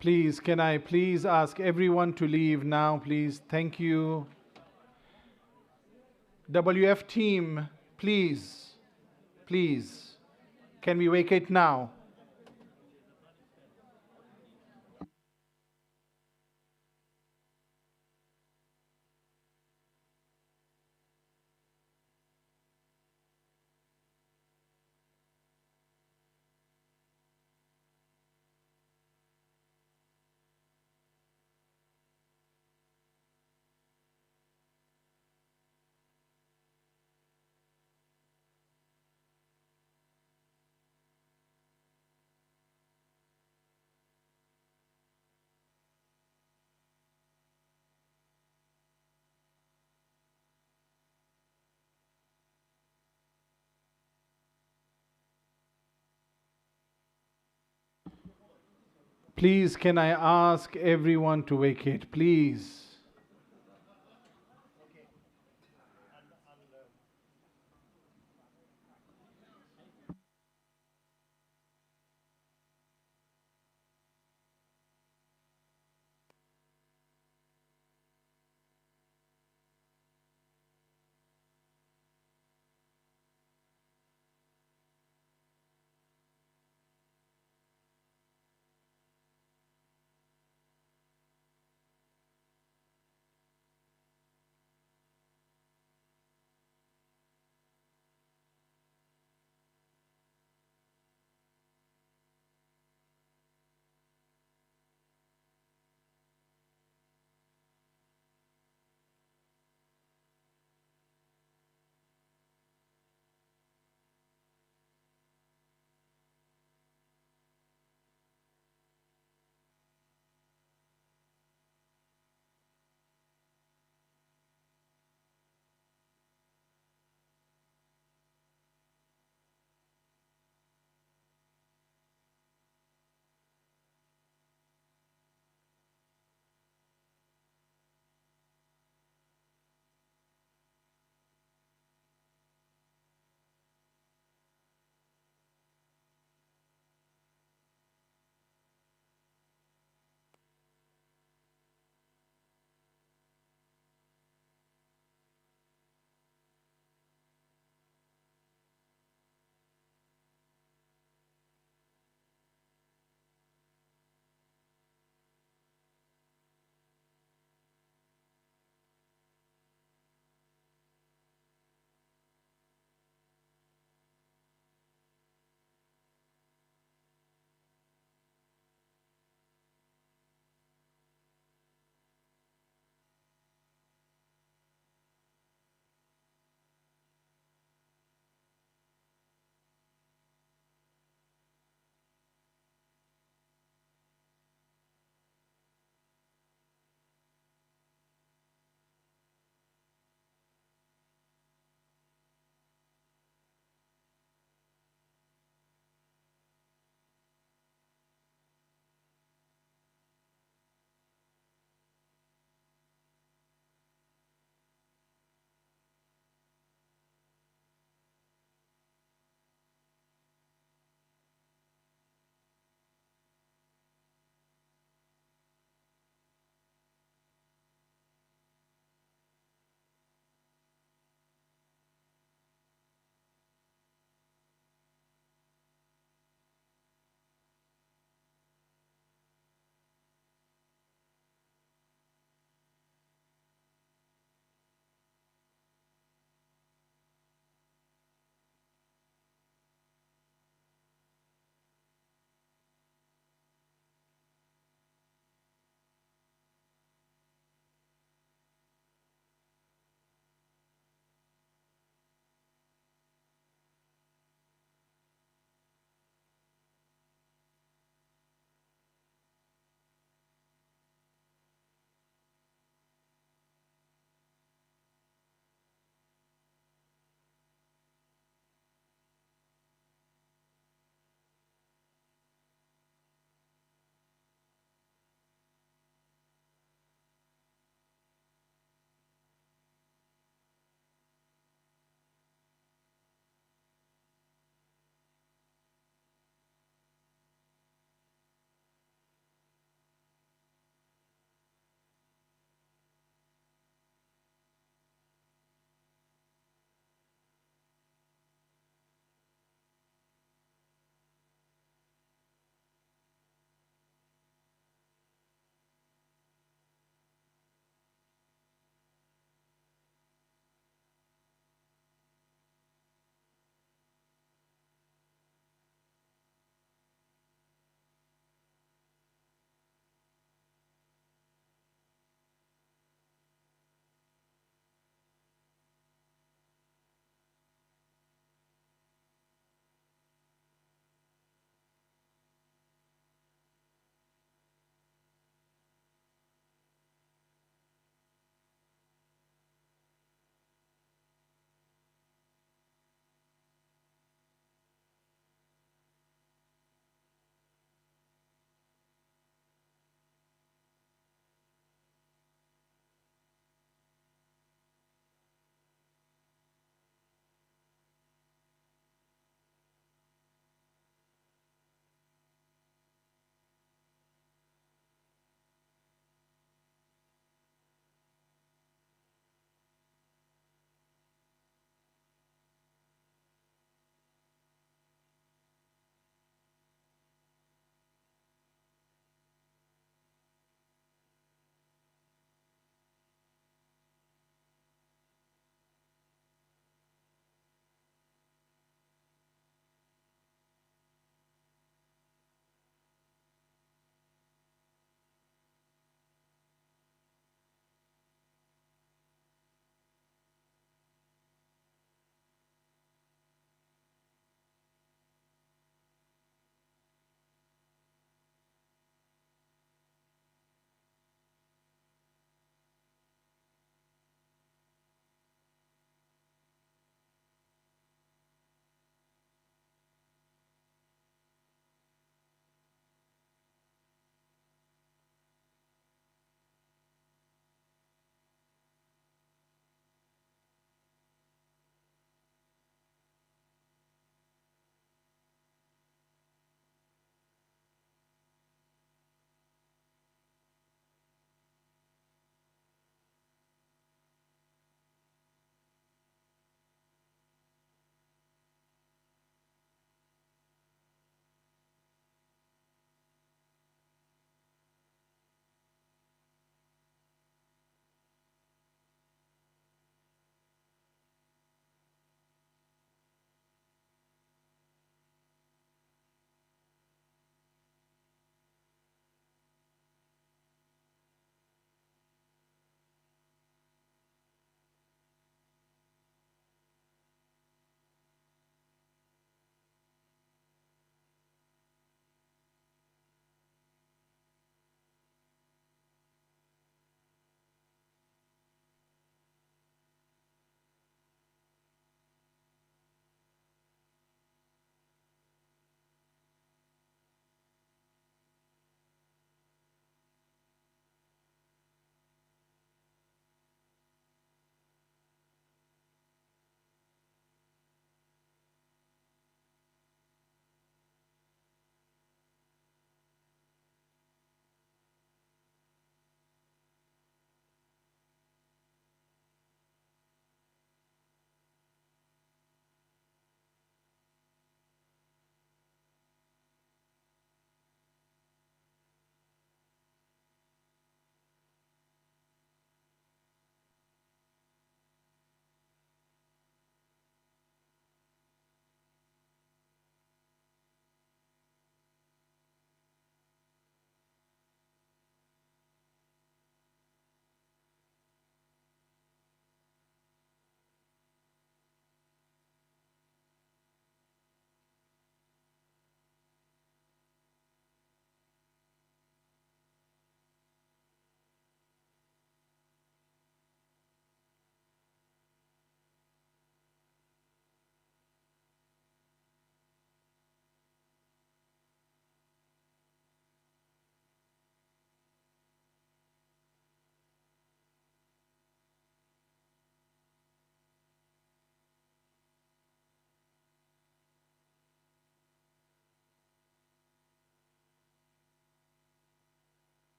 Please, can I please ask everyone to leave now, please? Thank you. WF team, please, can we vacate now? Please, can I ask everyone to vacate, please?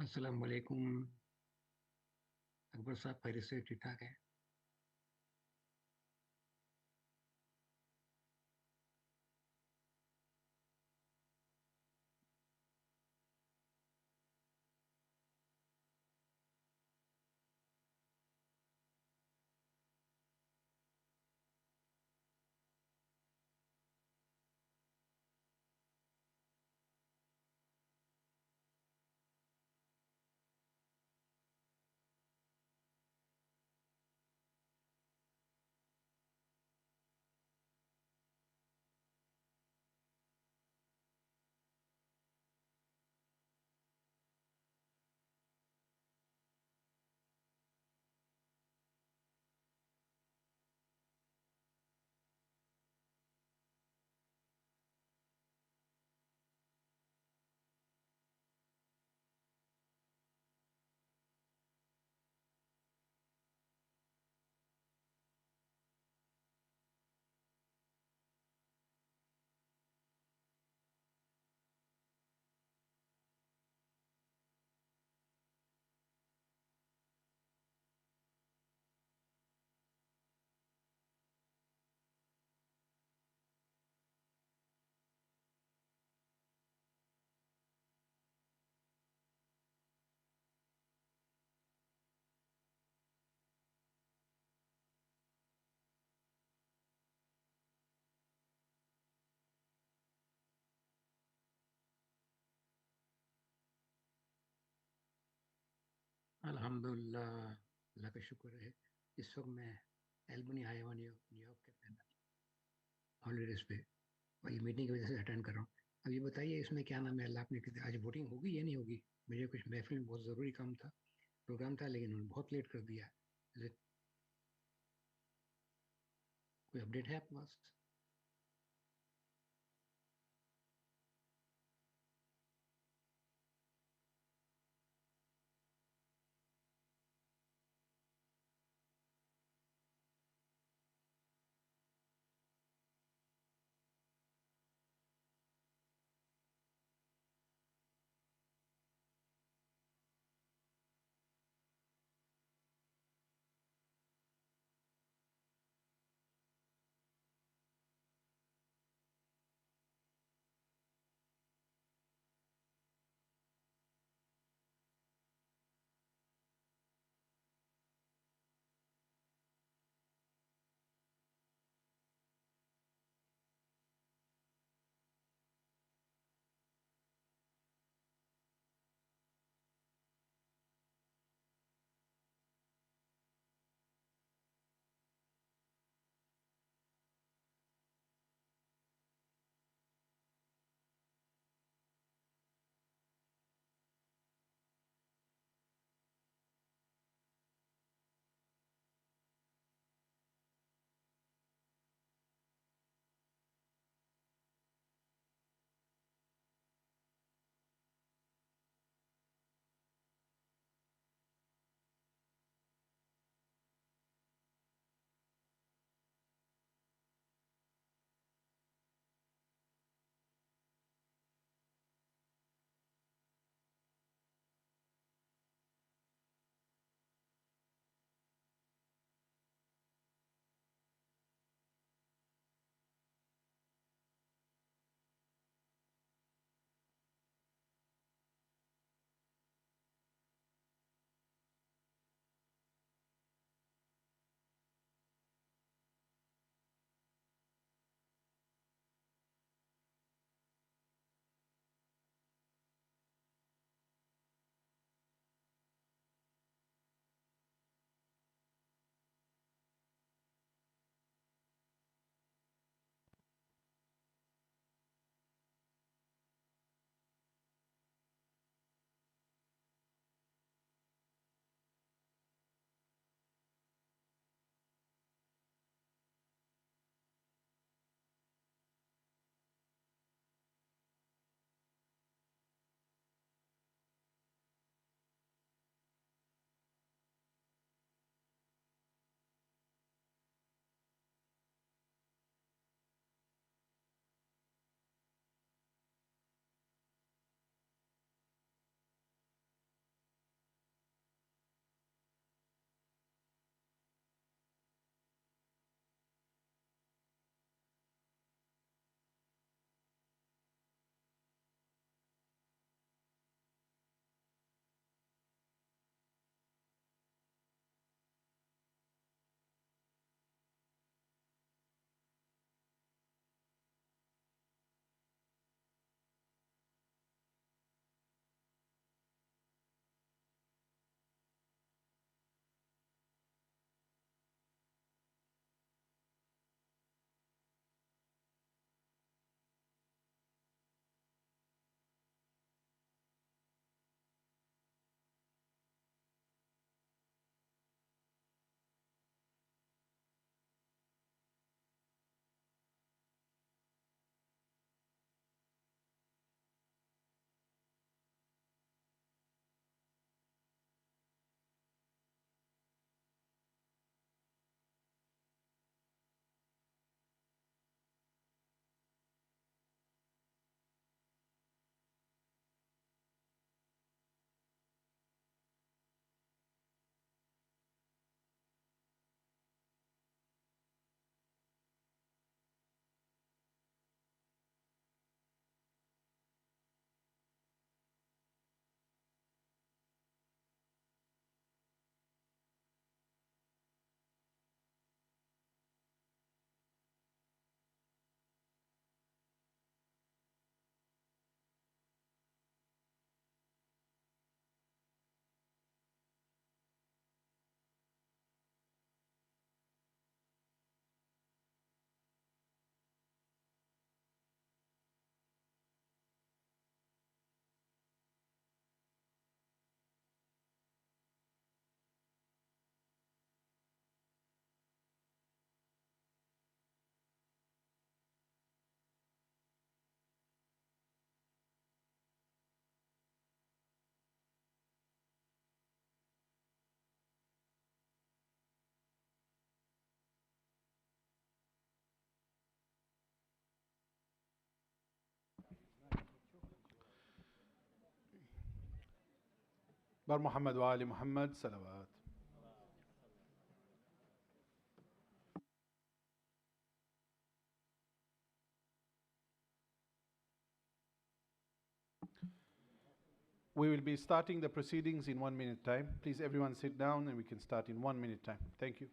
अस्सलाम वालेकुम। अकबर साहब खैरियत से ठीक ठाक है? अल्हम्दुलिल्लाह, अल्लाह का शुक्र है। इस वक्त मैं एल्बनी आया हुआ न्यूयॉर्क के हॉलीडेज पे, और ये मीटिंग की वजह से अटेंड कर रहा हूँ। अब ये बताइए इसमें क्या नाम है, अल्लाह आपने कहते आज वोटिंग होगी या नहीं होगी? मुझे कुछ महफिल में बहुत ज़रूरी काम था, प्रोग्राम था, लेकिन उन्होंने बहुत लेट कर दिया। कोई अपडेट है आपके पास? Bar Muhammad wa Ali Muhammad salawat. We will be starting the proceedings in 1 minute time. Please everyone sit down and we can start in 1 minute time. Thank you.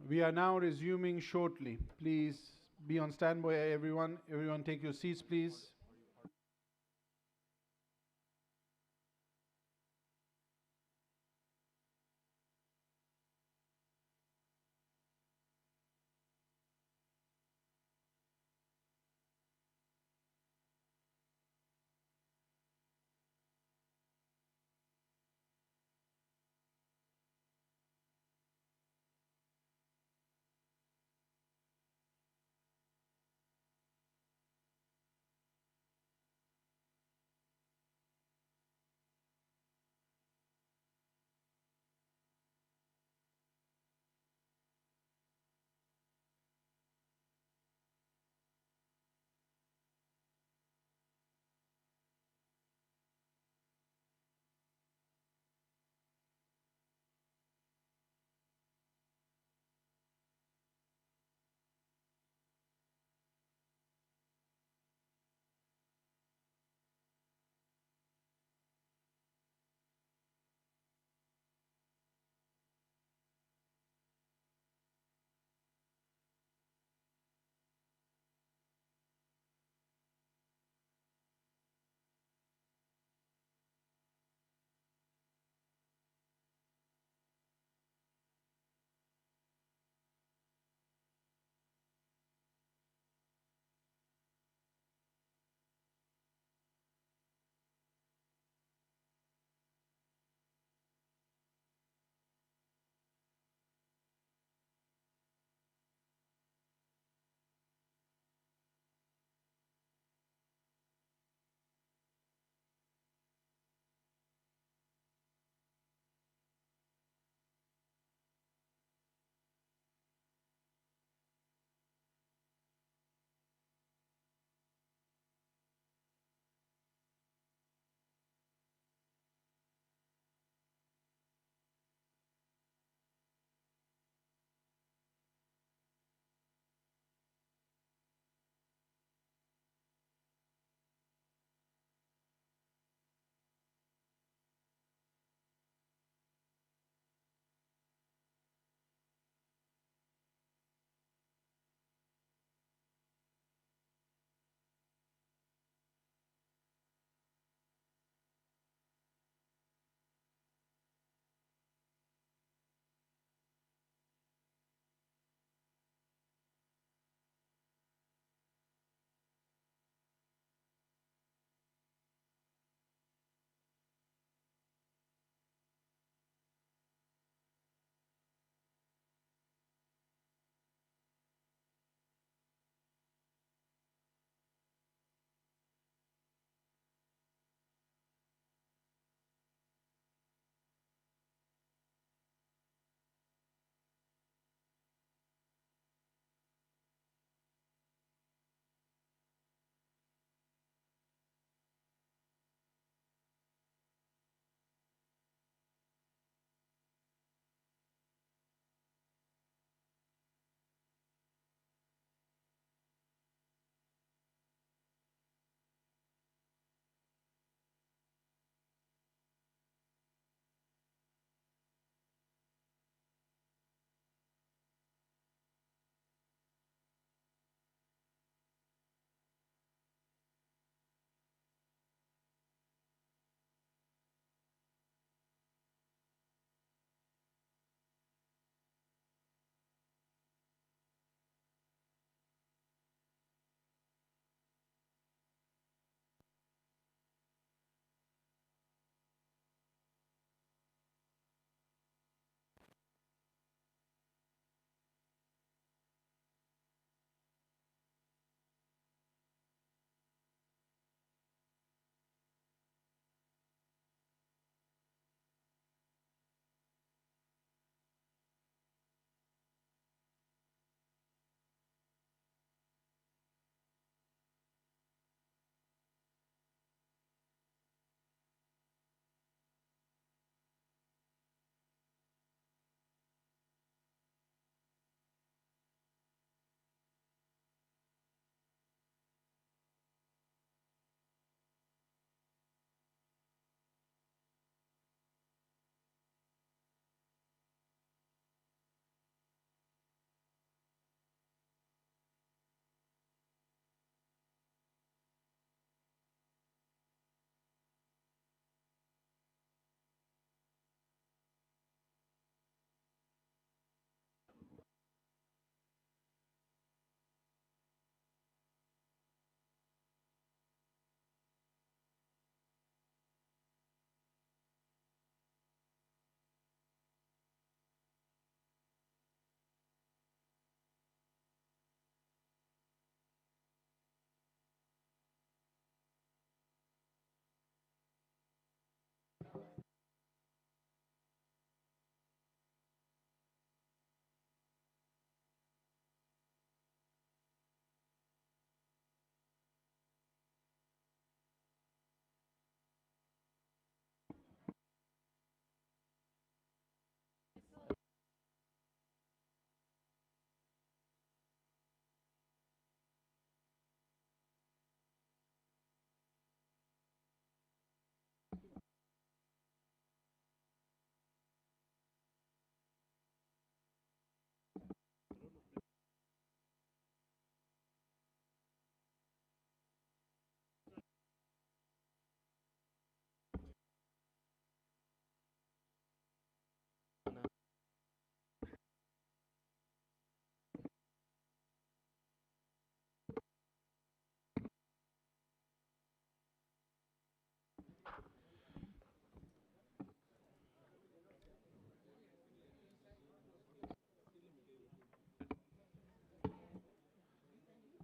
We are now resuming shortly. Please be on standby, everyone. Everyone take your seats, please.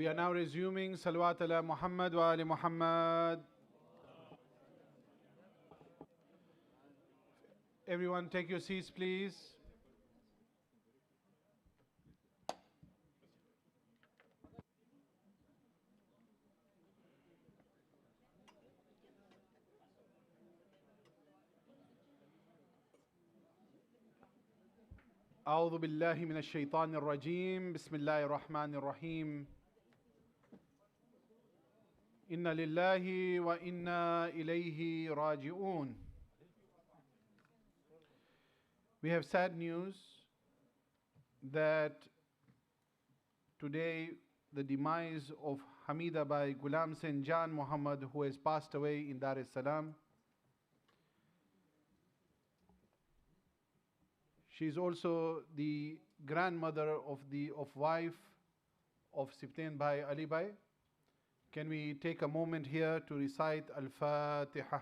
We are now resuming Salawat ala Muhammad wa ali Muhammad. Everyone take your seats, please. أعوذ بالله من الشيطان الرجيم بسم الله الرحمن الرحيم إن لله وإنا إليه راجعون. We have sad news that today the demise of Hamida Bai Ghulam Sen Jan Muhammad, who has passed away in Dar es Salaam. She is also the grandmother of the wife of Sibtain Bhai Ali Bhai. Can we take a moment here to recite Al-Fatiha?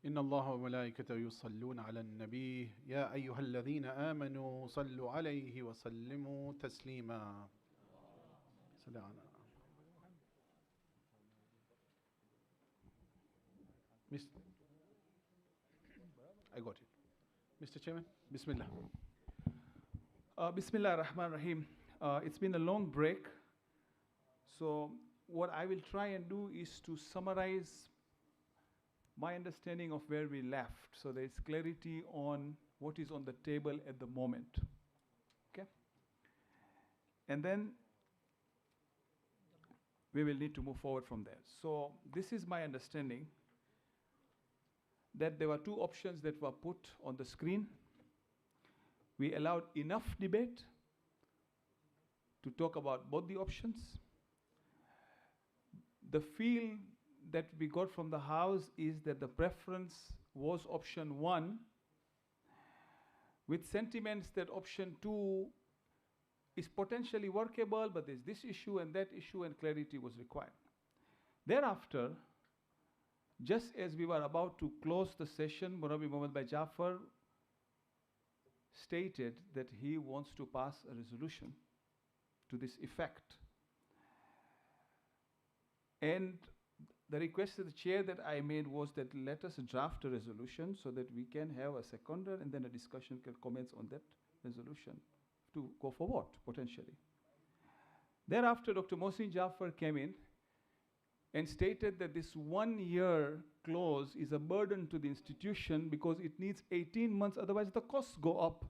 إن الله وملائكته يصلون على النبي يا أيها الذين آمنوا صلوا عليه وسلموا تسليما. I got it. Mr. Chairman, Bismillah. Bismillah ar-Rahman ar-Rahim. It's been a long break. So what I will try and do is to summarize my understanding of where we left, so there is clarity on what is on the table at the moment. Okay? And then we will need to move forward from there. So this is my understanding, that there were two options that were put on the screen. We allowed enough debate to talk about both the options. The feel that we got from the House is that the preference was option 1, with sentiments that option 2 is potentially workable, but there's this issue and that issue, and clarity was required. Thereafter, just as we were about to close the session, Murabi Muhammad Bhai Jafar stated that he wants to pass a resolution to this effect. And the request to the chair that I made was that let us draft a resolution so that we can have a seconder and then a discussion can commence on that resolution to go forward, potentially. Thereafter, Dr. Mohsin Jafar came in and stated that this 1-year clause is a burden to the institution because it needs 18 months, otherwise the costs go up.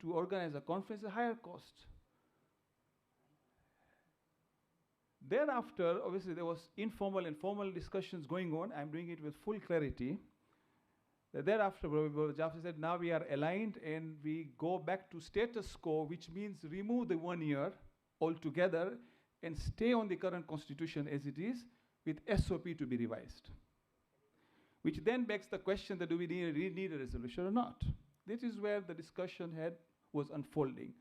To organize a conference, a higher cost. Thereafter, obviously, there was informal and formal discussions going on. I'm doing it with full clarity. Thereafter, Professor Jafar said, now we are aligned and we go back to status quo, which means remove the 1 year altogether and stay on the current constitution as it is, with SOP to be revised. Which then begs the question that do we need a resolution or not? This is where the discussion was unfolding.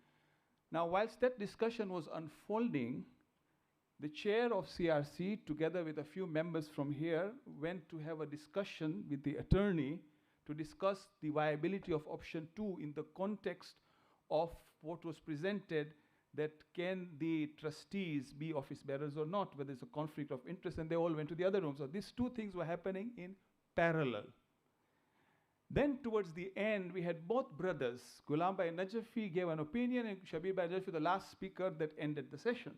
Now, whilst that discussion was unfolding, the chair of CRC, together with a few members from here, went to have a discussion with the attorney to discuss the viability of option 2 in the context of what was presented, that can the trustees be office bearers or not, whether there's a conflict of interest, and they all went to the other room. So these two things were happening in parallel. Then towards the end, we had both brothers. Ghulam Bhai Najafi gave an opinion, and Shabir Bhai Najafi, the last speaker that ended the session.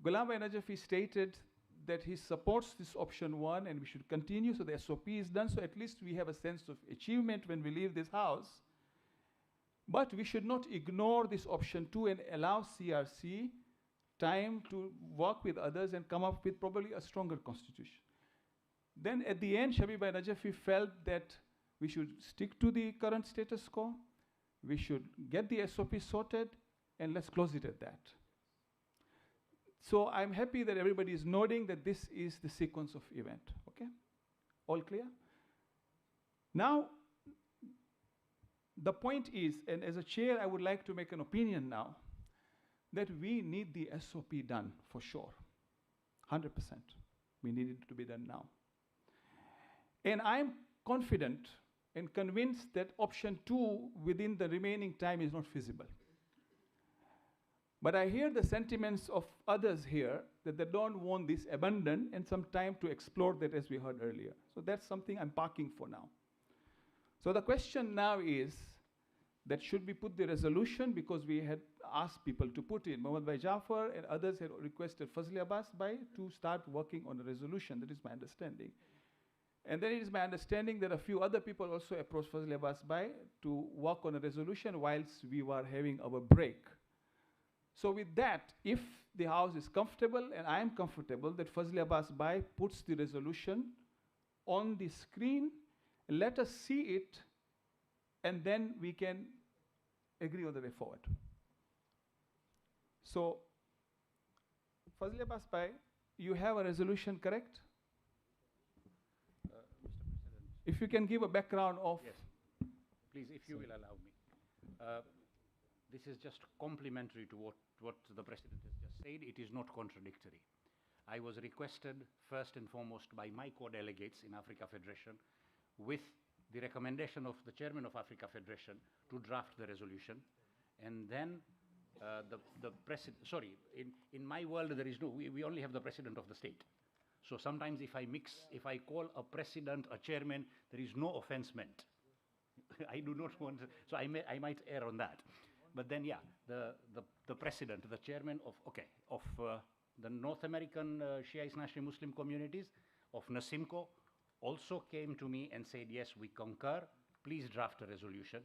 Ghulam Bhai Najafi stated that he supports this option 1 and we should continue, so the SOP is done, so at least we have a sense of achievement when we leave this house. But we should not ignore this option 2 and allow CRC time to work with others and come up with probably a stronger constitution. Then at the end, Shabir Bhai Najafi felt that we should stick to the current status quo, we should get the SOP sorted, and let's close it at that. So I'm happy that everybody is nodding that this is the sequence of event, okay? All clear? Now, the point is, and as a chair, I would like to make an opinion now, that we need the SOP done for sure. 100%. We need it to be done now. And I'm confident and convinced that option 2 within the remaining time is not feasible. But I hear the sentiments of others here that they don't want this abandoned and some time to explore that, as we heard earlier. So that's something I'm parking for now. So the question now is that should we put the resolution, because we had asked people to put in, Mohammad Bhai Jafar and others had requested Fazli Abbas Bhai to start working on a resolution. That is my understanding. And then it is my understanding that a few other people also approached Fazli Abbas Bhai to work on a resolution whilst we were having our break. So with that, if the House is comfortable, and I am comfortable, that Fazli Abbas Bhai puts the resolution on the screen, let us see it, and then we can agree on the way forward. So, Fazli Abbas Bhai, you have a resolution, correct? Mr. President. If you can give a background of... Yes. Please, if you will allow me. This is just complementary to what the President has just said. It is not contradictory. I was requested first and foremost by my co-delegates in Africa Federation with the recommendation of the Chairman of Africa Federation to draft the resolution. And then the President, sorry, in my world there is no, we only have the President of the state. So sometimes if I call a President, a Chairman, there is no offense meant. I do not want to, so I might err on that. But then, yeah, the President, the Chairman of the North American Shia National Muslim communities of NASIMCO also came to me and said, yes, we concur, please draft a resolution.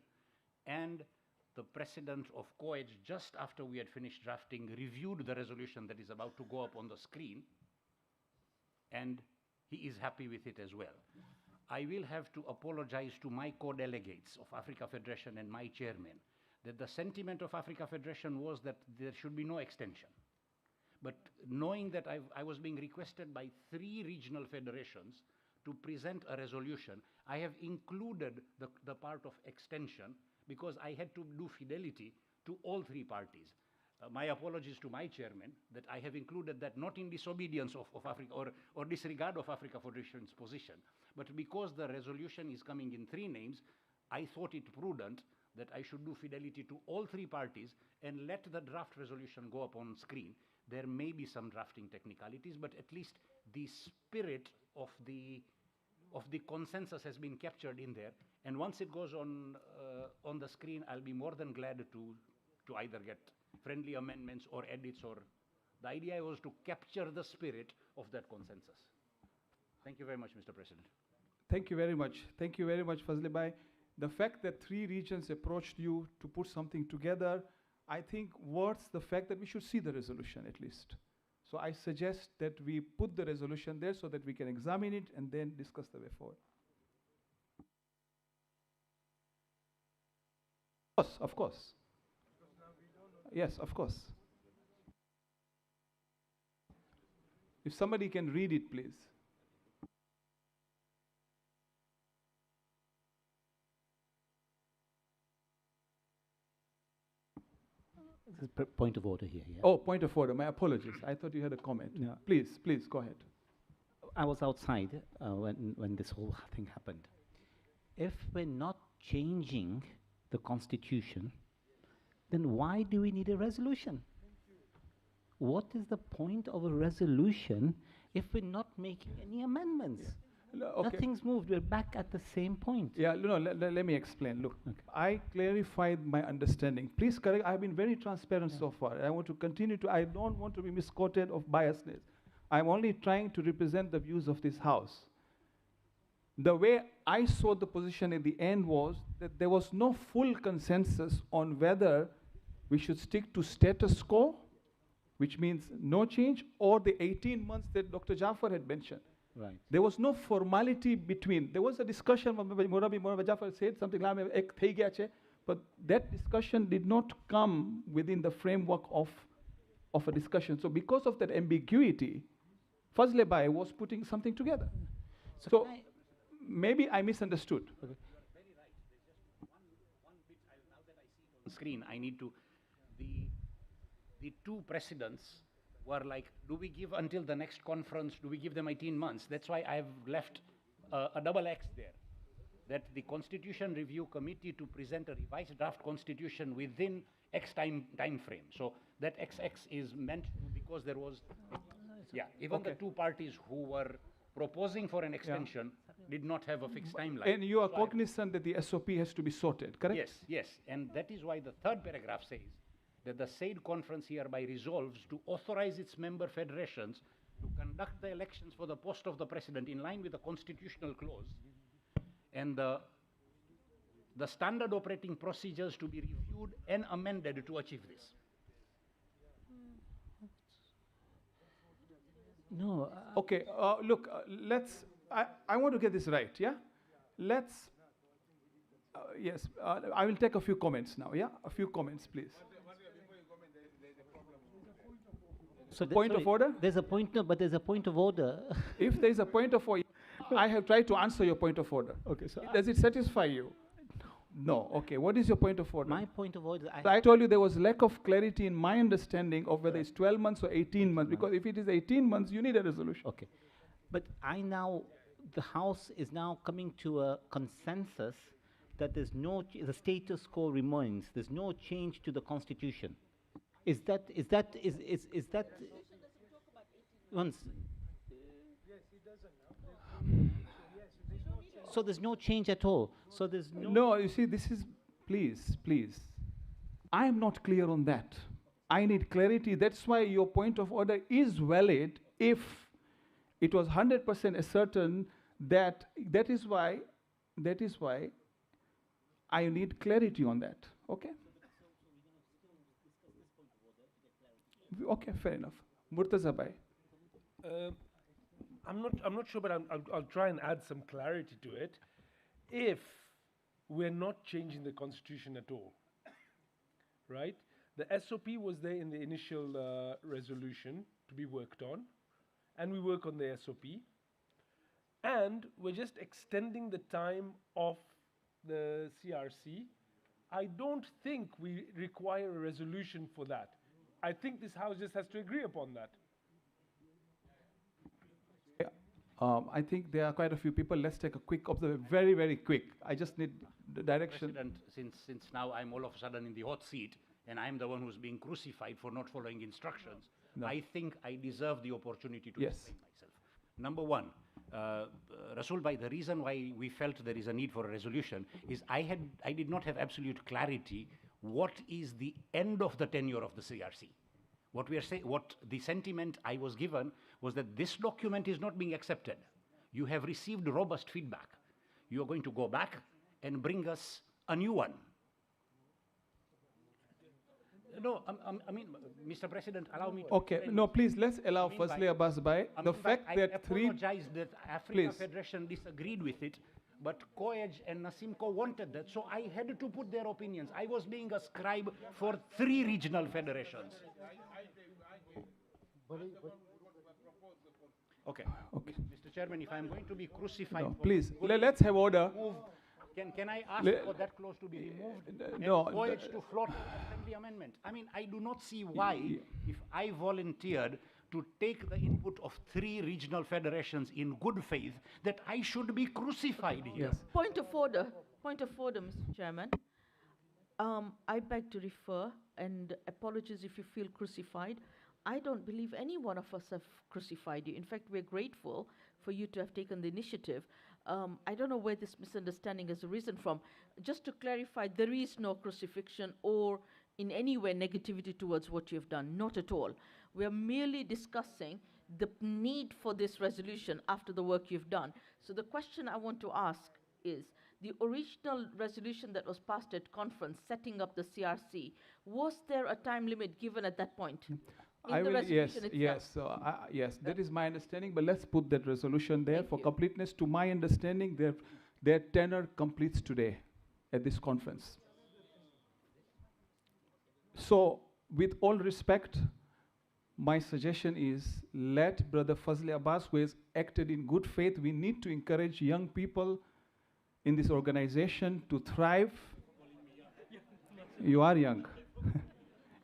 And the President of COEG, just after we had finished drafting, reviewed the resolution that is about to go up on the screen, and he is happy with it as well. I will have to apologize to my co-delegates of Africa Federation and my chairman that the sentiment of Africa Federation was that there should be no extension. But knowing that I was being requested by 3 regional federations to present a resolution, I have included the part of extension because I had to do fidelity to all 3 parties. My apologies to my chairman that I have included that not in disobedience of Africa or disregard of Africa Federation's position, but because the resolution is coming in 3 names, I thought it prudent that I should do fidelity to all 3 parties and let the draft resolution go up on screen. There may be some drafting technicalities, but at least the spirit of the consensus has been captured in there. And once it goes on the screen, I'll be more than glad to either get friendly amendments or edits, or the idea was to capture the spirit of that consensus. Thank you very much, Mr. President. Thank you very much. Thank you very much, Fazli Bhai. The fact that 3 regions approached you to put something together, I think worth the fact that we should see the resolution at least. So I suggest that we put the resolution there so that we can examine it and then discuss the way forward. Of course. Yes, of course. If somebody can read it, please. Point of order here. Yeah. Oh, point of order. My apologies. I thought you had a comment. Yeah. Please, go ahead. I was outside when this whole thing happened. If we're not changing the constitution, then why do we need a resolution? What is the point of a resolution if we're not making any amendments? Okay. Nothing's moved. We're back at the same point. Yeah, let me explain. Look, okay. I clarified my understanding. Please correct. I've been very transparent so far. I want to continue to. I don't want to be misquoted of biasness. I'm only trying to represent the views of this House. The way I saw the position at the end was that there was no full consensus on whether we should stick to status quo, which means no change, or the 18 months that Dr. Jafar had mentioned. Right. There was no formality between. There was a discussion, Mohammad Jafar said something like, but that discussion did not come within the framework of a discussion. So because of that ambiguity, Fazli Bhai was putting something together. So maybe I misunderstood. Okay. On screen, I need to, the two precedents were like, do we give until the next conference, do we give them 18 months? That's why I've left a double X there, that the Constitution Review Committee to present a revised draft constitution within X time frame. So that XX is meant to, because there was, yeah, even the two parties who were proposing for an extension did not have a fixed timeline. And you are So cognizant that the SOP has to be sorted, correct? Yes, yes, and that is why the third paragraph says that the said conference hereby resolves to authorize its member federations to conduct the elections for the post of the president in line with the constitutional clause and the standard operating procedures to be reviewed and amended to achieve this. No. Okay, look, let's, I want to get this right, yeah? Let's, yes, I will take a few comments now, yeah? A few comments, please. So point of order? There's a point, no, but there's a point of order. If there is a point of order, I have tried to answer your point of order. Okay, so does it satisfy you? No. Okay, what is your point of order? My point of order, I told you there was lack of clarity in my understanding of whether it's 12 months or 18 months, because if it is 18 months, you need a resolution. Okay. But the House is now coming to a consensus that there's no, the status quo remains. There's no change to the Constitution. Is that once? So there's no change at all. So there's no. No, you see, this is, please. I am not clear on that. I need clarity. That's why your point of order is valid if it was 100% certain that that is why I need clarity on that. Okay? Okay, fair enough. Murtaza Bhai. I'm not sure, but I'll try and add some clarity to it. If we're not changing the constitution at all, right? The SOP was there in the initial resolution to be worked on, and we work on the SOP, and we're just extending the time of the CRC. I don't think we require a resolution for that. I think this House just has to agree upon that. I think there are quite a few people. Let's take a quick observation, very, very quick. I just need the direction. President, since now I'm all of a sudden in the hot seat and I'm the one who's being crucified for not following instructions, No. I think I deserve the opportunity to Yes. explain myself. Number one, Rasul Bhai, the reason why we felt there is a need for a resolution is I did not have absolute clarity what is the end of the tenure of the CRC. What we are saying, what the sentiment I was given was that this document is not being accepted. You have received robust feedback. You are going to go back and bring us a new one. No, I mean, Mr. President, allow me to Okay, explain no, this. please, let's allow I mean firstly by- Abbas Bhai. I The mean by- fact that I three. apologize that Africa Please. Federation disagreed with it, but COEG and Nasimco wanted that, so I had to put their opinions. I was being a scribe for 3 regional federations. Okay. Okay. Mr. Chairman, if I'm going to be crucified, No, for please, good, let's have order. Can I ask Le- for that clause to be removed? And no, COEG to float an assembly amendment? I mean, I do not see why, if I volunteered to take the input of 3 regional federations in good faith, that I should be crucified here. Point of order, Mr. Chairman. I beg to refer, and apologies if you feel crucified. I don't believe any one of us have crucified you. In fact, we're grateful for you to have taken the initiative. I don't know where this misunderstanding has arisen from. Just to clarify, there is no crucifixion or in any way negativity towards what you've done, not at all. We are merely discussing the need for this resolution after the work you've done. So the question I want to ask is, the original resolution that was passed at conference setting up the CRC, was there a time limit given at that point? In the resolution itself? Yes, yes, that is my understanding, but let's put that resolution there for completeness. To my understanding, their tenure completes today at this conference. So, with all respect, my suggestion is let Brother Fazli Abbas, who has acted in good faith, we need to encourage young people in this organization to thrive. You are young.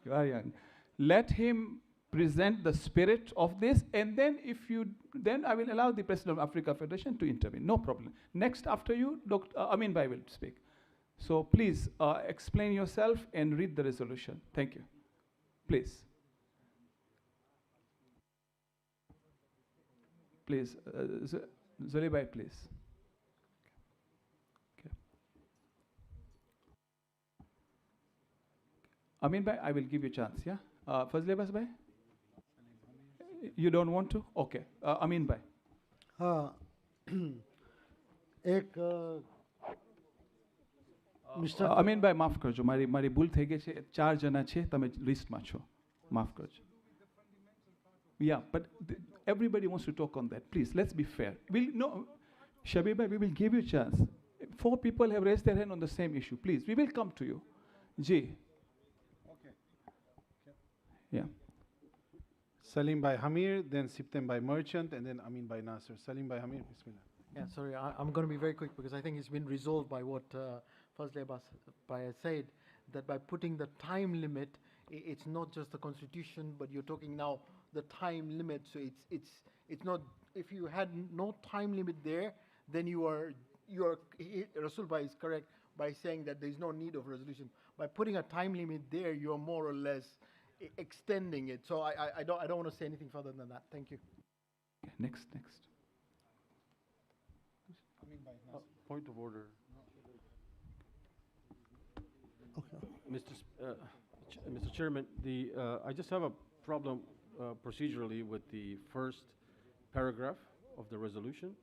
You are young. Let him present the spirit of this, and then then I will allow the President of Africa Federation to intervene. No problem. Next after you, Dr. Amin Bhai will speak. So please explain yourself and read the resolution. Thank you. Please. Please, Zoli Bhai, please. Okay. Amin Bhai, I will give you a chance, yeah? Fazli Abbas Bhai? You don't want to? Okay. Amin Bhai. हाँ एक mister Aminbhai માફ કરજો મારી ભૂલ થઈ ગઈ છે 4 જણા છે તમે લિસ્ટમાં છો માફ કરજો yeah but everybody wants to talk on that please let's be fair no Shabir bhai we will give you a chance 4 people have raised their hand on the same issue please we will come to you ji okay yeah Salim Bhai Hamir, then Siptem Bhai Merchant, and then Amin Bhai Nasser. Salim Bhai Hamir, Bismillah. Yeah, sorry, I'm going to be very quick because I think it's been resolved by what Fazli Abbas Bhai has said, that by putting the time limit, it's not just the constitution, but you're talking now the time limit. So it's not, if you had no time limit there, then Rasul Bhai is correct by saying that there's no need of resolution. By putting a time limit there, you're more or less extending it. So I don't want to say anything further than that. Thank you. Okay, next. Point of order. Okay. Mr. Chairman, I just have a problem procedurally with the first paragraph of the resolution.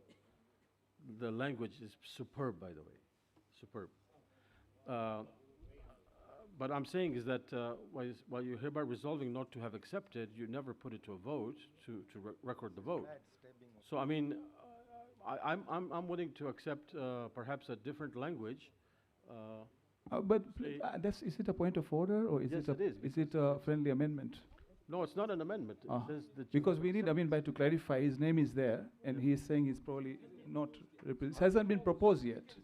The language is superb, by the way, superb. But I'm saying is that while you're hereby resolving not to have accepted, you never put it to a vote to record the vote. So I mean, I'm willing to accept perhaps a different language. But is it a point of order or is Yes, is it a friendly amendment? No, it's not an amendment. It says that Because we need Amin Bhai to clarify. His name is there, and he is saying he's probably not. It hasn't been proposed yet.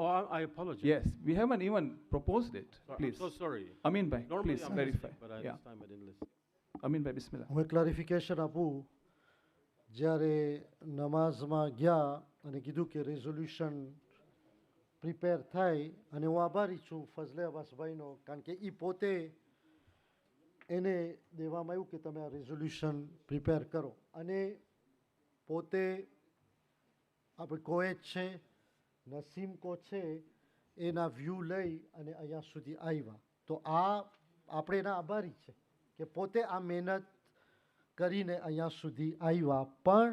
Oh, I apologize. Yes, we haven't even proposed it. Please. I'm so sorry. Amin Bhai, Normally please I'm clarify. listening, but Yeah. this time I didn't listen. Amin Bhai, Bismillah. હું ક્લારિફિકેશન આપું જ્યારે નમાઝમાં ગયા અને કીધું કે resolution prepare થાય અને હું આભારી છું ફઝલે અબ્બાસ ભાઈનો કારણ કે એ પોતે એને દેવામાં આવ્યું કે તમે આ રેઝોલ્યુશન પ્રિપેર કરો અને પોતે આપણે કોએચ છે નસીમકો છે એના વ્યૂ લઈ અને અહીંયા સુધી આવ્યા તો આપણે એના આભારી છે કે પોતે આ મહેનત કરીને અહીંયા સુધી આવ્યા પણ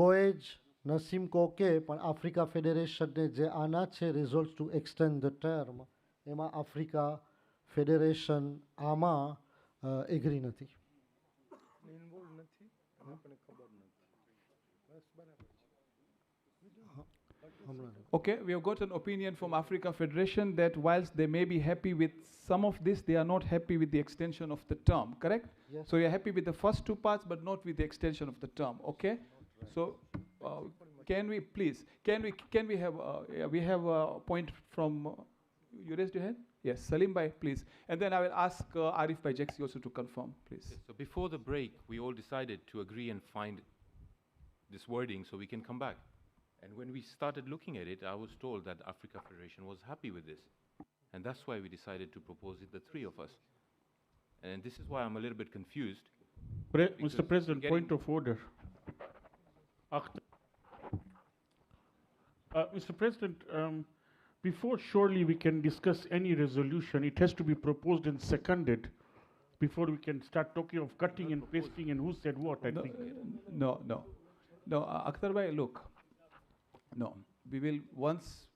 કોએજ નસીમકો કે પણ આફ્રિકા ફેડરેશનને જે આના છે resolve to extend the term એમાં આફ્રિકા ફેડરેશન આમાં એગ્રી નથી ઇન્વોલ્વ નથી આપણને ખબર નથી બસ બરાબર Okay, we have got an opinion from Africa Federation that whilst they may be happy with some of this, they are not happy with the extension of the term, correct? Yes. So you're happy with the first 2 parts, but not with the extension of the term, okay? So can we please, can we have, we have a point from, you raised your hand? Yes, Salim Bhai, please. And then I will ask Arif Bhai Jaxi also to confirm, please. Yes, so before the break, we all decided to agree and find this wording so we can come back. And when we started looking at it, I was told that Africa Federation was happy with this. And that's why we decided to propose it, the three of us. And this is why I'm a little bit confused. Mr. President, point of order. Mr. President, before surely we can discuss any resolution, it has to be proposed and seconded before we can start talking of cutting and pasting and who said what, I think. No, Akhtar Bhai, look. No, we will, once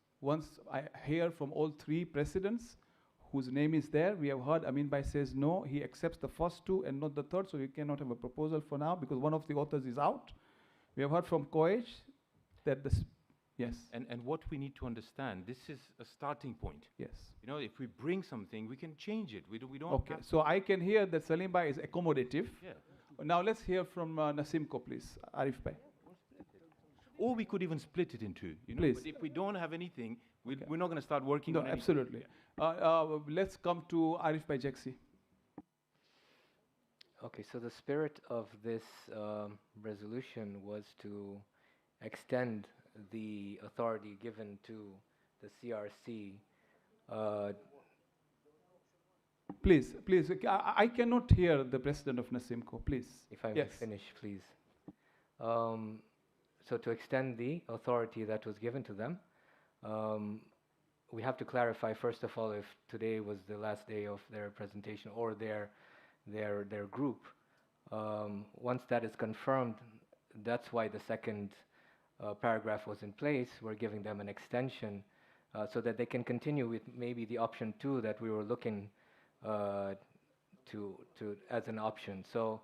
I hear from all 3 presidents whose name is there, we have heard Amin Bhai says no, he accepts the first 2 and not the third, so we cannot have a proposal for now because one of the authors is out. We have heard from Koech that Yes. And what we need to understand, this is a starting point. Yes. You know, if we bring something, we can change it. We don't Okay, have so I can hear that Salim Bhai is accommodative. Yeah. Now let's hear from Nasimko, please. Arif Bhai. Or we could even split it in two. You know, Please. but if we don't have anything, we're not going to start working No, on anything. absolutely. Let's come to Arif Bhai Jaxi. Okay, so the spirit of this resolution was to extend the authority given to the CRC. Please, please, I cannot hear the president of Nasimco, please. If I may Yes. finish, please. So to extend the authority that was given to them, we have to clarify, first of all, if today was the last day of their presentation or their group. Once that is confirmed, that's why the second paragraph was in place. We're giving them an extension so that they can continue with maybe the option 2 that we were looking to as an option. So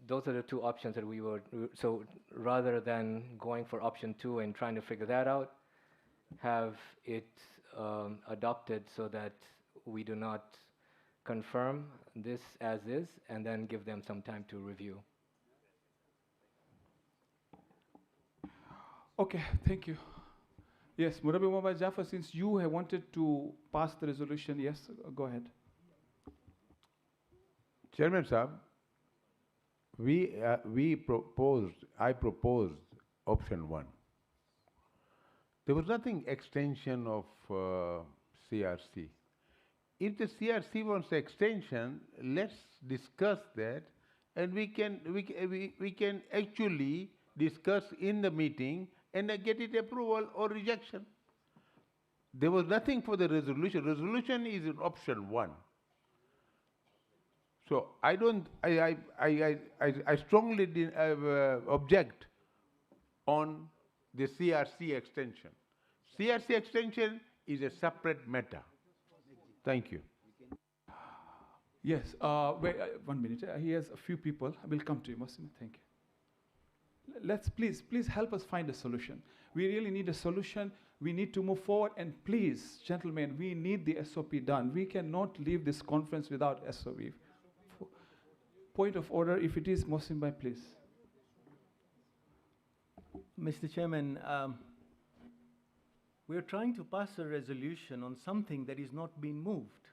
those are the two options that we would. So rather than going for option 2 and trying to figure that out, have it adopted so that we do not confirm this as is, and then give them some time to review. Okay, thank you. Yes, Murabi Muhammad Jafar, since you have wanted to pass the resolution, yes, go ahead. Chairman Saab, I proposed option 1. There was nothing extension of CRC. If the CRC wants extension, let's discuss that, and we can actually discuss in the meeting and get it approval or rejection. There was nothing for the resolution. Resolution is in option 1. So I strongly object on the CRC extension. CRC extension is a separate matter. Thank you. Yes, wait, 1 minute. Here's a few people. I will come to you, Mohsin. Thank you. Let's please help us find a solution. We really need a solution. We need to move forward. And please, gentlemen, we need the SOP done. We cannot leave this conference without SOP. Point of order, if it is, Mohsin Bhai, please. Mr. Chairman, we are trying to pass a resolution on something that is not being moved.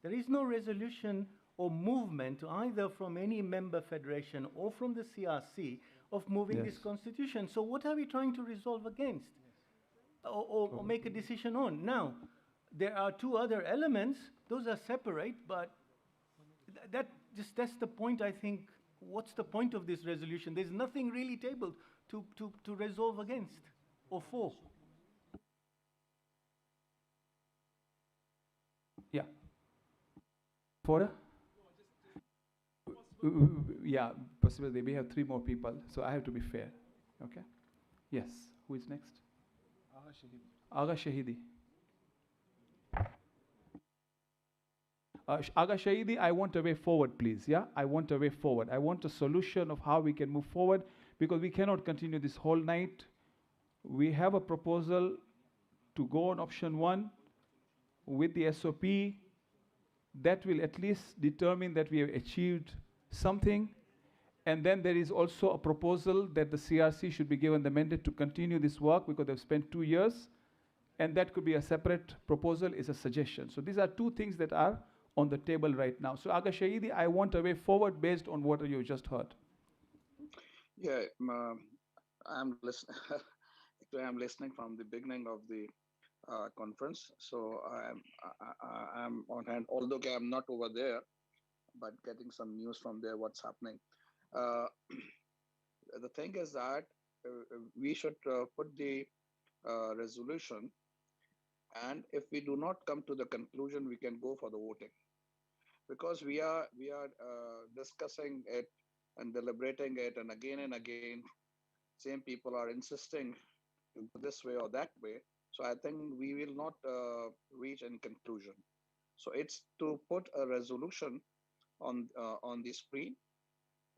There is no resolution or movement either from any member federation or from the CRC of moving this constitution. So what are we trying to resolve against or make a decision on? Now, there are two other elements. Those are separate, but that's the point, I think. What's the point of this resolution? There's nothing really tabled to resolve against or for. Yeah. For? Yeah, possibly we have 3 more people, so I have to be fair. Okay? Yes. Who is next? Agha Shahidi. Agha Shahidi, I want a way forward, please. Yeah? I want a way forward. I want a solution of how we can move forward, because we cannot continue this whole night. We have a proposal to go on option 1 with the SOP. That will at least determine that we have achieved something. And then there is also a proposal that the CRC should be given the mandate to continue this work because they've spent 2 years. And that could be a separate proposal, is a suggestion. So these are 2 things that are on the table right now. So Agha Shahidi, I want a way forward based on what you just heard. Yeah, I'm listening. Actually, I'm listening from the beginning of the conference. So I'm on hand, although I'm not over there, but getting some news from there, what's happening. The thing is that we should put the resolution, and if we do not come to the conclusion, we can go for the voting, because we are discussing it and deliberating it, and again, same people are insisting this way or that way. So I think we will not reach any conclusion. So it's to put a resolution on the screen.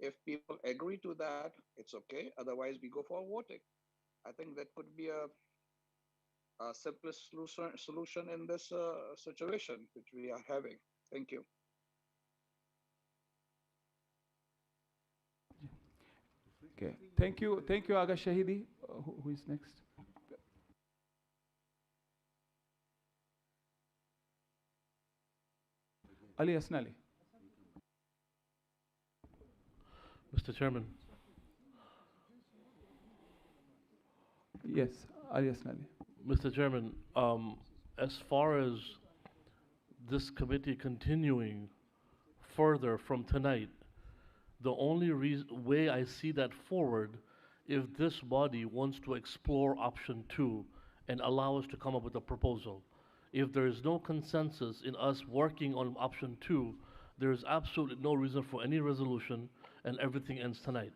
If people agree to that, it's okay. Otherwise, we go for voting. I think that could be a simplest solution in this situation which we are having. Thank you. Okay. Thank you, Aga Shahidi. Who is next? Ali Asnali. Mr. Chairman. Yes, Ali Asnali. Mr. Chairman, as far as this committee continuing further from tonight, the only way I see that forward, if this body wants to explore option 2 and allow us to come up with a proposal. If there is no consensus in us working on option 2, there is absolutely no reason for any resolution and everything ends tonight.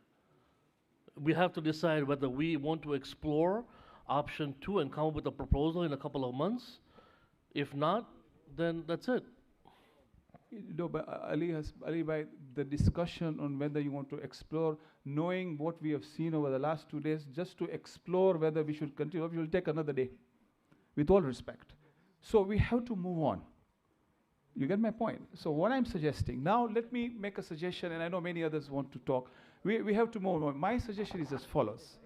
We have to decide whether we want to explore option 2 and come up with a proposal in a couple of months. If not, then that's it. No, but Ali Bhai, the discussion on whether you want to explore, knowing what we have seen over the last 2 days, just to explore whether we should continue, we will take another day, with all respect. So we have to move on. You get my point? So what I'm suggesting, now let me make a suggestion, and I know many others want to talk. We have to move on. My suggestion is as follows.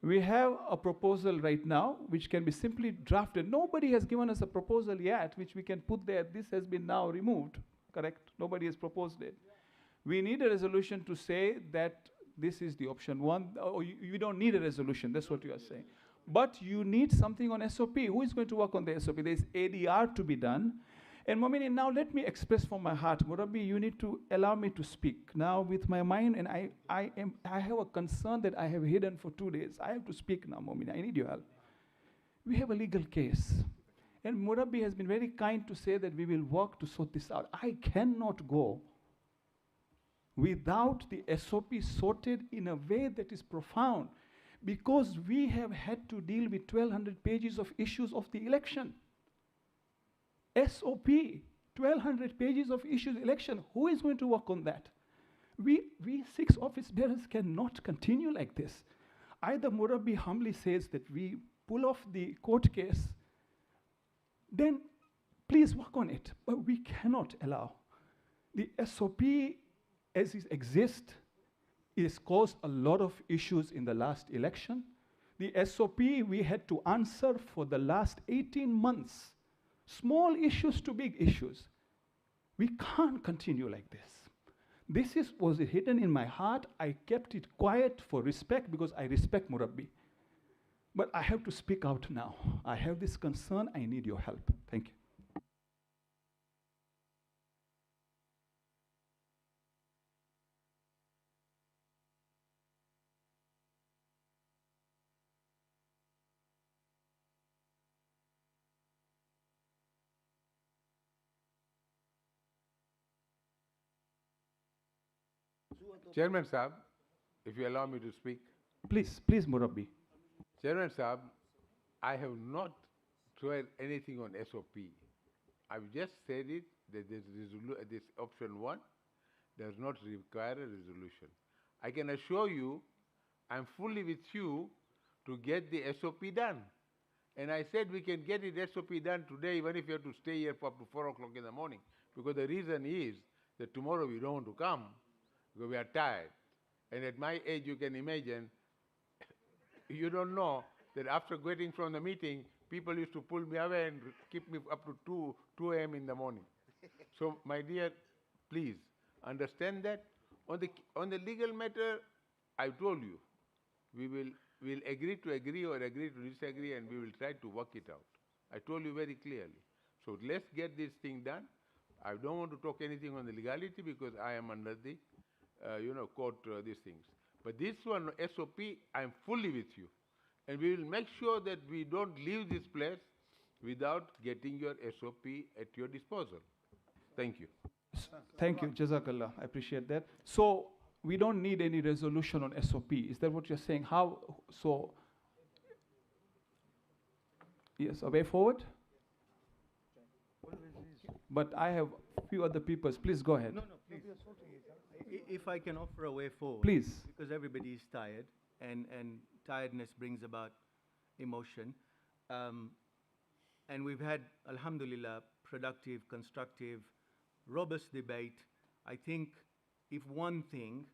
We have a proposal right now which can be simply drafted. Nobody has given us a proposal yet which we can put there. This has been now removed, correct? Nobody has proposed it. We need a resolution to say that this is the option 1. Or you don't need a resolution, that's what you are saying. But you need something on SOP. Who is going to work on the SOP? There is ADR to be done. And Momini, now let me express from my heart. Murabi, you need to allow me to speak now with my mind, and I have a concern that I have hidden for 2 days. I have to speak now, Momini. I need your help. We have a legal case. And Murabi has been very kind to say that we will work to sort this out. I cannot go without the SOP sorted in a way that is profound, because we have had to deal with 1,200 pages of issues of the election. SOP, 1,200 pages of issues election. Who is going to work on that? We 6 office bearers cannot continue like this. Either Murabi humbly says that we pull off the court case, then please work on it. But we cannot allow. The SOP as it exists has caused a lot of issues in the last election. The SOP we had to answer for the last 18 months. Small issues to big issues. We can't continue like this. This was hidden in my heart. I kept it quiet for respect because I respect Murabi. But I have to speak out now. I have this concern. I need your help. Thank you. Chairman Saab, if you allow me to speak. Please, Murabi. Chairman Saab, I have not tried anything on SOP. I've just said it, that this option 1 does not require a resolution. I can assure you, I'm fully with you to get the SOP done. And I said we can get it SOP done today, even if you have to stay here for up to 4 o'clock in the morning. Because the reason is that tomorrow we don't want to come, because we are tired. And at my age, you can imagine, you don't know that after getting from the meeting, people used to pull me away and keep me up to 2 a.m. in the morning. So, my dear, please understand that. On the legal matter, I told you, we'll agree to agree or agree to disagree, and we will try to work it out. I told you very clearly. So let's get this thing done. I don't want to talk anything on the legality because I am under the court, these things. But this one, SOP, I'm fully with you. And we will make sure that we don't leave this place without getting your SOP at your disposal. Thank you. Thank you, Jazakallah. I appreciate that. So we don't need any resolution on SOP. Is that what you're saying? How? So, yes, a way forward? But I have a few other people. Please go ahead. No, please. If I can offer a way forward. Please. Because everybody is tired. and tiredness brings about emotion. And we've had, alhamdulillah, productive, constructive, robust debate. I think if one thing,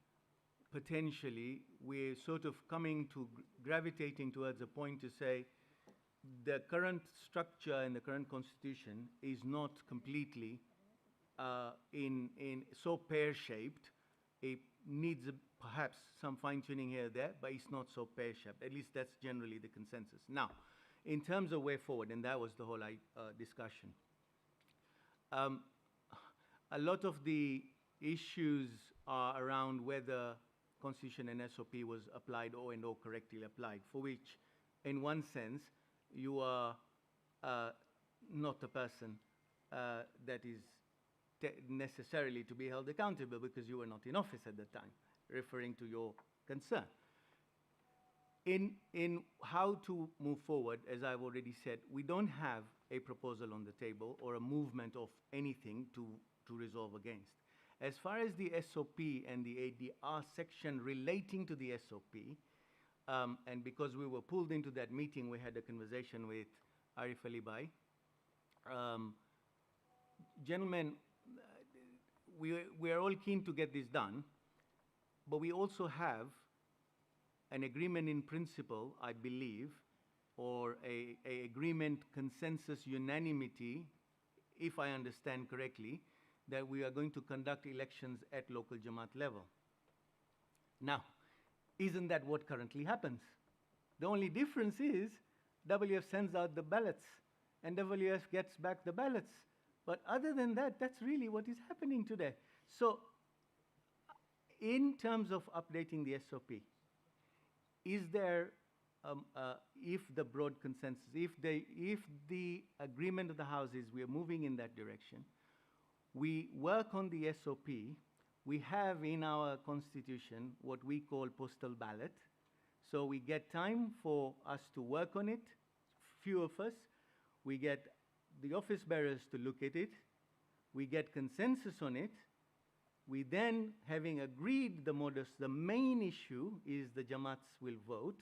potentially, we're sort of coming to gravitating towards a point to say the current structure and the current constitution is not completely in so pear-shaped. It needs perhaps some fine-tuning here or there, but it's not so pear-shaped. At least that's generally the consensus. Now, in terms of way forward, and that was the whole discussion, a lot of the issues are around whether Constitution and SOP was applied or correctly applied, for which, in one sense, you are not a person that is necessarily to be held accountable because you were not in office at the time, referring to your concern. In how to move forward, as I've already said, we don't have a proposal on the table or a movement of anything to resolve against. As far as the SOP and the ADR section relating to the SOP, and because we were pulled into that meeting, we had a conversation with Arif Ali Bhai. Gentlemen, we are all keen to get this done, but we also have an agreement in principle, I believe, or a agreement, consensus, unanimity, if I understand correctly, that we are going to conduct elections at local Jamaat level. Now, isn't that what currently happens? The only difference is WF sends out the ballots and WF gets back the ballots. But other than that, that's really what is happening today. So, in terms of updating the SOP, is there, if the broad consensus, if the agreement of the House is we are moving in that direction, we work on the SOP, we have in our constitution what we call postal ballot. So we get time for us to work on it, few of us. We get the office bearers to look at it. We get consensus on it. We then, having agreed the modus, the main issue is the Jamaats will vote.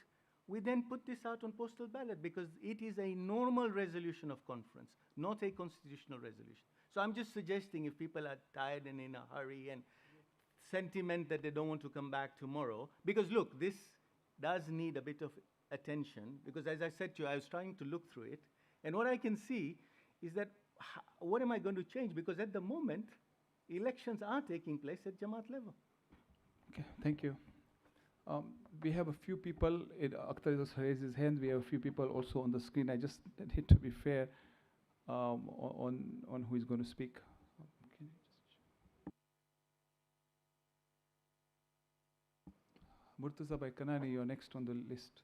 We then put this out on postal ballot because it is a normal resolution of conference, not a constitutional resolution. So I'm just suggesting if people are tired and in a hurry and sentiment that they don't want to come back tomorrow, because look, this does need a bit of attention, because as I said to you, I was trying to look through it, and what I can see is that what am I going to change? Because at the moment, elections are taking place at Jamaat level. Okay, thank you. We have a few people, Akhtar has raised his hand, we have a few people also on the screen. I just need to be fair on who is going to speak. Murtaza Bhai Kanani, you're next on the list.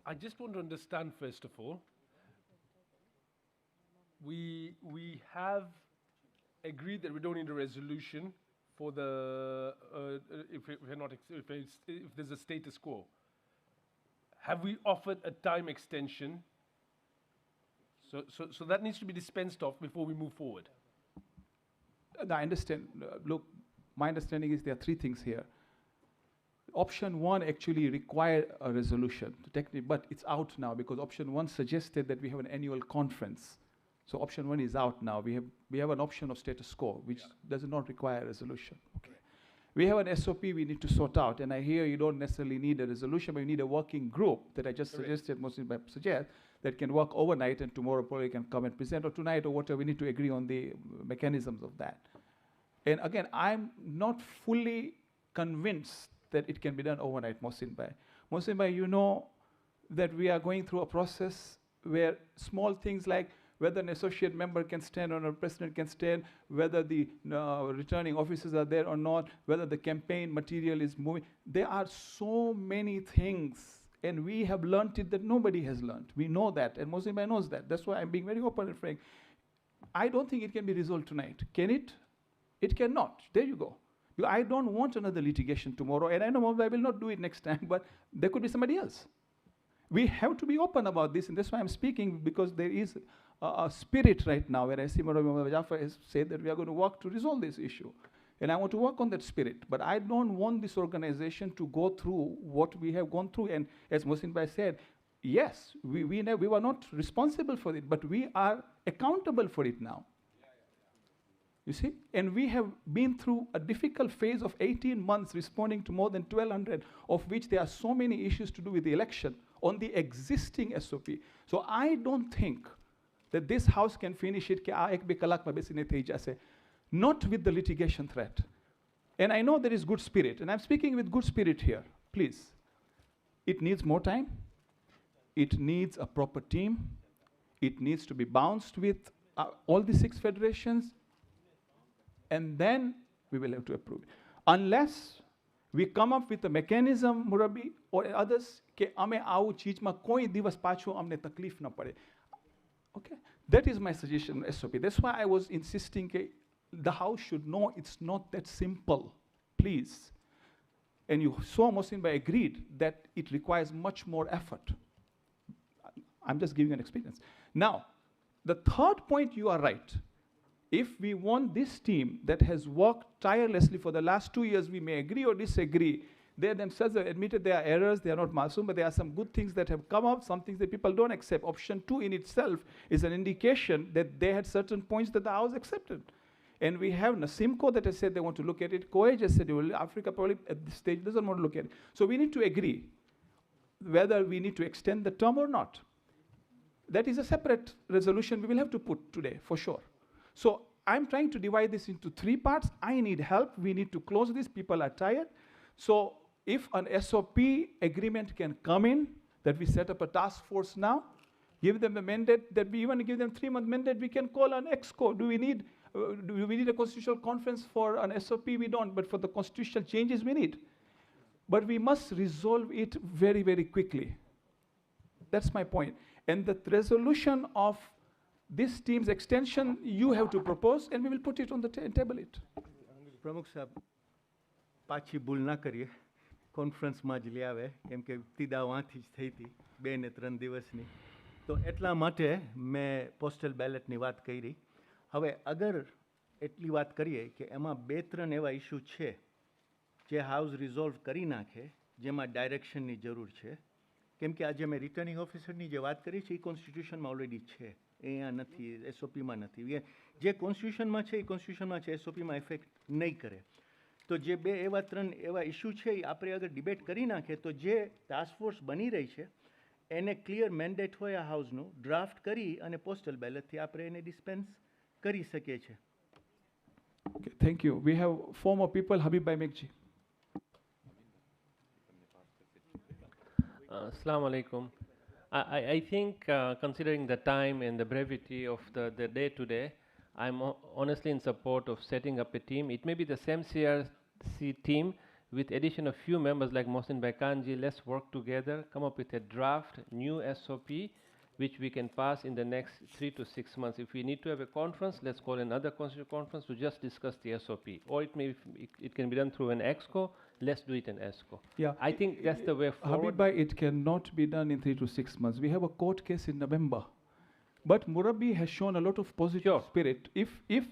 I just want to understand, first of all, we have agreed that we don't need a resolution for the if there's a status quo. Have we offered a time extension? So that needs to be dispensed of before we move forward. I understand. Look, my understanding is there are three things here. Option one actually required a resolution, but it's out now because option one suggested that we have an annual conference. So option one is out now. We have an option of status quo, which does not require a resolution. Okay. We have an SOP we need to sort out, and I hear you don't necessarily need a resolution, but you need a working group that I just suggested, Mohsin Bhai suggest, that can work overnight and tomorrow probably can come and present, or tonight or whatever. We need to agree on the mechanisms of that. And again, I'm not fully convinced that it can be done overnight, Mohsin Bhai. Mohsin Bhai, you know that we are going through a process where small things like whether an associate member can stand or a president can stand, whether the returning officers are there or not, whether the campaign material is moving. There are so many things, and we have learned it that nobody has learned. We know that, and Mohsin Bhai knows that. That's why I'm being very open and frank. I don't think it can be resolved tonight. Can it? It cannot. There you go. I don't want another litigation tomorrow, and I know I will not do it next time, but there could be somebody else. We have to be open about this, and that's why I'm speaking, because there is a spirit right now where I see Madam Jafar has said that we are going to work to resolve this issue. And I want to work on that spirit. But I don't want this organization to go through what we have gone through. And as Mohsin Bhai said, yes, we were not responsible for it, but we are accountable for it now. You see? And we have been through a difficult phase of 18 months responding to more than 1,200, of which there are so many issues to do with the election on the existing SOP. So I don't think that this house can finish it, not with the litigation threat. And I know there is good spirit, and I'm speaking with good spirit here. Please, it needs more time. It needs a proper team. It needs to be bounced with all the 6 federations, and then we will have to approve it. Unless we come up with a mechanism, Murabi or others, ke ame aau cheez ma koi divas pachu amne taklif na pade. Okay, that is my suggestion, SOP. That's why I was insisting that the House should know it's not that simple, please. And you saw Mohsin Bhai agreed that it requires much more effort. I'm just giving an experience. Now, the third point, you are right. If we want this team that has worked tirelessly for the last 2 years, we may agree or disagree. They themselves have admitted there are errors, they are not masoom, but there are some good things that have come up, some things that people don't accept. Option 2 in itself is an indication that they had certain points that the House accepted. And we have Nasimco that has said they want to look at it. COAGE has said, well, Africa probably at this stage doesn't want to look at it. So we need to agree whether we need to extend the term or not. That is a separate resolution we will have to put today, for sure. So I'm trying to divide this into 3 parts. I need help. We need to close this. People are tired. So if an SOP agreement can come in, that we set up a task force now, give them a mandate, that we even give them 3-month mandate, we can call an EXCO. Do we need a constitutional conference for an SOP? We don't, but for the constitutional changes we need. But we must resolve it very, very quickly. That's my point. And the resolution of this team's extension, you have to propose, and we will put it on the table. પ્રમુખ સાહેબ પાછી ભૂલ ના કરીએ કોન્ફરન્સમાં જ લઈ આવે કેમ કે તીદા વાંથી જ થઈ હતી 2 ને 3 દિવસની તો એટલા માટે મેં પોસ્ટલ બેલેટની વાત કરી હવે અગર એટલી વાત કરીએ કે એમાં 2-3 એવા ઇસ્યુ છે જે હાઉસ રિઝોલ્વ કરી નાખે જેમાં ડાયરેક્શનની જરૂર છે કેમ કે આજે મેં રિટર્નિંગ ઓફિસરની જે વાત કરી છે એ કોન્સ્ટિટ્યુશનમાં ઓલરેડી છે અહીંયા નથી એસઓપીમાં નથી જે કોન્સ્ટિટ્યુશનમાં છે એ કોન્સ્ટિટ્યુશનમાં છે એસઓપીમાં ઇફેક્ટ નહીં કરે તો જે 2 એવા 3 એવા ઇસ્યુ છે એ આપણે અગર ડિબેટ કરી નાખે તો જે ટાસ્ક ફોર્સ બની રહી છે એને ક્લિયર મેન્ડેટ હોય આ હાઉસનું ડ્રાફ્ટ કરી અને પોસ્ટલ બેલેટથી આપણે એને ડિસ્પેન્સ કરી શકીએ છીએ. Okay, thank you. We have 4 more people. Habib Bhai Mekji. Assalamu alaikum. I think considering the time and the brevity of the day today, I'm honestly in support of setting up a team. It may be the same CRC team with addition of few members like Mohsin Bhai Kanji. Let's work together, come up with a draft, new SOP, which we can pass in the next 3 to 6 months. If we need to have a conference, let's call another constitutional conference to just discuss the SOP. Or it can be done through an EXCO. Let's do it in EXCO. Yeah, I think that's the way forward. Habib Bhai, it cannot be done in 3 to 6 months. We have a court case in November. But Murabi has shown a lot of positive spirit. If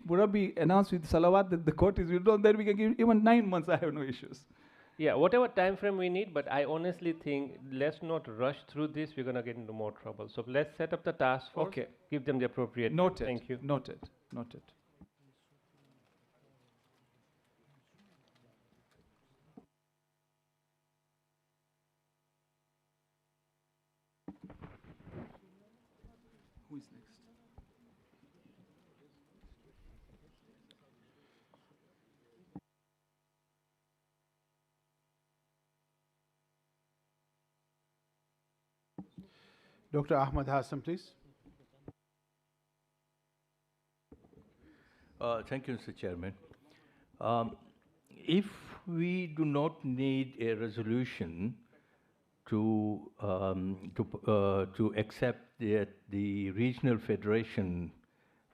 Murabi announced with Salawat that the court is withdrawn, then we can give even 9 months. I have no issues. Yeah, whatever time frame we need, but I honestly think let's not rush through this. We're going to get into more trouble. So let's set up the task force. Okay. Give them the appropriate. Noted. Thank you. Noted. Noted. Who is next? Dr. Ahmad Hassan, please. Thank you, Mr. Chairman. If we do not need a resolution to accept that the regional federation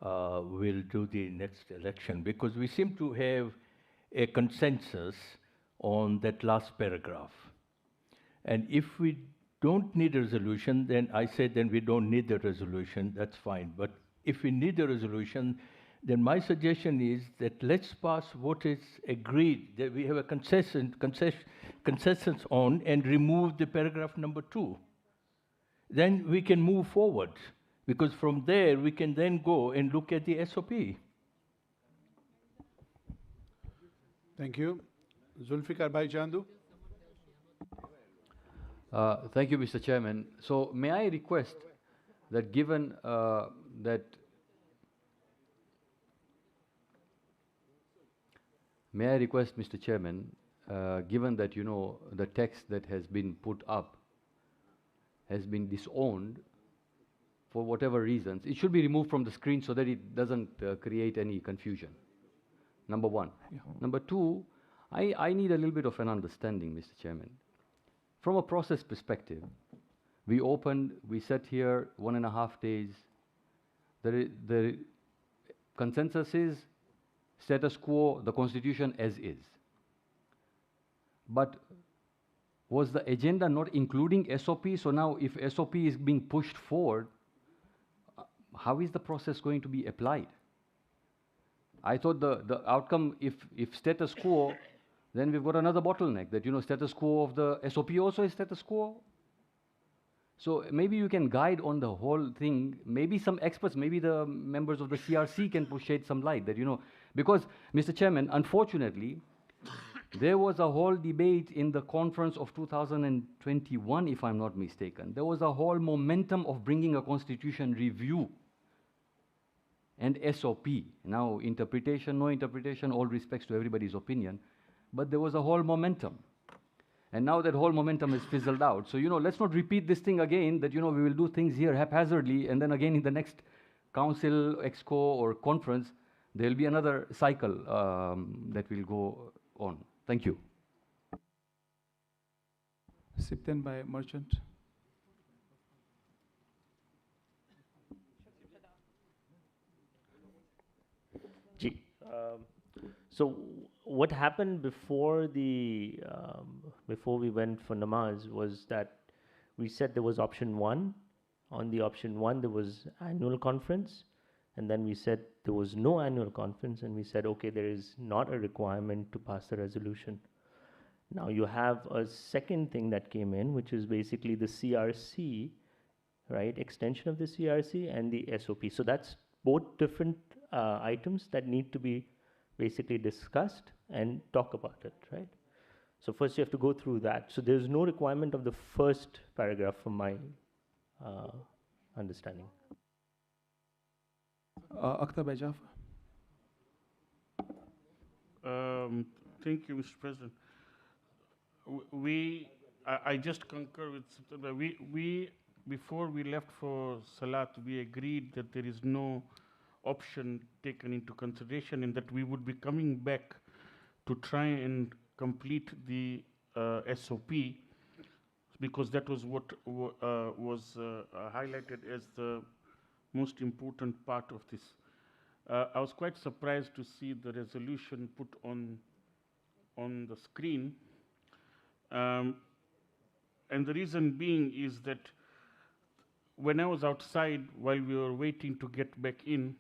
will do the next election, because we seem to have a consensus on that last paragraph. And if we don't need a resolution, then I said then we don't need the resolution, that's fine. But if we need a resolution, then my suggestion is that let's pass what is agreed, that we have a consensus on, and remove the paragraph number 2. Then we can move forward, because from there we can then go and look at the SOP. Thank you. Zulfikar Bhai Chandu. Thank you, Mr. Chairman. So may I request that given that May I request, Mr. Chairman, given that, you know, the text that has been put up has been disowned for whatever reasons, it should be removed from the screen so that it doesn't create any confusion. Number one. Yeah. Number two, I need a little bit of an understanding, Mr. Chairman. From a process perspective, we opened, we sat here 1.5 days. The consensus is status quo, the constitution as is. But was the agenda not including SOP? So now if SOP is being pushed forward, how is the process going to be applied? I thought the outcome, if status quo, then we've got another bottleneck, that, you know, status quo of the SOP also is status quo. So maybe you can guide on the whole thing. Maybe some experts, maybe the members of the CRC can shed some light that, you know, because, Mr. Chairman, unfortunately, there was a whole debate in the conference of 2021, if I'm not mistaken. There was a whole momentum of bringing a constitution review and SOP. Now, interpretation, no interpretation, all respects to everybody's opinion, but there was a whole momentum. And now that whole momentum is fizzled out. So, you know, let's not repeat this thing again, that, you know, we will do things here haphazardly, and then again in the next council, exco, or conference, there will be another cycle that will go on. Thank you. Sipten by Merchant. So what happened before the before we went for namaz was that we said there was option 1. On the option 1 there was annual conference, and then we said there was no annual conference, and we said, okay, there is not a requirement to pass the resolution. Now you have a second thing that came in, which is basically the CRC, right? Extension of the CRC and the SOP. So that's both different items that need to be basically discussed and talk about it, right? So first you have to go through that. So there's no requirement of the first paragraph from my understanding. Akhtar Bhai Jafar. Thank you, Mr. President. I just concur with September. We before we left for Salat, we agreed that there is no option taken into consideration, and that we would be coming back to try and complete the SOP, because that was what was highlighted as the most important part of this. I was quite surprised to see the resolution put on the screen, and the reason being is that when I was outside while we were waiting to get back in,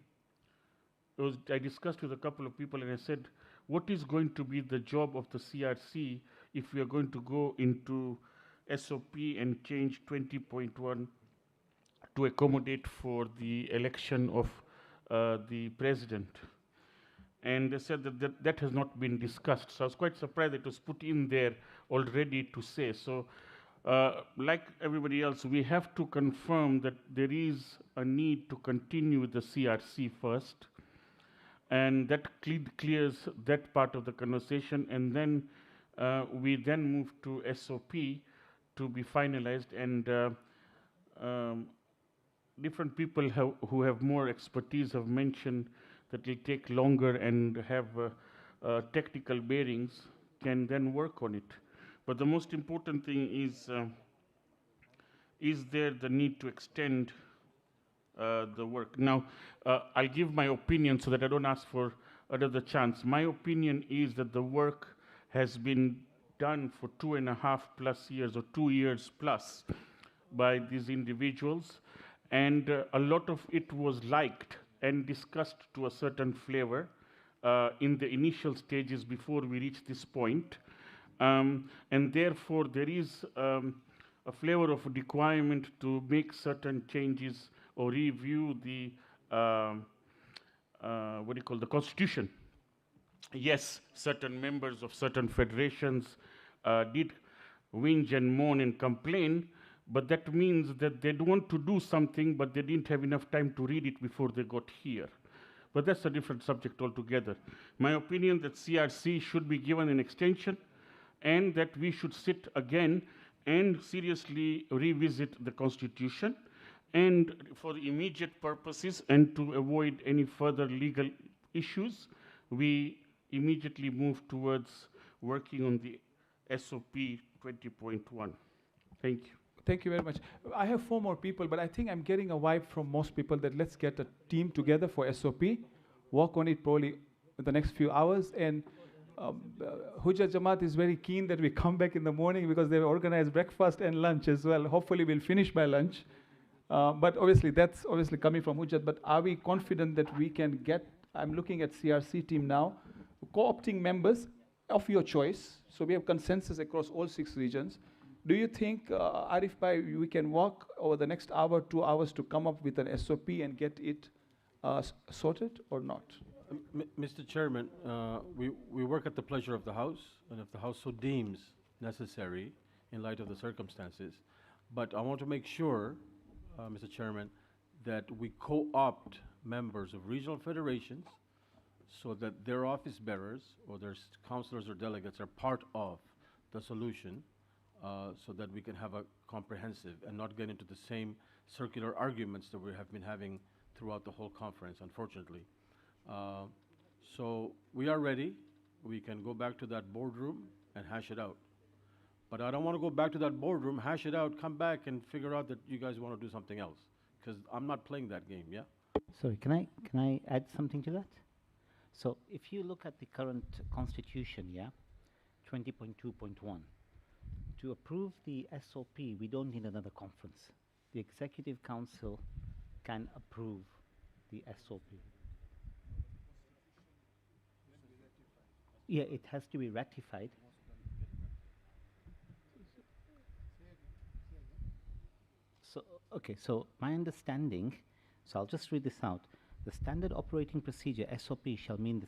I discussed with a couple of people, and I said, what is going to be the job of the CRC if we are going to go into SOP and change 20.1 to accommodate for the election of the president? And they said that has not been discussed. So I was quite surprised it was put in there already to say. So like everybody else, we have to confirm that there is a need to continue with the CRC first, and that clears that part of the conversation, and then we then move to SOP to be finalized, and different people who have more expertise have mentioned that it will take longer and have technical bearings, can then work on it. But the most important thing is there the need to extend the work? Now, I'll give my opinion so that I don't ask for another chance. My opinion is that the work has been done for 2.5+ years or 2 years plus by these individuals, and a lot of it was liked and discussed to a certain flavor in the initial stages before we reach this point. And therefore, there is a flavor of requirement to make certain changes or review the the constitution. Yes, certain members of certain federations did whinge and moan and complain, but that means that they want to do something, but they didn't have enough time to read it before they got here. But that's a different subject altogether. My opinion that CRC should be given an extension and that we should sit again and seriously revisit the Constitution, and for the immediate purposes and to avoid any further legal issues, we immediately move towards working on the SOP 20.1. Thank you. Thank you very much. I have 4 more people, but I think I'm getting a vibe from most people that let's get a team together for SOP, work on it probably in the next few hours, and Hujjat Jamaat is very keen that we come back in the morning because they've organized breakfast and lunch as well. Hopefully we'll finish by lunch. But obviously that's obviously coming from Hujjat, but are we confident that we can get, I'm looking at CRC team now, co-opting members of your choice, so we have consensus across all 6 regions. Do you think, Arif Bhai, we can work over the next hour, 2 hours to come up with an SOP and get it sorted or not? Mr. Chairman, we work at the pleasure of the House, and if the House so deems necessary in light of the circumstances. But I want to make sure, Mr. Chairman, that we co-opt members of regional federations so that their office bearers or their councillors or delegates are part of the solution, so that we can have a comprehensive and not get into the same circular arguments that we have been having throughout the whole conference, unfortunately. So we are ready. We can go back to that boardroom and hash it out. But I don't want to go back to that boardroom, hash it out, come back and figure out that you guys want to do something else. Because I'm not playing that game, yeah? Sorry, can I add something to that? So if you look at the current constitution, yeah, 20.2.1, to approve the SOP, we don't need another conference. The Executive Council can approve the SOP. Yeah, it has to be ratified. So, okay, so my understanding, so I'll just read this out. The standard operating procedure, SOP, shall mean the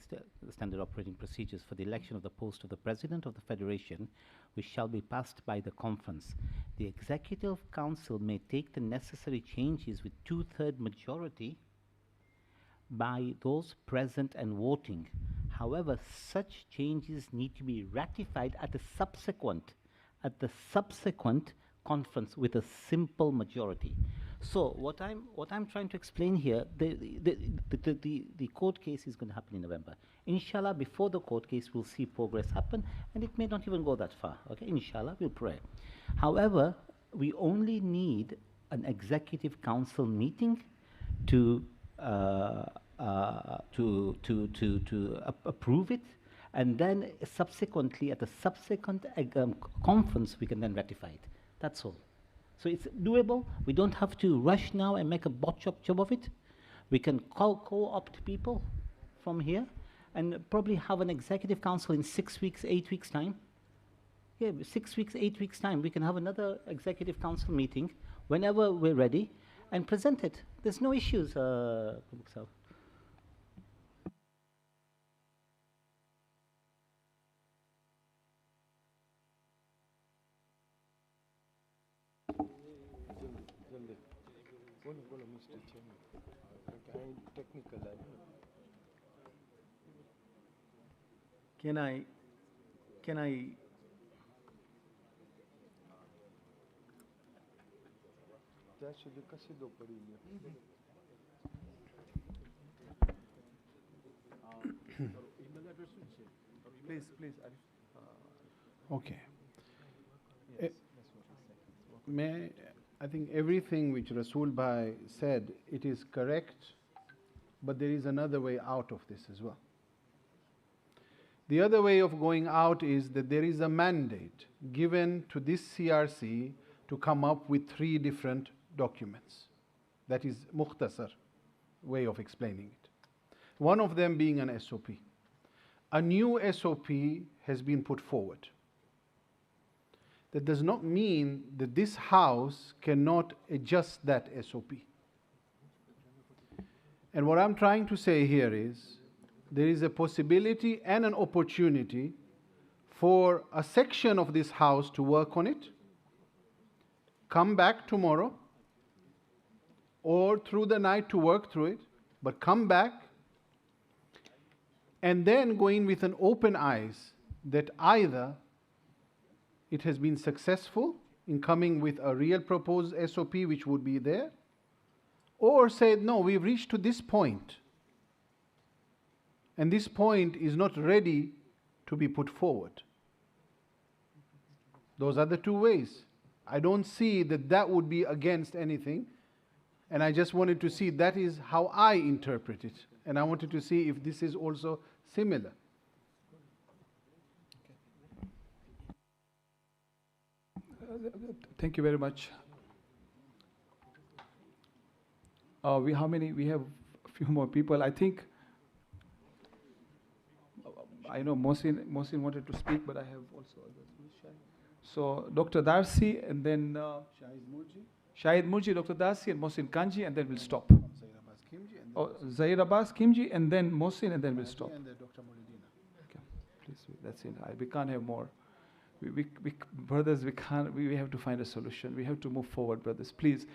standard operating procedures for the election of the post of the President of the Federation, which shall be passed by the conference. The Executive Council may take the necessary changes with 2/3 majority by those present and voting. However, such changes need to be ratified at the subsequent conference with a simple majority. So what I'm trying to explain here, the court case is going to happen in November. Inshallah, before the court case, we'll see progress happen, and it may not even go that far. Okay, inshallah, we'll pray. However, we only need an Executive Council meeting to approve it, and then subsequently at the subsequent conference we can then ratify it. That's all. So it's doable. We don't have to rush now and make a botch-up job of it. We can co-opt people from here and probably have an Executive Council in 6 weeks, 8 weeks' time. Yeah, 6 weeks, 8 weeks' time. We can have another Executive Council meeting whenever we're ready and present it. There's no issues, so. Mr. Chairman. Technical. Can I Please, Arif. Okay. I think everything which Rasool Bhai said, it is correct, but there is another way out of this as well. The other way of going out is that there is a mandate given to this CRC to come up with 3 different documents. That is Mukhtasar, way of explaining it. One of them being an SOP. A new SOP has been put forward. That does not mean that this House cannot adjust that SOP. And what I'm trying to say here is, there is a possibility and an opportunity for a section of this House to work on it, come back tomorrow, or through the night to work through it, but come back, and then go in with an open eyes that either it has been successful in coming with a real proposed SOP which would be there, or said, no, we've reached to this point, and this point is not ready to be put forward. Those are the two ways. I don't see that that would be against anything, and I just wanted to see that is how I interpret it, and I wanted to see if this is also similar. Thank you very much. How many? We have a few more people. I think, I know Mohsin wanted to speak, but I have also others. So Dr. Darcy, and then Shahid Murji, Dr. Darcy, and Mohsin Kanji, and then we'll stop. Zahir Abbas Kimji, and then Mohsin, and then we'll stop. And then Dr. Molidina. Okay, please, that's it. We can't have more. Brothers, we have to find a solution. We have to move forward, brothers. Please,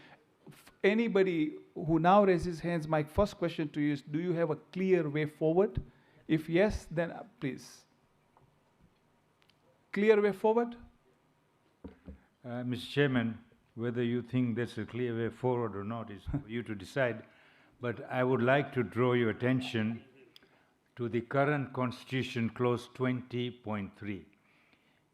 anybody who now raises hands, my first question to you is, do you have a clear way forward? If yes, then please. Clear way forward? Mr. Chairman, whether you think that's a clear way forward or not is for you to decide. But I would like to draw your attention to the current Constitution, clause 20.3.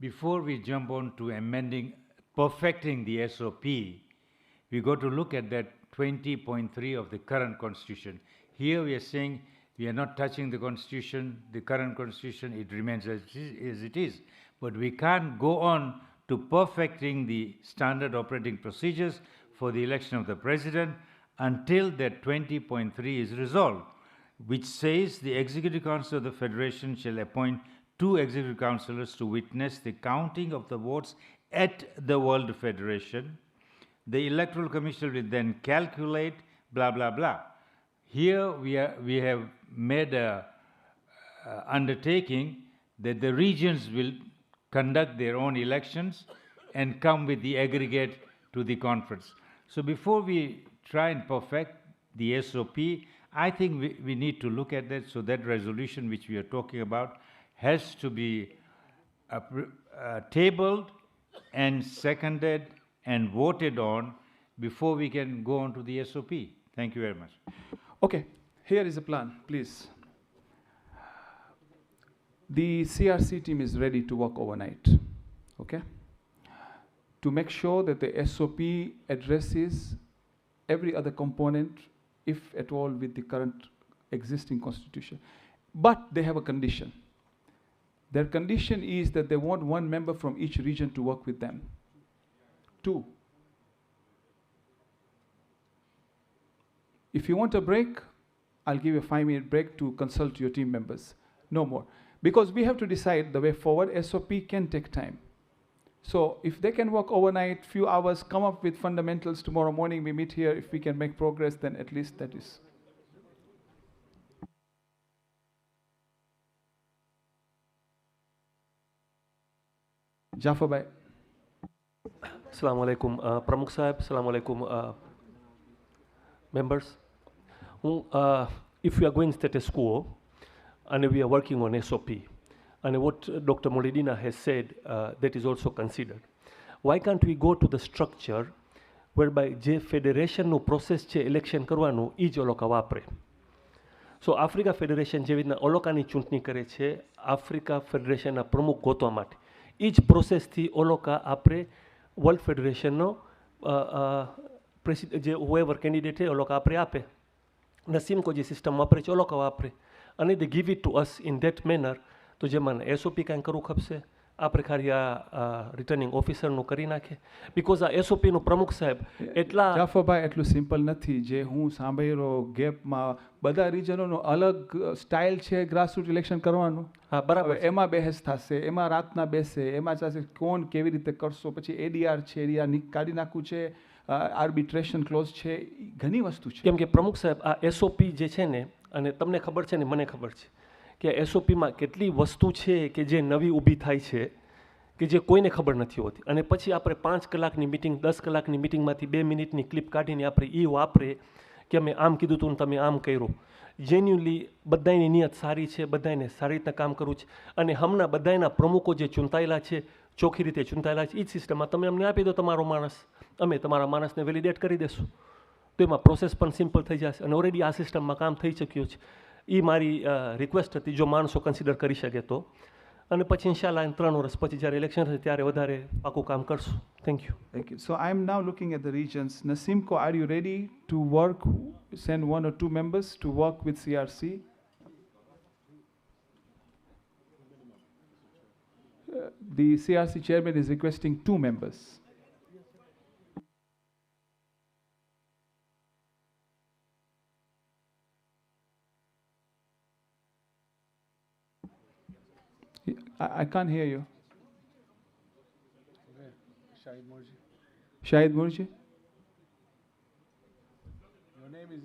Before we jump on to amending, perfecting the SOP, we got to look at that 20.3 of the current Constitution. Here we are saying we are not touching the Constitution, the current Constitution, it remains as it is. But we can't go on to perfecting the standard operating procedures for the election of the President until that 20.3 is resolved, which says the Executive Council of the Federation shall appoint 2 executive councillors to witness the counting of the votes at the World Federation. The Electoral Commission will then calculate, blah, blah, blah. Here we have made a undertaking that the regions will conduct their own elections and come with the aggregate to the conference. So before we try and perfect the SOP, I think we need to look at that. So that resolution which we are talking about has to be tabled and seconded and voted on before we can go on to the SOP. Thank you very much. Okay, here is a plan, please. The CRC team is ready to work overnight, okay? To make sure that the SOP addresses every other component, if at all, with the current existing constitution. But they have a condition. Their condition is that they want 1 member from each region to work with them. 2. If you want a break, I'll give you a 5-minute break to consult your team members. No more. Because we have to decide the way forward. SOP can take time. So if they can work overnight, few hours, come up with fundamentals, tomorrow morning we meet here. If we can make progress, then at least that is. Jafar Bhai. Assalamu alaikum, Pramukh Sahib, Assalamu alaikum, members. If we are going status quo and we are working on SOP, and what Dr. Molidina has said, that is also considered. Why can't we go to the structure whereby je federation no process che election karwanu ઈ જ ઓલોકા વાપરે? So Africa Federation જેવી રીતના ઓલોકાની ચૂંટણી કરે છે, Africa ફેડરેશનના પ્રમુખ ગોતવા માટે. ઈ જ પ્રોસેસથી ઓલોકા આપણે વર્લ્ડ ફેડરેશનનો જે whoever candidate છે ઓલોકા આપણે આપે. નસીમકો જે સિસ્ટમ વાપરે છે ઓલોકા વાપરે. અને they give it to us in that manner. તો જેમાં SOP કાંઈ કરવું ખપશે, આ પ્રકારિયા રિટર્નિંગ ઓફિસરનું કરી નાખે બિકોઝ આ એસઓપીનું પ્રમુખ સાહેબ એટલા જાફરભાઈ એટલું સિમ્પલ નથી જે હું સાંભળ્યો ગેપમાં બધા રિજનોનો અલગ સ્ટાઇલ છે ગ્રાસરૂટ ઇલેક્શન કરવાનું. હા બરાબર. એમાં બહેસ થશે, એમાં રાતના બેસે, એમાં થશે કોણ કેવી રીતે કરશો, પછી એડીઆર છે, એડીઆર કાઢી નાખવું છે, આર્બિટ્રેશન ક્લોઝ છે, ઘણી વસ્તુ છે. કેમ કે પ્રમુખ સાહેબ આ એસઓપી જે છે ને, અને તમને ખબર છે ને મને ખબર છે કે એસઓપીમાં કેટલી વસ્તુ છે કે જે નવી ઊભી થાય છે કે જે કોઈને ખબર નથી હોતી, અને પછી આપણે 5 કલાકની મિટિંગ 10 કલાકની મિટિંગમાંથી 2 મિનિટની ક્લિપ કાઢીને આપણે એ વાપરે કે અમે આમ કીધું હતું ને તમે આમ કર્યું. જેન્યુઅલી બધાની નિયત સારી છે, બધાને સારી રીતના કામ કરવું છે, અને હમણાં બધાના પ્રમુખો જે ચૂંટાયેલા છે ચોખ્ખી રીતે ચૂંટાયેલા છે એ જ સિસ્ટમમાં તમે અમને આપી દો તમારો માણસ, અમે તમારા માણસને વેલિડેટ કરી દેશું, તો એમાં પ્રોસેસ પણ સિમ્પલ થઈ જશે, અને ઓલરેડી આ સિસ્ટમમાં કામ થઈ ચૂક્યું છે. એ મારી રિક્વેસ્ટ હતી જો માણસો કન્સિડર કરી શકે તો, અને પછી ઇન્શાલ્લાહ 3 વર્ષ પછી જ્યારે ઇલેક્શન થશે ત્યારે વધારે પાકું કામ કરશું. Thank you. Thank you. So I am now looking at the regions. Nasimko, are you ready to work, send 1 or 2 members to work with CRC? The CRC chairman is requesting 2 members. I can't hear you. Shahid Murji? Your name is...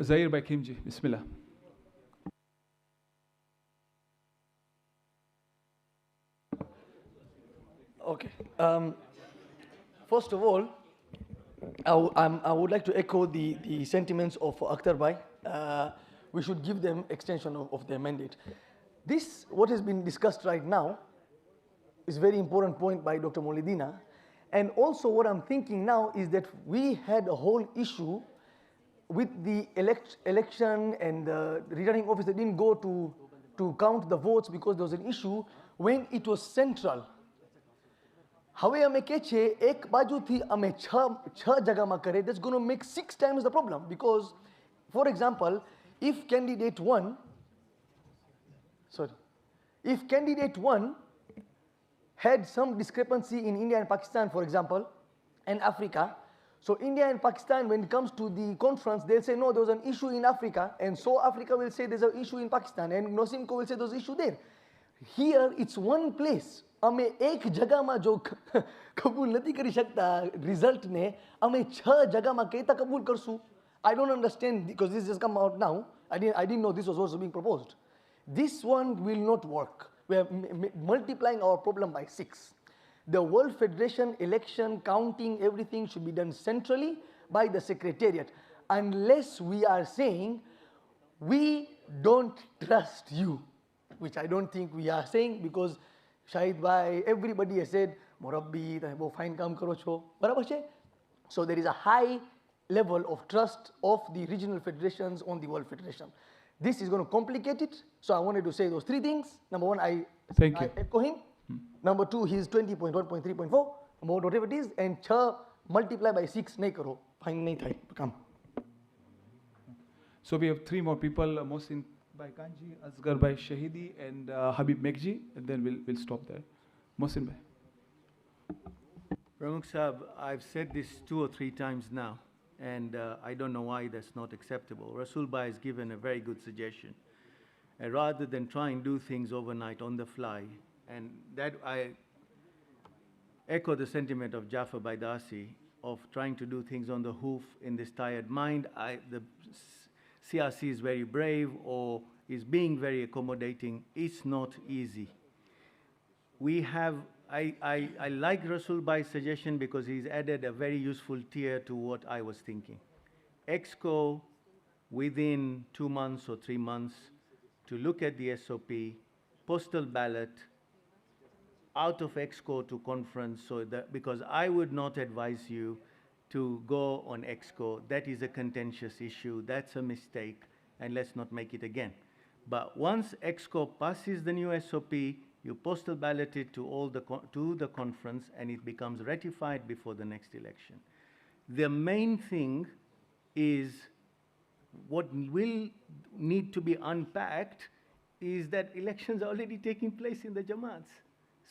Zahir by Kimji, Bismillah. Okay. First of all, I would like to echo the sentiments of Akhtar Bhai. We should give them extension of their mandate. This, what has been discussed right now, is very important point by Dr. Molidina. And also what I'm thinking now is that we had a whole issue with the election, and the returning officer didn't go to count the votes because there was an issue when it was central. હવે અમે કહે છે એક બાજુથી અમે છ જગામાં કરે, that's going to make 6 times the problem, because for example if candidate 1 had some discrepancy in India and Pakistan, for example, and Africa, so India and Pakistan, when it comes to the conference, they'll say no, there was an issue in Africa, and so Africa will say there's an issue in Pakistan, and Nosimko will say there's an issue there. Here it's one place. અમે એક જગામાં જો કબૂલ નથી કરી શકતા રિઝલ્ટને, અમે 6 જગામાં કઈ રીતે કબૂલ કરશું? I don't understand, because this has come out now. I didn't know this was also being proposed. This one will not work. We are multiplying our problem by 6. The World Federation election counting, everything should be done centrally by the Secretariat, unless we are saying we don't trust you, which I don't think we are saying, because Shahid Bhai, everybody has said, Morabbi, તમે બહુ fine કામ કરો છો, બરાબર છે? So there is a high level of trust of the regional federations on the World Federation. This is going to complicate it, so I wanted to say those 3 things. Number 1, I echo him. Number 2, he is 20.1.3.4, about whatever it is, and 6 multiply by 6 નહીં કરો, fine નહીં થાય કામ. So we have 3 more people, Mohsin by Kanji, Asghar by Shahidi, and Habib Mekji, and then we'll stop there. Mohsin bhai. Pramukh Sahab, I've said this 2 or 3 times now, and I don't know why that's not acceptable. Rasul Bhai has given a very good suggestion. Rather than try and do things overnight on the fly, and that I echo the sentiment of Jafar Baidasi of trying to do things on the hoof in this tired mind. The CRC is very brave or is being very accommodating. It's not easy. We have, I like Rasul Bhai's suggestion because he's added a very useful tier to what I was thinking. EXCO within 2 months or 3 months to look at the SOP, postal ballot, out of EXCO to conference, so that, because I would not advise you to go on EXCO. That is a contentious issue. That's a mistake, and let's not make it again. But once EXCO passes the new SOP, you postal ballot it to all the to the conference, and it becomes ratified before the next election. The main thing is what will need to be unpacked is that elections are already taking place in the Jamaats.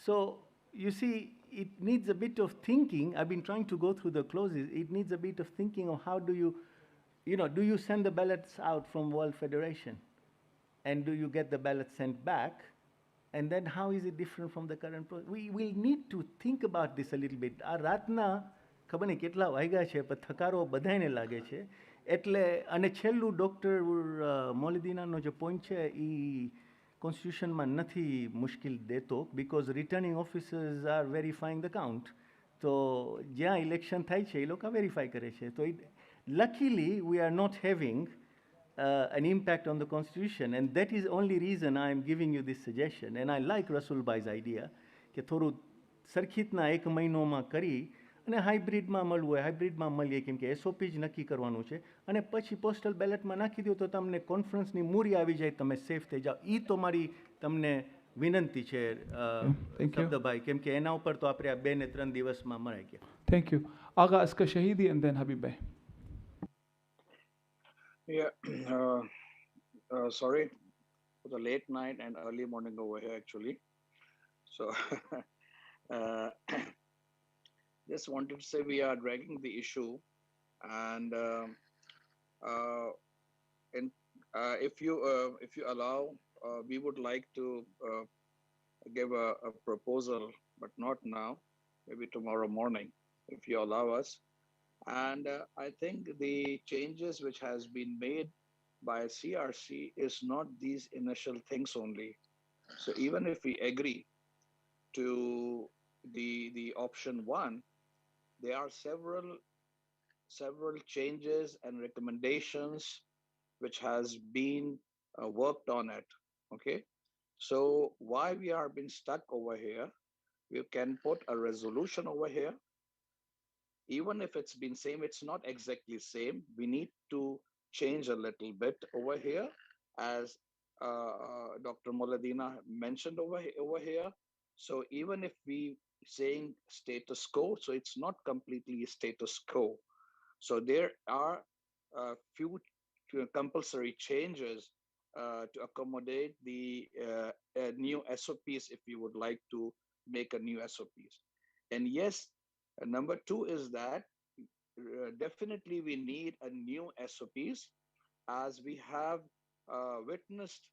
So you see, it needs a bit of thinking. I've been trying to go through the clauses. It needs a bit of thinking of how do you send the ballots out from World Federation? And do you get the ballots sent back? And then how is it different from the current process? We will need to think about this a little bit. આ રાતના ખબર નહીં કેટલા વાગ્યા છે પણ થકારો બધાયને લાગે છે એટલે અને છેલ્લું ડૉક્ટર મોલિદીનાનો જે પોઈન્ટ છે એ કોન્સ્ટિટ્યુશનમાં નથી મુશ્કેલ દેતો because returning officers are verifying the count. તો જ્યાં ઇલેક્શન થાય છે એ લોકો વેરીફાઈ કરે છે. તો luckily we are not having an impact on the constitution, and that is only reason I am giving you this suggestion. And I like Rasul Bhai's idea કે થોડું સરખીતના એક મહિનોમાં કરી અને હાઇબ્રિડમાં મળવું હોય હાઇબ્રિડમાં મળીએ કેમ કે એસઓપી જ નક્કી કરવાનું છે અને પછી પોસ્ટલ બેલેટમાં નાખી દો તો તમને કોન્ફરન્સની મૂરી આવી જાય તમે સેફ થઈ જાઓ. એ તો મારી તમને વિનંતી છે શબ્દભાઈ કેમ કે એના ઉપર તો આપણે આ 2 ને 3 દિવસમાં મરાઈ ગયા. Thank you. Agha Askar Shahidi and then Habib Bhai. Yeah, sorry for the late night and early morning over here actually. So just wanted to say we are dragging the issue, and if you allow, we would like to give a proposal, but not now, maybe tomorrow morning, if you allow us. And I think the changes which has been made by CRC is not these initial things only. So even if we agree to the option 1, there are several changes and recommendations which has been worked on it. Okay, so why we are being stuck over here? We can put a resolution over here. Even if it's been same, it's not exactly same. We need to change a little bit over here, as Dr. Moladina mentioned over here. So even if we saying status quo, so it's not completely status quo. So there are a few compulsory changes to accommodate the new SOPs if you would like to make a new SOPs. And yes, number 2 is that definitely we need a new SOPs, as we have witnessed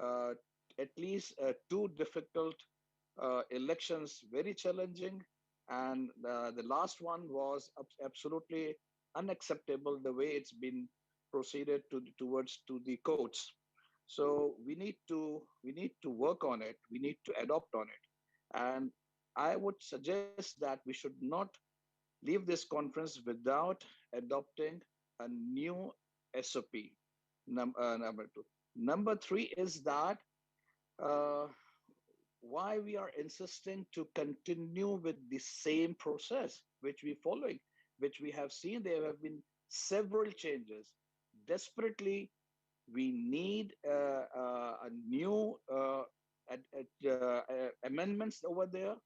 at least 2 difficult elections, very challenging, and the last one was absolutely unacceptable the way it's been proceeded towards the courts. So we need to work on it. We need to adopt on it, and I would suggest that we should not leave this conference without adopting a new SOP. Number 2. Number 3 is that why we are insisting to continue with the same process which we following, which we have seen there have been several changes. Desperately, we need a new amendments over there,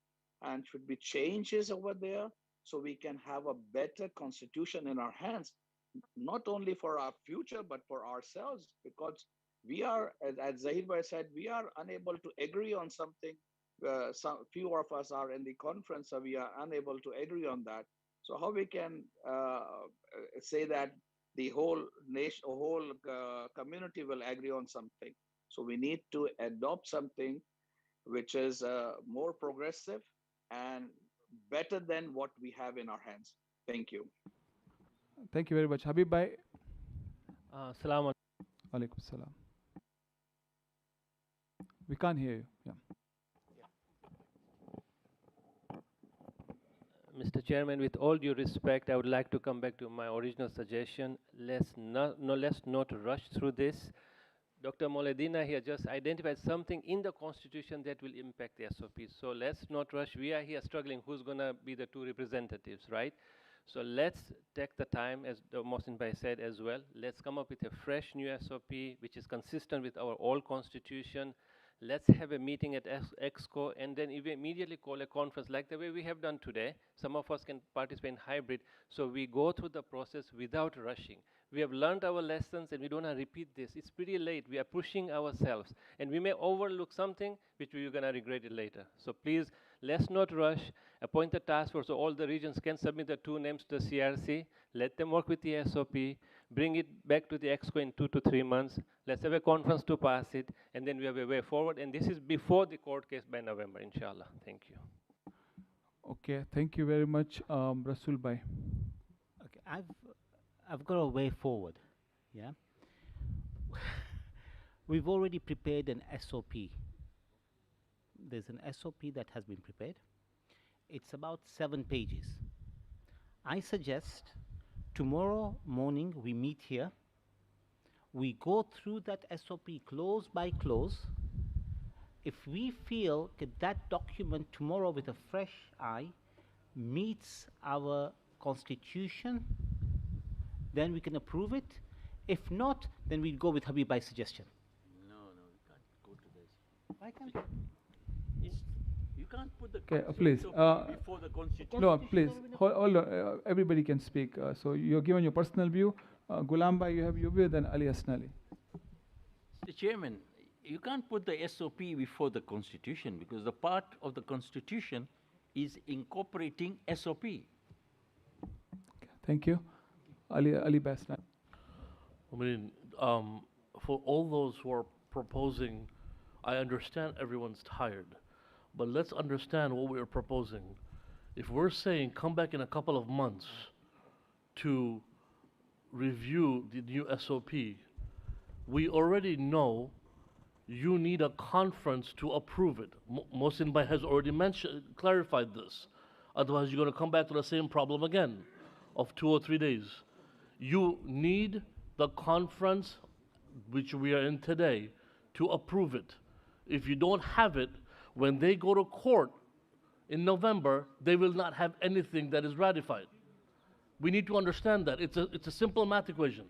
and should be changes over there, so we can have a better constitution in our hands, not only for our future but for ourselves, because we are, as Zahir Bhai said, we are unable to agree on something. Some few of us are in the conference, so we are unable to agree on that. So how we can say that the whole nation, whole community will agree on something? So we need to adopt something which is more progressive and better than what we have in our hands. Thank you. Thank you very much. Habib Bhai. Salaam alaikum salam. We can't hear you. Yeah. Mr. Chairman, with all due respect, I would like to come back to my original suggestion. Let's not rush through this. Dr. Moledina here just identified something in the Constitution that will impact the SOPs. So let's not rush. We are here struggling who's going to be the 2 representatives, right? So let's take the time, as Mohsin Bhai said as well. Let's come up with a fresh new SOP which is consistent with our old Constitution. let's have a meeting at EXCO and then immediately call a conference like the way we have done today. Some of us can participate in hybrid, so we go through the process without rushing. We have learned our lessons and we don't want to repeat this. It's pretty late. We are pushing ourselves and we may overlook something which we're going to regret it later. So please, let's not rush. Appoint a task force so all the regions can submit the 2 names to the CRC. Let them work with the SOP. Bring it back to the EXCO in 2 to 3 months. Let's have a conference to pass it, and then we have a way forward. And this is before the court case by November, inshallah. Thank you. Okay, thank you very much, Rasul Bhai. Okay, I've got a way forward. Yeah. We've already prepared an SOP. There's an SOP that has been prepared. It's about 7 pages. I suggest tomorrow morning we meet here. We go through that SOP clause by clause. If we feel that that document tomorrow with a fresh eye meets our constitution, then we can approve it. If not, then we'll go with Habib Bhai's suggestion. No, we can't go to this. Why can't You can't put the Okay, please. before the constitution. No, please. Hold on. Everybody can speak. So you're given your personal view. Ghulam Bhai, you have your view, then Ali Hasnali. Mr. Chairman, you can't put the SOP before the constitution because the part of the constitution is incorporating SOP. Thank you. Ali Basna. I mean, for all those who are proposing, I understand everyone's tired, but let's understand what we are proposing. If we're saying come back in a couple of months to review the new SOP, we already know you need a conference to approve it. Mohsin Bhai has already clarified this. Otherwise, you're going to come back to the same problem again of 2 or 3 days. You need the conference, which we are in today, to approve it. If you don't have it, when they go to court in November, they will not have anything that is ratified. We need to understand that. It's a simple math equation.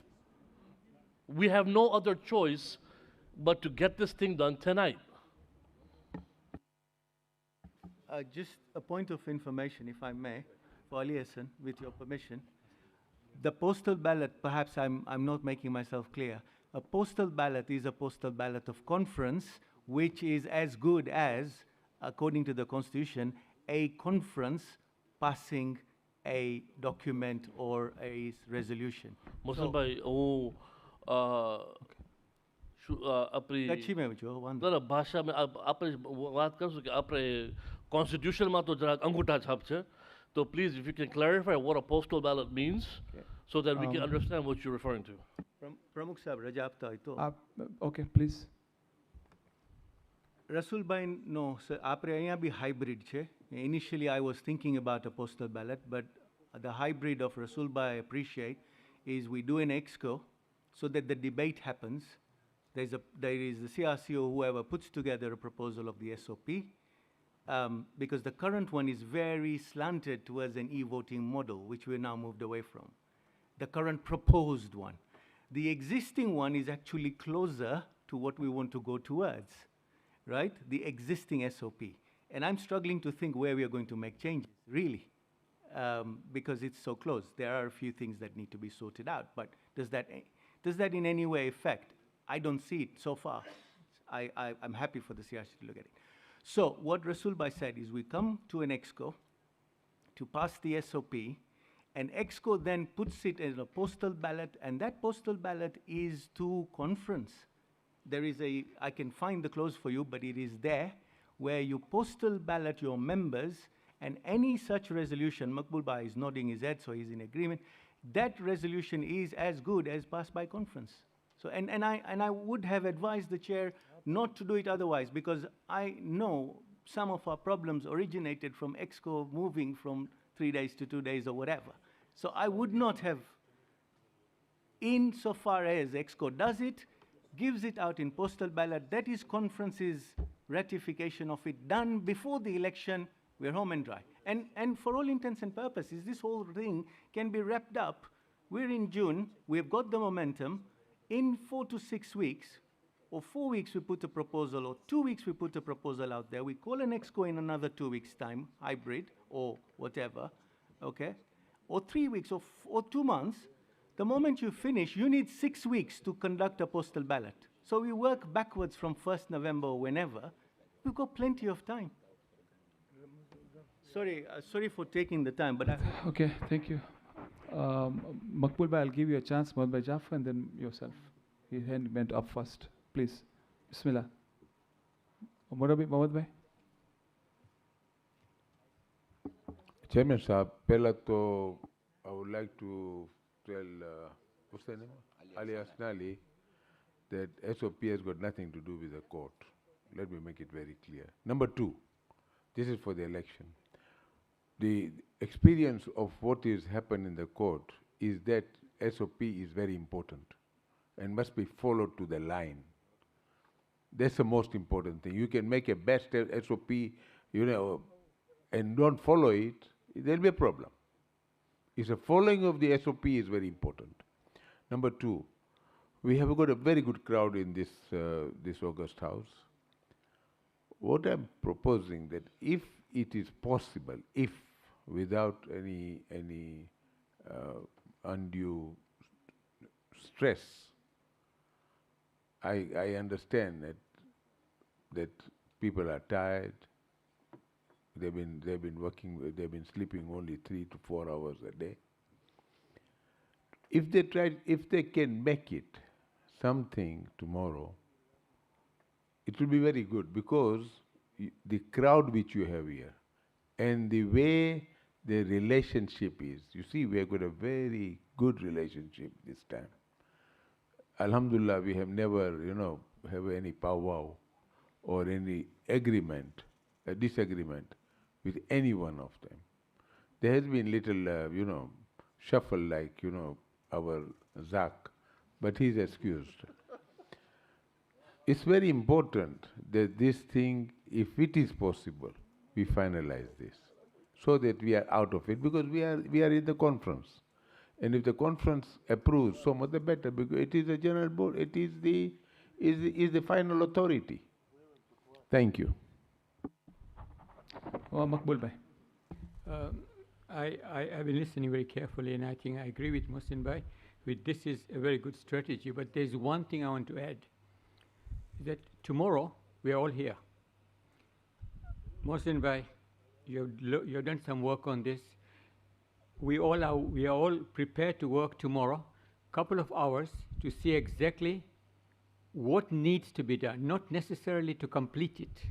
We have no other choice but to get this thing done tonight. Just a point of information, if I may, for Ali Hassan, with your permission. The postal ballot, perhaps I'm not making myself clear. A postal ballot is a postal ballot of conference, which is as good as, according to the Constitution, a conference passing a document or a resolution. Mohsin Bhai, भाषा में आप बात कर सके अपने constitution में तो जरा अंगूठा छाप छे. So please, if you can clarify what a postal ballot means, so that we can understand what you're referring to. Pramukh Sahab, Raja apta hai to. Okay, please. Rasul Bhai, no, sir, apre અહીંયા bhi hybrid છે. Initially, I was thinking about a postal ballot, but the hybrid of Rasul Bhai I appreciate is we do an EXCO so that the debate happens. There is the CRC or whoever puts together a proposal of the SOP, because the current one is very slanted towards an e-voting model, which we're now moved away from. The current proposed one. The existing one is actually closer to what we want to go towards, right? The existing SOP. And I'm struggling to think where we are going to make changes, really, because it's so close. There are a few things that need to be sorted out, but does that in any way affect? I don't see it so far. I'm happy for the CRC to look at it. So what Rasul Bhai said is we come to an EXCO to pass the SOP, and EXCO then puts it in a postal ballot, and that postal ballot is to conference. There is I can find the clause for you, but it is there, where you postal ballot your members, and any such resolution, Makbul Bhai is nodding his head, so he's in agreement, that resolution is as good as passed by conference. So, and I would have advised the chair not to do it otherwise, because I know some of our problems originated from EXCO moving from 3 days to 2 days or whatever. So I would not have, insofar as EXCO does it, gives it out in postal ballot, that is conference's ratification of it done before the election, we're home and dry. And for all intents and purposes, this whole thing can be wrapped up. We're in June, we've got the momentum. In 4 to 6 weeks, or 4 weeks we put a proposal, or 2 weeks we put a proposal out there. We call an exco in another 2 weeks' time, hybrid or whatever, okay? Or 3 weeks or 2 months. The moment you finish, you need 6 weeks to conduct a postal ballot. So we work backwards from 1st November or whenever. We've got plenty of time. Sorry for taking the time, but Okay, thank you. Makbul Bhai, I'll give you a chance, Mohammad Bhai Jafar, and then yourself. His hand went up first. Please. Bismillah. Mohammad Bhai. Chairman Saab, Pelato, I would like to tell, what's the name? Ali Asnali, that SOP has got nothing to do with the court. Let me make it very clear. Number two, this is for the election. The experience of what is happened in the court is that SOP is very important and must be followed to the line. That's the most important thing. You can make a best SOP, and don't follow it, there'll be a problem. It's the following of the SOP is very important. Number two, we have got a very good crowd in this August House. What I'm proposing that if it is possible, if without any undue stress, I understand that people are tired. They've been working. They've been sleeping only 3 to 4 hours a day. If they can make it something tomorrow, it will be very good, because the crowd which you have here and the way the relationship is, you see, we have got a very good relationship this time. Alhamdulillah, we have never, have any powwow or any agreement, a disagreement with any one of them. There has been little, shuffle like, our Zak, but he's excused. It's very important that this thing, if it is possible, we finalize this, so that we are out of it, because we are in the conference. And if the conference approves, so much the better, because it is the general board, it is the final authority. Thank you. Makbul Bhai. I've been listening very carefully, and I think I agree with Mohsin Bhai. This is a very good strategy, but there's one thing I want to add, that tomorrow we are all here. Mohsin Bhai, you've done some work on this. We are all prepared to work tomorrow, couple of hours, to see exactly what needs to be done, not necessarily to complete it,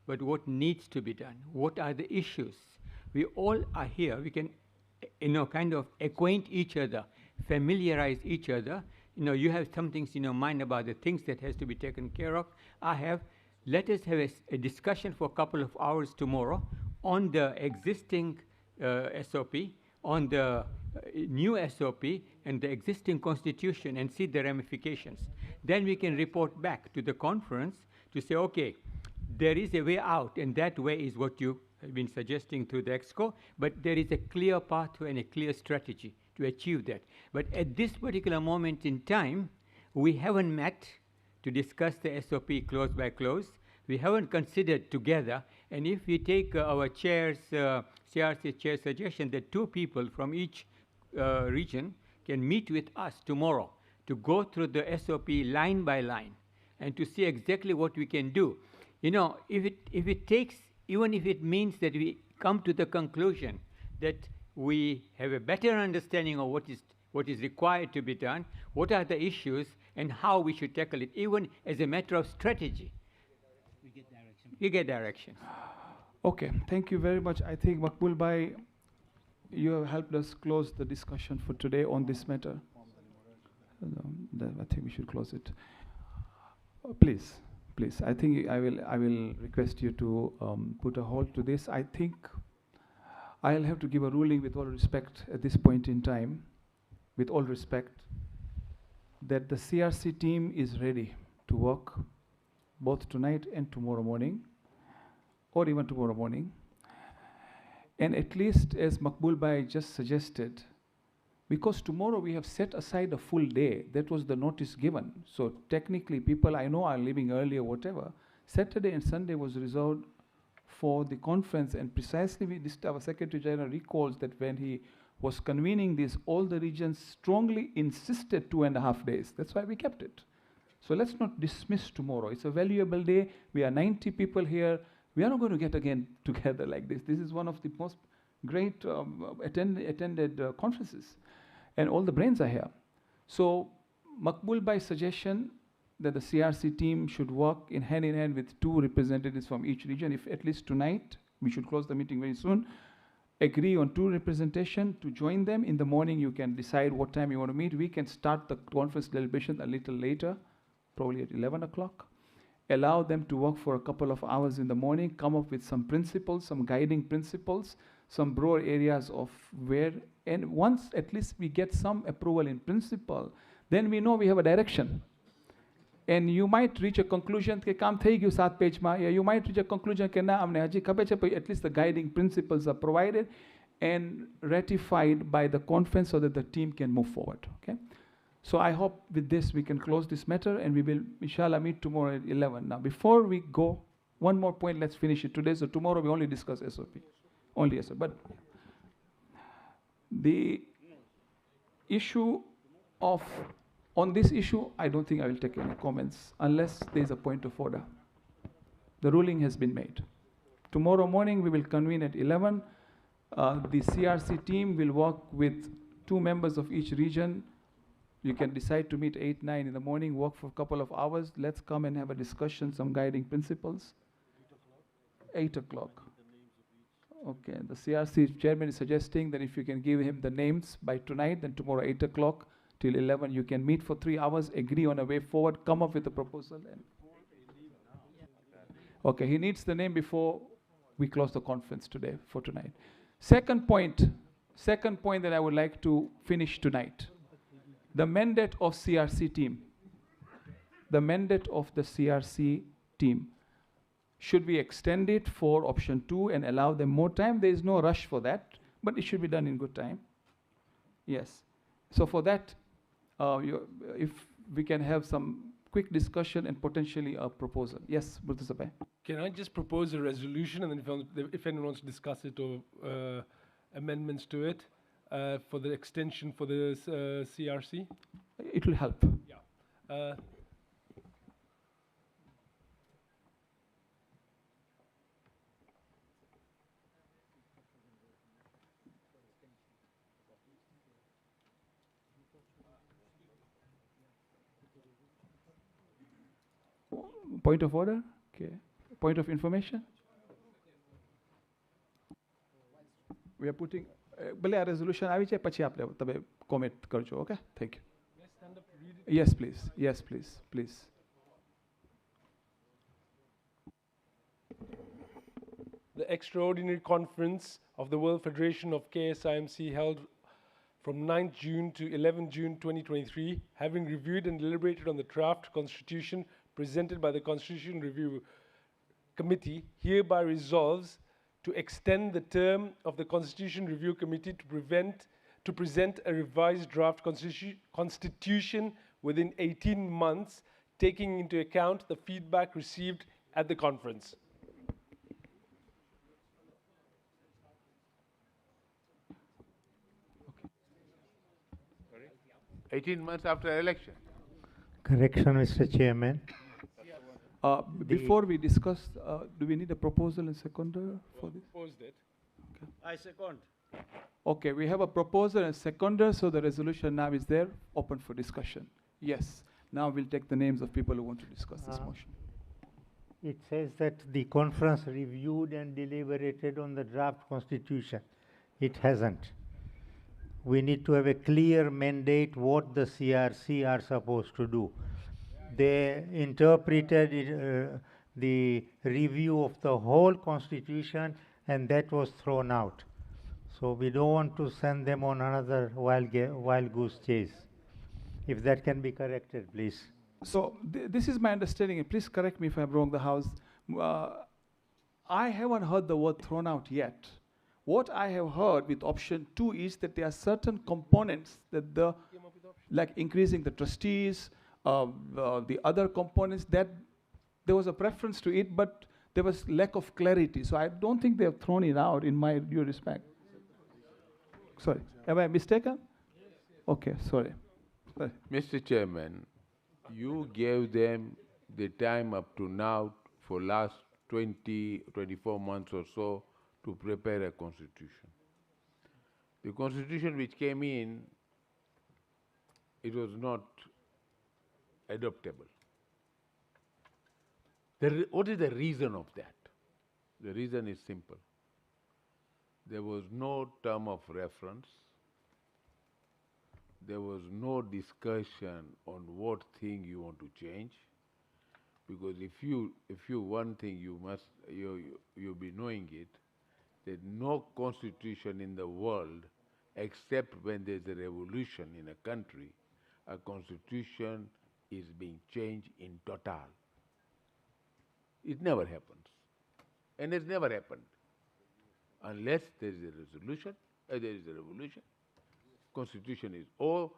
but what needs to be done. What are the issues? We all are here. We can, kind of acquaint each other, familiarize each other. You have some things in your mind about the things that has to be taken care of. Let us have a discussion for a couple of hours tomorrow on the existing SOP, on the new SOP and the existing constitution, and see the ramifications. Then we can report back to the conference to say, okay, there is a way out, and that way is what you have been suggesting through the EXCO, but there is a clear pathway and a clear strategy to achieve that. But at this particular moment in time, we haven't met to discuss the SOP clause by clause. We haven't considered together, and if we take our chair's, CRC chair's suggestion that 2 people from each region can meet with us tomorrow to go through the SOP line by line and to see exactly what we can do. If it takes, even if it means that we come to the conclusion that we have a better understanding of what is required to be done, what are the issues, and how we should tackle it, even as a matter of strategy. We get direction. Okay, thank you very much. I think, Makbul Bhai, you have helped us close the discussion for today on this matter. I think we should close it. Please. I think I will request you to put a halt to this. I think I'll have to give a ruling with all respect at this point in time, with all respect, that the CRC team is ready to work both tonight and tomorrow morning, or even tomorrow morning. And at least, as Makbul Bhai just suggested, Because tomorrow we have set aside a full day. That was the notice given. So technically people I know are leaving early or whatever. Saturday and Sunday was reserved for the conference, and precisely our Secretary General recalls that when he was convening this, all the regions strongly insisted 2.5 days. That's why we kept it. So let's not dismiss tomorrow. It's a valuable day. We are 90 people here. We are not going to get again together like this. This is one of the most great attended conferences, and all the brains are here. So Makbul Bhai's suggestion that the CRC team should work in hand with 2 representatives from each region. If at least tonight, we should close the meeting very soon, agree on 2 representation to join them. In the morning, you can decide what time you want to meet. We can start the conference deliberation a little later, probably at 11 o'clock. Allow them to work for a couple of hours in the morning, come up with some principles, some guiding principles, some broad areas of where, and once at least we get some approval in principle, then we know we have a direction. And you might reach a conclusion કે કામ થઈ ગયું 7 પેજમાં, yeah, you might reach a conclusion કે ના અમને હજી ખબર છે, but at least the guiding principles are provided and ratified by the conference so that the team can move forward. Okay. So I hope with this we can close this matter, and we will inshallah meet tomorrow at 11. Now before we go, one more point, let's finish it today. So tomorrow we only discuss SOP. Only SOP. But the issue of, on this issue, I don't think I will take any comments unless there is a point of order. The ruling has been made. Tomorrow morning we will convene at 11. The CRC team will work with 2 members of each region. You can decide to meet 8, 9 in the morning, work for a couple of hours. Let's come and have a discussion, some guiding principles. 8 o'clock. Okay, the CRC chairman is suggesting that if you can give him the names by tonight, then tomorrow 8 o'clock till 11, you can meet for 3 hours, agree on a way forward, come up with a proposal. And okay, he needs the name before we close the conference today for tonight. Second point that I would like to finish tonight. The mandate of CRC team. The mandate of the CRC team. Should we extend it for option 2 and allow them more time? There is no rush for that, but it should be done in good time. Yes. So for that, if we can have some quick discussion and potentially a proposal. Yes, Murtaza Bhai. Can I just propose a resolution, and then if anyone wants to discuss it or amendments to it for the extension for the CRC? It will help. Yeah. Point of order? Okay. Point of information? We are putting ભલે આ resolution આવી છે પછી આપણે તમે comment કરજો. Okay? Thank you. Yes, please. Yes, please. Please. The extraordinary conference of the World Federation of KSIMC held from 9th June to 11th June 2023, having reviewed and deliberated on the draft constitution presented by the Constitution Review Committee, hereby resolves to extend the term of the Constitution Review Committee to present a revised draft constitution within 18 months, taking into account the feedback received at the conference. Sorry? 18 months after election. Correction, Mr. Chairman. Before we discuss, do we need a proposal and seconder for this? Proposed it. Okay. I second. Okay, we have a proposal and seconder, so the resolution now is there, open for discussion. Yes. Now we'll take the names of people who want to discuss this motion. It says that the conference reviewed and deliberated on the draft constitution. It hasn't. We need to have a clear mandate what the CRC are supposed to do. They interpreted it, the review of the whole constitution, and that was thrown out. So we don't want to send them on another wild goose chase. If that can be corrected, please. So this is my understanding, and please correct me if I'm wrong, the House. I haven't heard the word thrown out yet. What I have heard with option 2 is that there are certain components that like increasing the trustees, the other components, that there was a preference to it, but there was lack of clarity. So I don't think they have thrown it out in my due respect. Sorry, am I mistaken? Okay, sorry. Mr. Chairman, you gave them the time up to now for last 24 months or so to prepare a constitution. The constitution which came in, it was not adoptable. What is the reason of that? The reason is simple. There was no term of reference. There was no discussion on what thing you want to change. Because if you one thing you'll be knowing it, that no constitution in the world, except when there's a revolution in a country, a constitution is being changed in total. It never happens. And it's never happened. Unless there is a resolution, there is a revolution, constitution is, or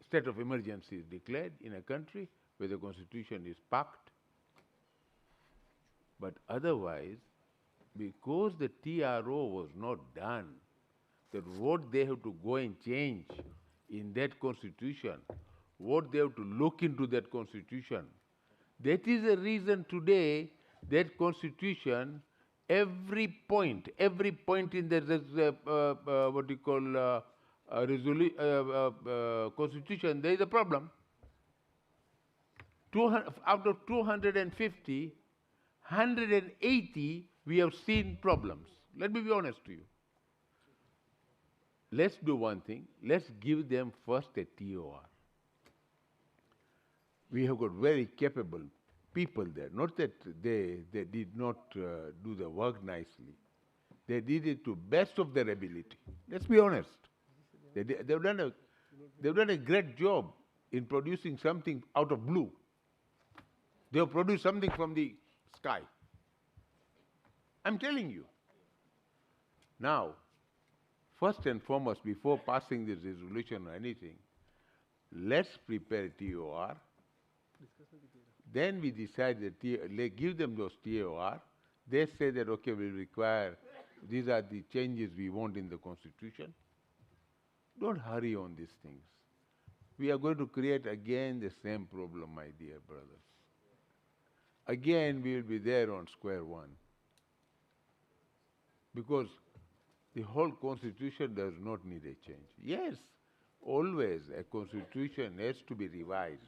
state of emergency is declared in a country where the constitution is packed. But otherwise, because the TRO was not done, that what they have to go and change in that constitution, what they have to look into that constitution, that is the reason today that constitution, every point in the what you call constitution, there is a problem. Out of 250, 180 we have seen problems. Let me be honest to you. Let's do one thing. Let's give them first a TOR. We have got very capable people there. Not that they did not do the work nicely. They did it to best of their ability. Let's be honest. They've done a great job in producing something out of blue. They have produced something from the sky. I'm telling you. Now, first and foremost, before passing this resolution or anything, let's prepare a TOR. Then we decide that give them those TOR. They say that, okay, we'll require, these are the changes we want in the Constitution. Don't hurry on these things. We are going to create again the same problem, my dear brothers. Again, we will be there on square one. Because the whole Constitution does not need a change. Yes, always a Constitution has to be revised.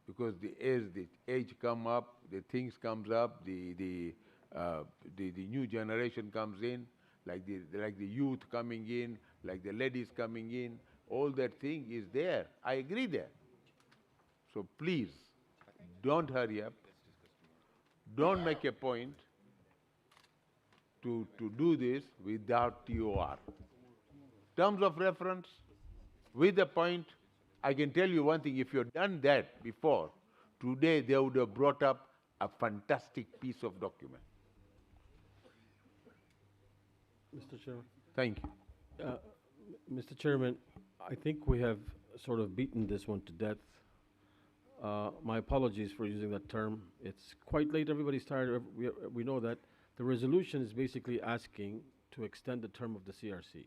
Because as the age come up, the things comes up, the new generation comes in, like the youth coming in, like the ladies coming in, all that thing is there. I agree there. So please, don't hurry up. Don't make a point to do this without TOR. Terms of reference, with the point, I can tell you one thing, if you've done that before, today they would have brought up a fantastic piece of document. Mr. Chairman. Thank you. Mr. Chairman, I think we have sort of beaten this one to death. My apologies for using that term. It's quite late, everybody's tired, we know that. The resolution is basically asking to extend the term of the CRC.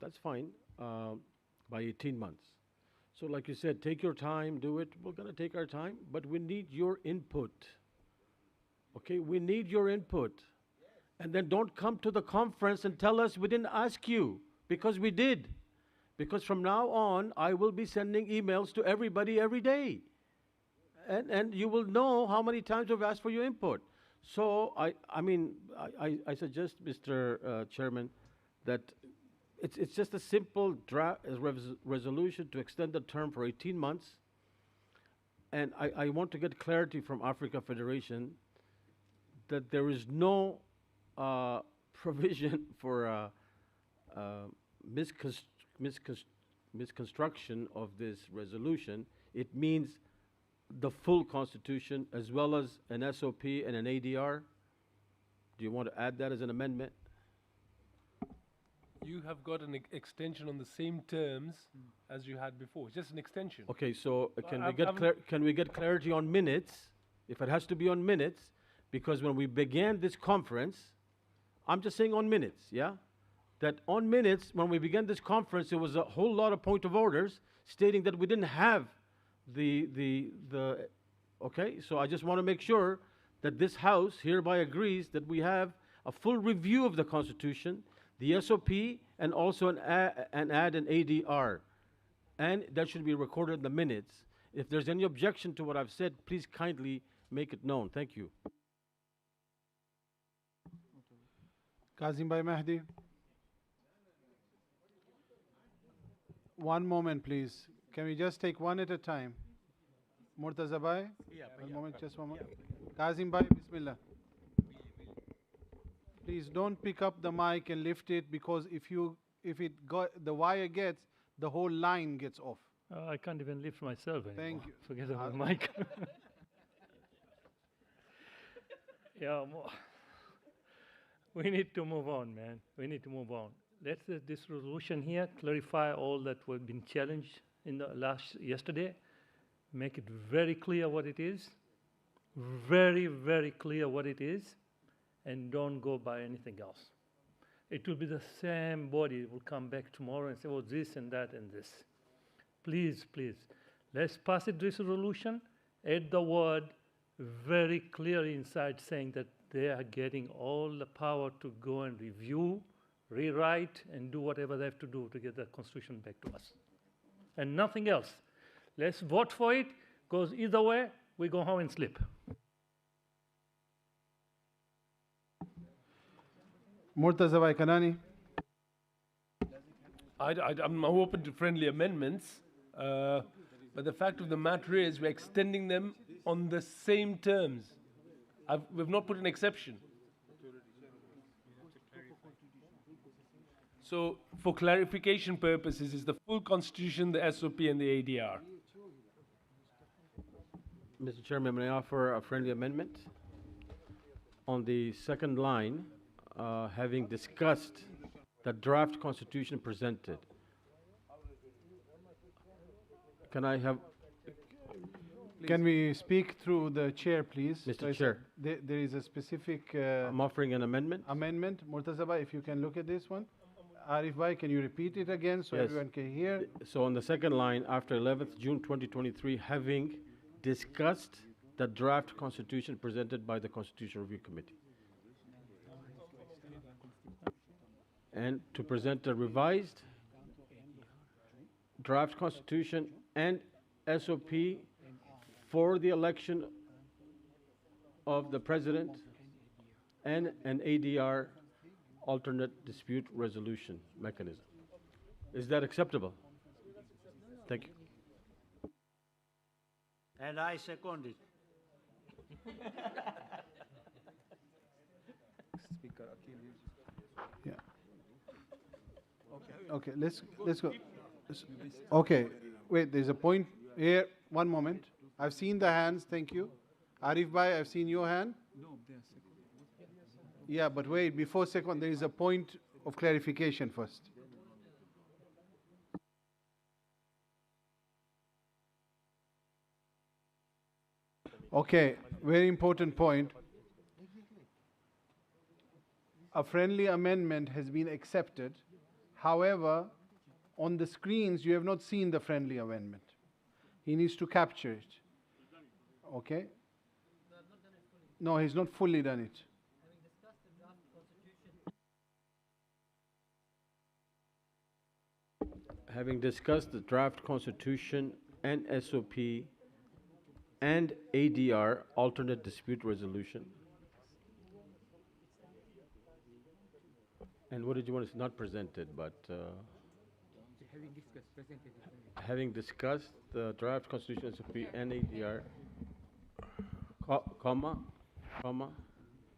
That's fine, by 18 months. So like you said, take your time, do it. We're going to take our time, but we need your input. Okay, we need your input. And then don't come to the conference and tell us we didn't ask you, because we did. Because from now on, I will be sending emails to everybody every day. And you will know how many times we've asked for your input. So I suggest, Mr. Chairman, that it's just a simple draft resolution to extend the term for 18 months. And I want to get clarity from Africa Federation that there is no provision for misconstruction of this resolution. It means the full Constitution as well as an SOP and an ADR. Do you want to add that as an amendment? You have got an extension on the same terms as you had before. It's just an extension. Okay, so can we I've- get I've- can we get clarity on minutes? If it has to be on minutes, because when we began this conference, I'm just saying on minutes, yeah? That on minutes, when we began this conference, there was a whole lot of point of orders stating that we didn't have okay? So I just want to make sure that this House hereby agrees that we have a full review of the Constitution, the SOP, and also an add an ADR. And that should be recorded in the minutes. If there's any objection to what I've said, please kindly make it known. Thank you. Kazim Bhai Mahdi. One moment, please. Can we just take one at a time? Murtaza Bhai? One moment, just one moment. Kazim Bhai, Bismillah. Please don't pick up the mic and lift it, because if the wire gets, the whole line gets off. I can't even lift myself anymore. Thank you. Forget about the mic. Yeah, we need to move on, man. We need to move on. Let's this resolution here clarify all that was been challenged in the yesterday. Make it very clear what it is. Very, very clear what it is, and don't go by anything else. It will be the same body will come back tomorrow and say, oh, this and that and this. Please, please, let's pass it this resolution, add the word very clearly inside saying that they are getting all the power to go and review, rewrite, and do whatever they have to do to get the Constitution back to us. And nothing else. Let's vote for it, because either way, we go home and sleep. Murtaza Bhai Kanani. I'm open to friendly amendments, but the fact of the matter is we're extending them on the same terms. We've not put an exception. So for clarification purposes, is the full Constitution, the SOP, and the ADR. Mr. Chairman, may I offer a friendly amendment? On the second line, having discussed the draft constitution presented, can I have... Can we speak through the chair, please? Mr. Chair. There is a specific... I'm offering an amendment. Amendment. Murtaza Bhai, if you can look at this one. Arif Bhai, can you repeat it again so Yes. everyone can hear? So on the second line, after 11th June 2023, having discussed the draft constitution presented by the Constitution Review Committee, and to present a revised draft constitution and SOP for the election of the president and an ADR, alternate dispute resolution mechanism. Is that acceptable? Thank you. And I second it. Speaker Yeah. Okay, let's go. Okay, wait, there's a point here. One moment. I've seen the hands, thank you. Arif Bhai, I've seen your hand. Yeah, but wait, before second, there is a point of clarification first. Okay, very important point. A friendly amendment has been accepted. However, on the screens, you have not seen the friendly amendment. He needs to capture it. Okay? No, he's not fully done it. Having discussed the draft constitution and SOP and ADR, alternate dispute resolution. And what did you want to say? Not presented, but having discussed the draft constitution, SOP, and ADR, comma,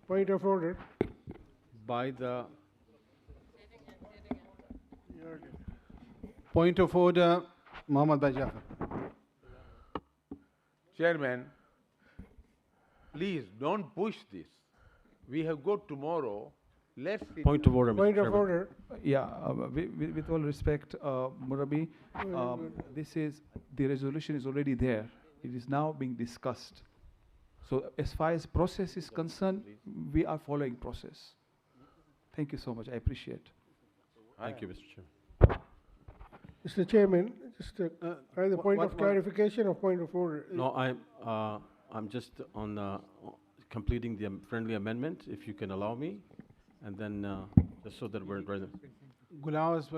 Point of order. by the Point of order, Mohammad Bhai Jafar. Chairman, please don't push this. We have got tomorrow Let's Point of order, Mr. Point of Chairman. order. Yeah, with all respect, Murabi, the resolution is already there. It is now being discussed. So as far as process is concerned, we are following process. Thank you so much. I appreciate. Thank you, Mr. Chairman. Mr. Chairman, just either point of clarification or point of order. No, I'm just on completing the friendly amendment, if you can allow me, and then just so that we're ready. Gulawas,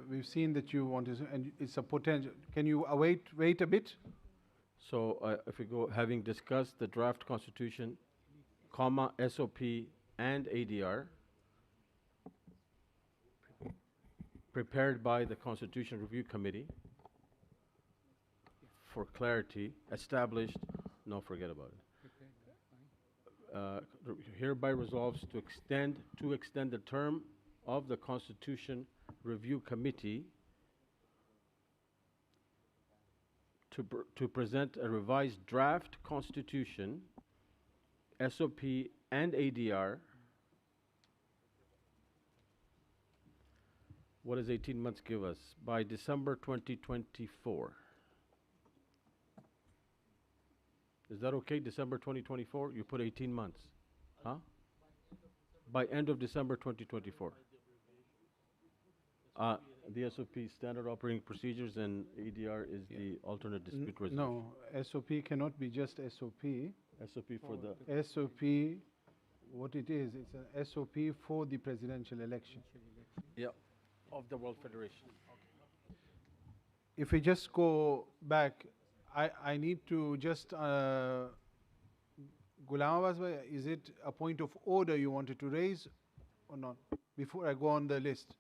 we've seen that you want to, and it's a potential. Can you wait a bit? So if we go, having discussed the draft constitution, comma, SOP and ADR, prepared by the Constitution Review Committee, for clarity, established, no, forget about it. Hereby resolves to extend the term of the Constitution Review Committee to present a revised draft constitution, SOP and ADR. What does 18 months give us? By December 2024. Is that okay, December 2024? You put 18 months, huh? By end of December 2024. The SOP, Standard Operating Procedures, and ADR is the alternate dispute resolution. No, SOP cannot be just SOP. SOP for the... SOP, what it is, it's an SOP for the presidential election. Yeah, of the World Federation. If we just go back, I need to just, Ghulam Abbas, is it a point of order you wanted to raise or not? Before I go on the list.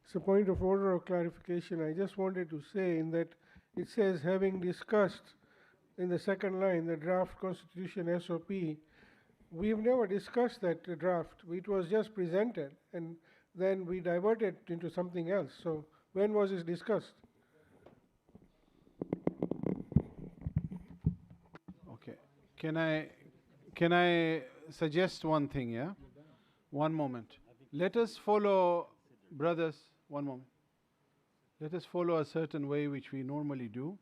It's a point of order or clarification. I just wanted to say in that it says, having discussed in the second line the draft constitution SOP, we've never discussed that draft. It was just presented and then we diverted into something else. So when was it discussed? Okay. Can I suggest one thing, yeah? One moment. Let us follow, brothers, one moment. Let us follow a certain way which we normally do,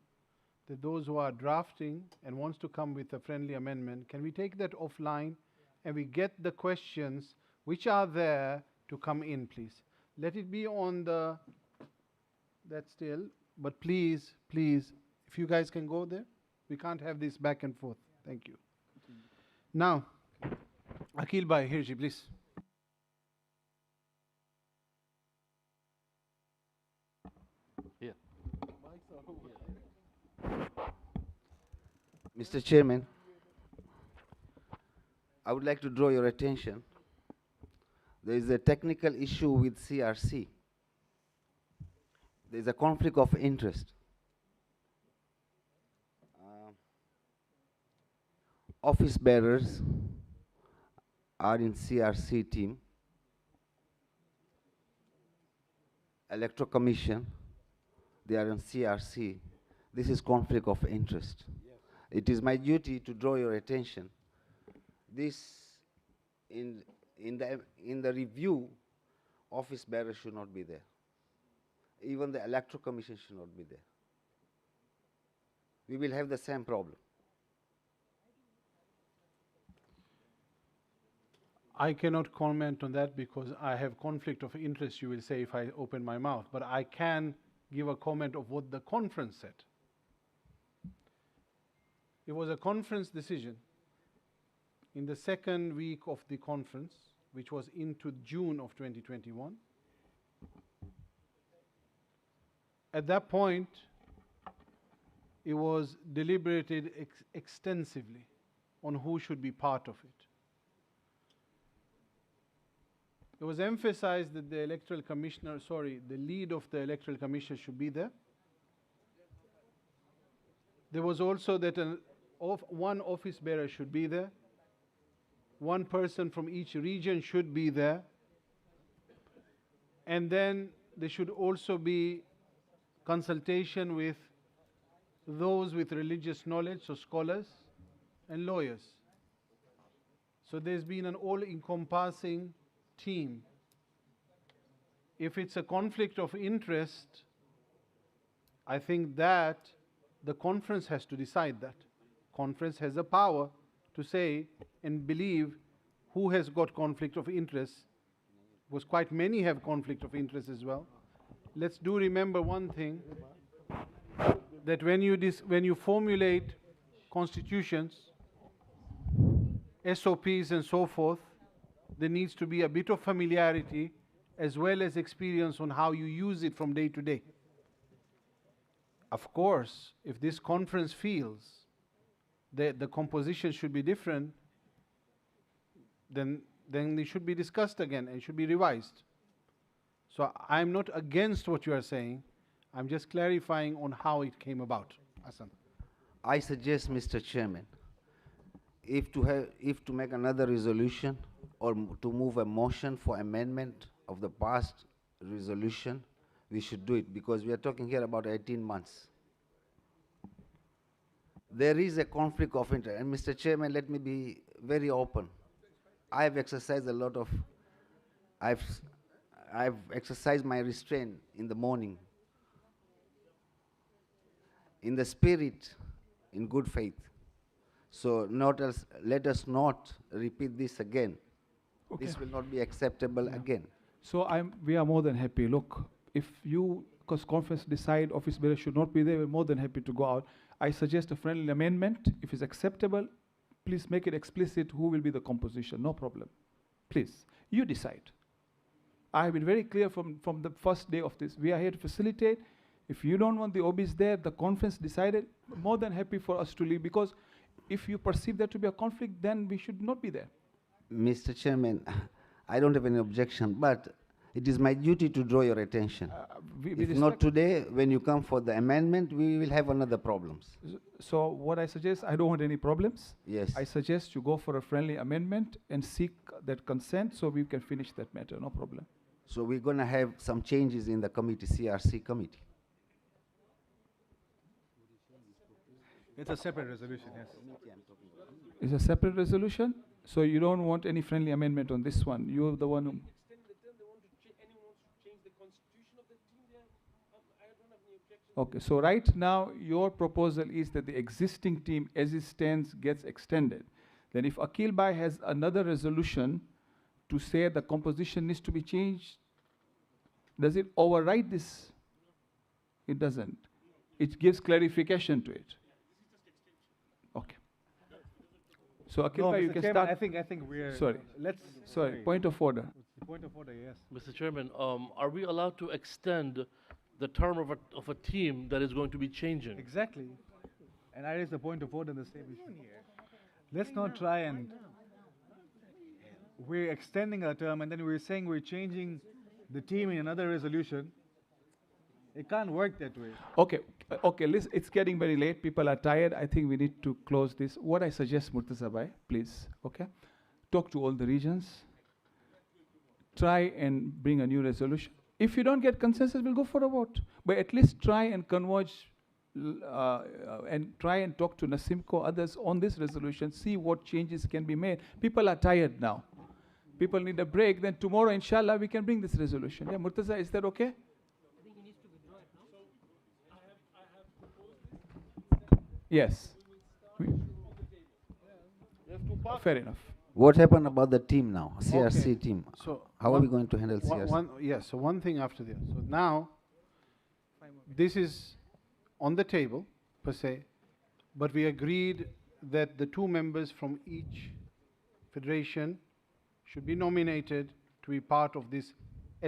that those who are drafting and wants to come with a friendly amendment, can we take that offline and we get the questions which are there to come in, please? Let it be on the, that still, but please, if you guys can go there, we can't have this back and forth. Thank you. Now, Akil Bhai, Hirji, please. Yeah. Mr. Chairman, I would like to draw your attention. There is a technical issue with CRC. There is a conflict of interest. Office bearers are in CRC team. Electoral Commission, they are in CRC. This is conflict of interest. It is my duty to draw your attention. This, in the review, office bearer should not be there. Even the Electoral Commission should not be there. We will have the same problem. I cannot comment on that because I have conflict of interest, you will say, if I open my mouth. But I can give a comment of what the conference said. It was a conference decision in the second week of the conference, which was into June of 2021. At that point, it was deliberated extensively on who should be part of it. It was emphasized that the electoral commissioner, the lead of the electoral commission should be there. There was also that one office bearer should be there. One person from each region should be there. And then there should also be consultation with those with religious knowledge, so scholars and lawyers. So there's been an all-encompassing team. If it's a conflict of interest, I think that the conference has to decide that. Conference has the power to say and believe who has got conflict of interest, because quite many have conflict of interest as well. Let's do remember one thing, that when you formulate constitutions, SOPs and so forth, there needs to be a bit of familiarity as well as experience on how you use it from day to day. Of course, if this conference feels that the composition should be different, then it should be discussed again and should be revised. So I'm not against what you are saying, I'm just clarifying on how it came about. Hassan. I suggest, Mr. Chairman, if to make another resolution or to move a motion for amendment of the past resolution, we should do it, because we are talking here about 18 months. There is a conflict of interest, and Mr. Chairman, let me be very open. I've exercised a lot of, I've exercised my restraint in the morning, in the spirit, in good faith. So let us not repeat this again. Okay. This will not be acceptable again. So we are more than happy. Look, if you, because conference decide office bearer should not be there, we're more than happy to go out. I suggest a friendly amendment. If it's acceptable, please make it explicit who will be the composition, no problem. Please, you decide. I have been very clear from the first day of this. We are here to facilitate. If you don't want the OBs there, the conference decided, more than happy for us to leave, because if you perceive there to be a conflict, then we should not be there. Mr. Chairman, I don't have any objection, but it is my duty to draw your attention. If not today, when you come for the amendment, we will have another problems. So what I suggest, I don't want any problems. Yes. I suggest you go for a friendly amendment and seek that consent so we can finish that matter, no problem. So we're going to have some changes in the committee, CRC committee. It's a separate resolution, yes. It's a separate resolution, so you don't want any friendly amendment on this one. You're the one who... Okay, so right now, your proposal is that the existing team as it stands gets extended. Then if Akil Bhai has another resolution to say the composition needs to be changed, does it override this? It doesn't. It gives clarification to it. Okay. So Akil No, Bhai, you Mr. can Chairman, start. I think we're... Sorry. Sorry, point of order. Point of order, yes. Mr. Chairman, are we allowed to extend the term of a team that is going to be changing? Exactly. And I raised the point of order in the same issue. Let's not try and... We're extending our term and then we're saying we're changing the team in another resolution. It can't work that way. Okay, okay, listen, it's getting very late. People are tired. I think we need to close this. What I suggest, Murtaza Bhai, please, okay? Talk to all the regions. Try and bring a new resolution. If you don't get consensus, we'll go for a vote. But at least try and converge and try and talk to Nasimco, others on this resolution, see what changes can be made. People are tired now. People need a break. Then tomorrow, inshallah, we can bring this resolution. Yeah, Murtaza, is that okay? Yes. Fair enough. What happened about the team now, CRC Okay. team? So how are we going to handle CRC? Yes, so one thing after the other. So now, this is on the table, per se, but we agreed that the 2 members from each federation should be nominated to be part of this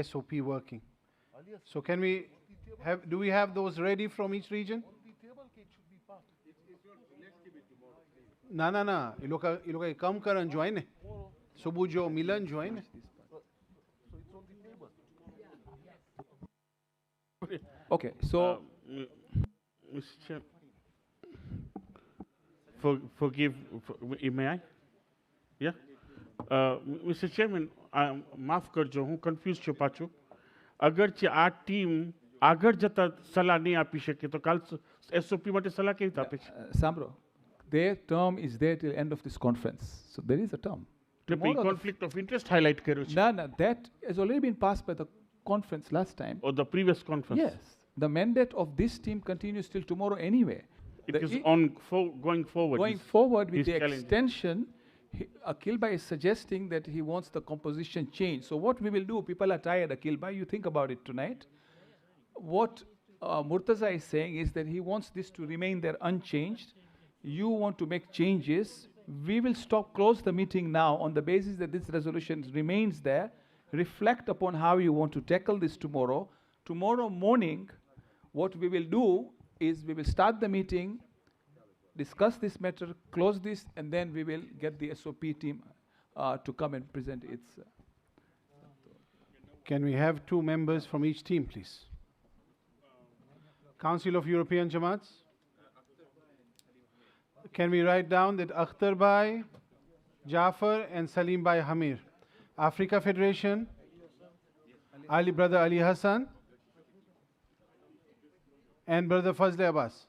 SOP working. So can we have, do we have those ready from each region? ना ना ना ये लोग कम करन join है सुबह जो मिलन join है Okay, so Mr. Chair, forgive, may I? Yeah. Mr. Chairman, माफ कर जो हूँ confused छो पाचो. अगरचे आ टीम आगर जता सलाह नहीं आपी शके तो काल SOP माटे सलाह केवी तापे छे? Sambro, their term is there till end of this conference. So there is a term. પછી tomorrow the conflict of interest highlight કર્યો છે. No, that has already been passed by the conference last time. Or the previous conference. Yes. The mandate of this team continues till tomorrow anyway. It is going forward. Going He's- forward with he's the challenging. extension, Akilbai is suggesting that he wants the composition changed. So what we will do, people are tired, Akilbai, you think about it tonight. What Murtaza is saying is that he wants this to remain there unchanged. You want to make changes. We will close the meeting now on the basis that this resolution remains there. Reflect upon how you want to tackle this tomorrow. Tomorrow morning, what we will do is we will start the meeting, discuss this matter, close this, and then we will get the SOP team to come and present its. Can we have 2 members from each team, please? Council of European Jamaats? Can we write down that Akhtar Bhai, Jafar and Salim Bhai Hamir? Africa Federation, Brother Ali Hassan and Brother Fazle Abbas.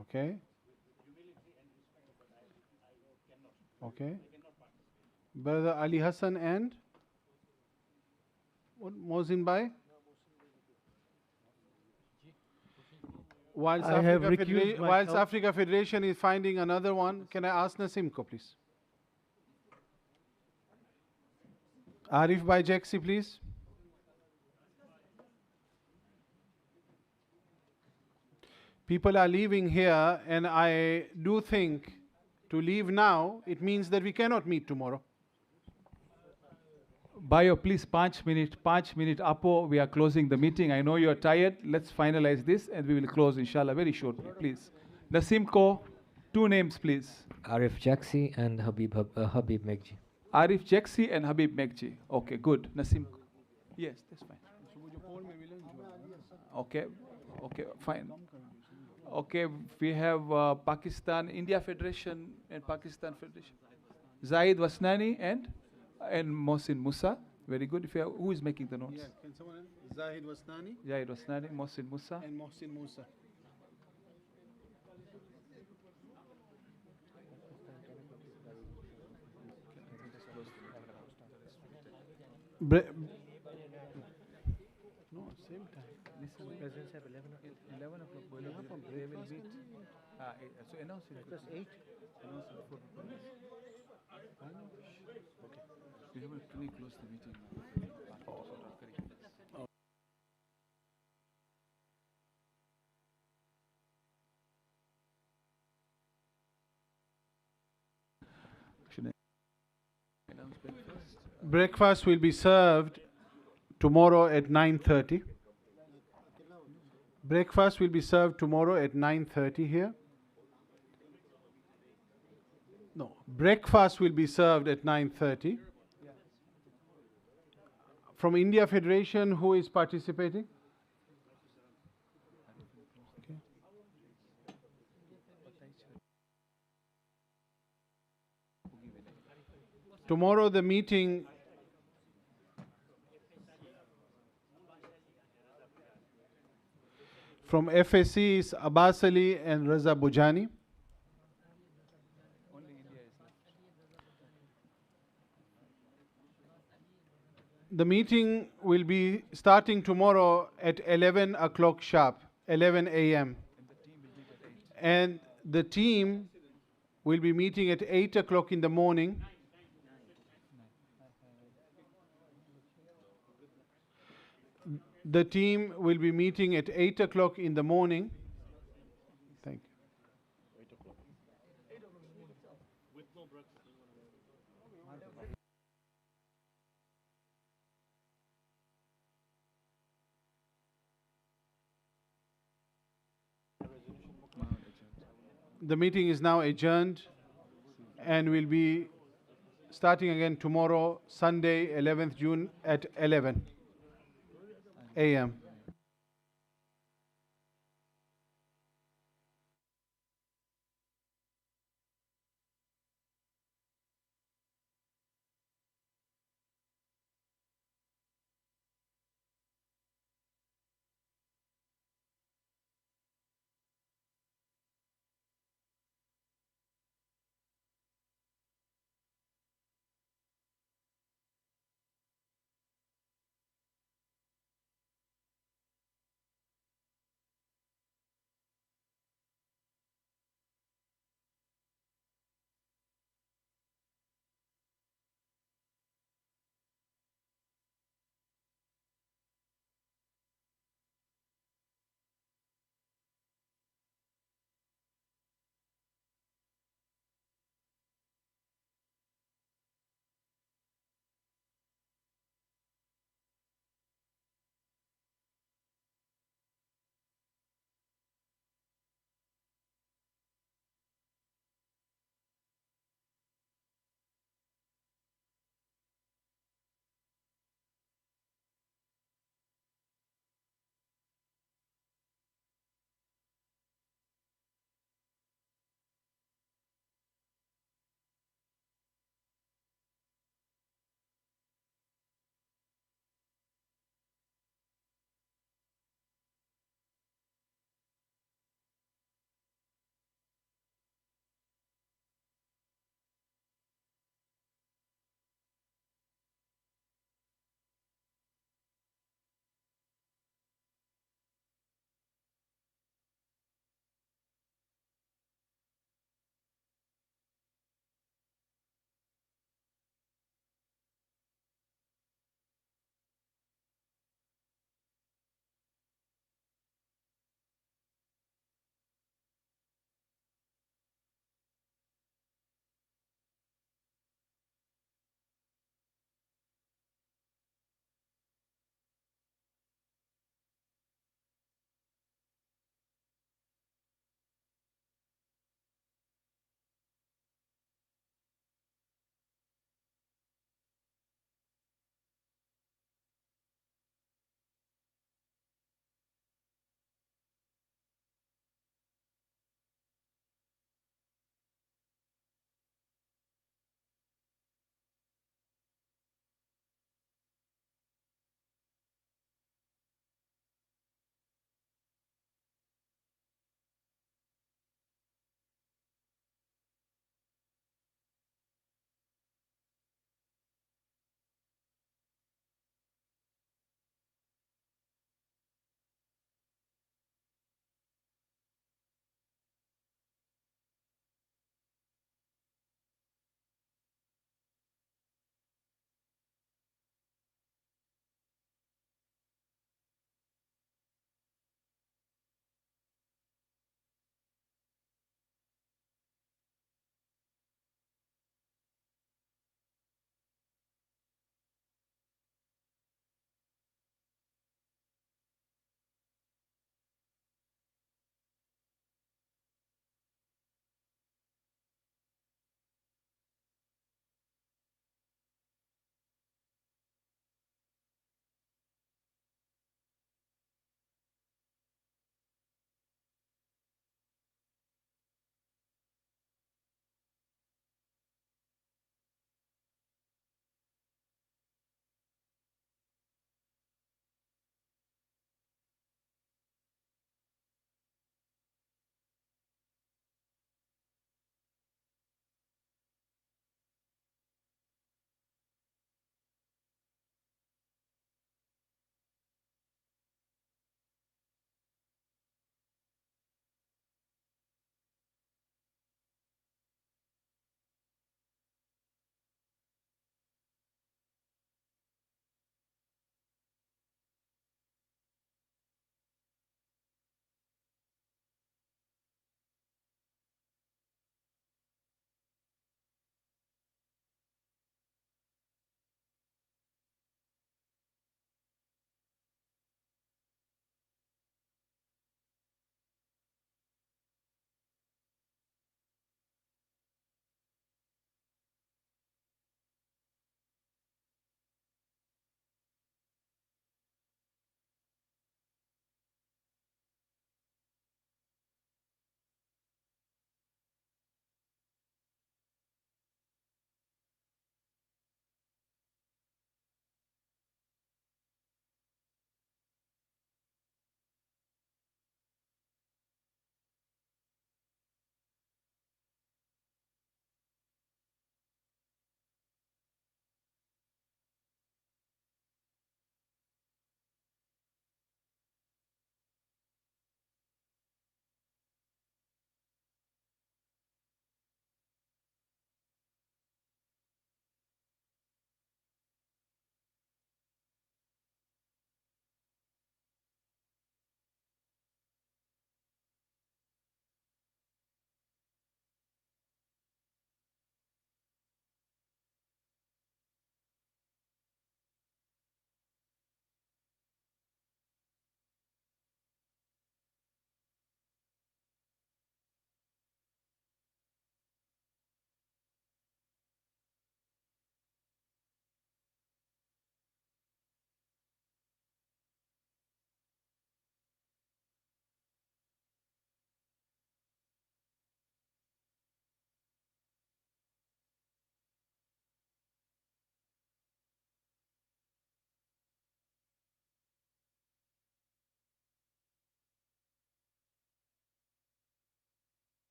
Okay. Okay. Brother Ali Hassan and what, Mohsin Bhai? Whilst I have recused whilst myself. Africa Federation is finding another one, can I ask Nasimko, please? Arif Bhai Jaxi, please. People are leaving here, and I do think to leave now, it means that we cannot meet tomorrow. Bayo, please, 5 minutes, Apo, we are closing the meeting. I know you are tired. Let's finalize this and we will close, inshallah, very shortly, please. Nasimko, 2 names, please. Arif Jaxi and Habib Megji. Arif Jaxi and Habib Megji. Okay, good. Nasimko. Yes, that's fine. Okay, okay, fine. Okay, we have Pakistan, India Federation and Pakistan Federation. Zaid Wasnani and Mohsin Musa. Very good. If you have, who is making the notes? Yeah, can someone else? Zahid Wasnani. Zahid Wasnani, Mohsin Musa. And Mohsin Musa. No, same time. Listen, 11 o'clock. They will meet. So announce it. Plus 8. Announce it before. Okay. We have to close the meeting now. Should I announce breakfast? Breakfast will be served tomorrow at 9:30. Breakfast will be served tomorrow at 9:30 here. No, breakfast will be served at 9:30. From India Federation, who is participating? Okay. Tomorrow the meeting from FSC is Abbas Ali and Raza Bujani. The meeting will be starting tomorrow at 11 o'clock sharp, 11 a.m. And the team will be meeting at 8 o'clock in the morning. The team will be meeting at 8 o'clock in the morning. Thank you. The meeting is now adjourned and will be starting again tomorrow, Sunday, 11th June at 11 a.m.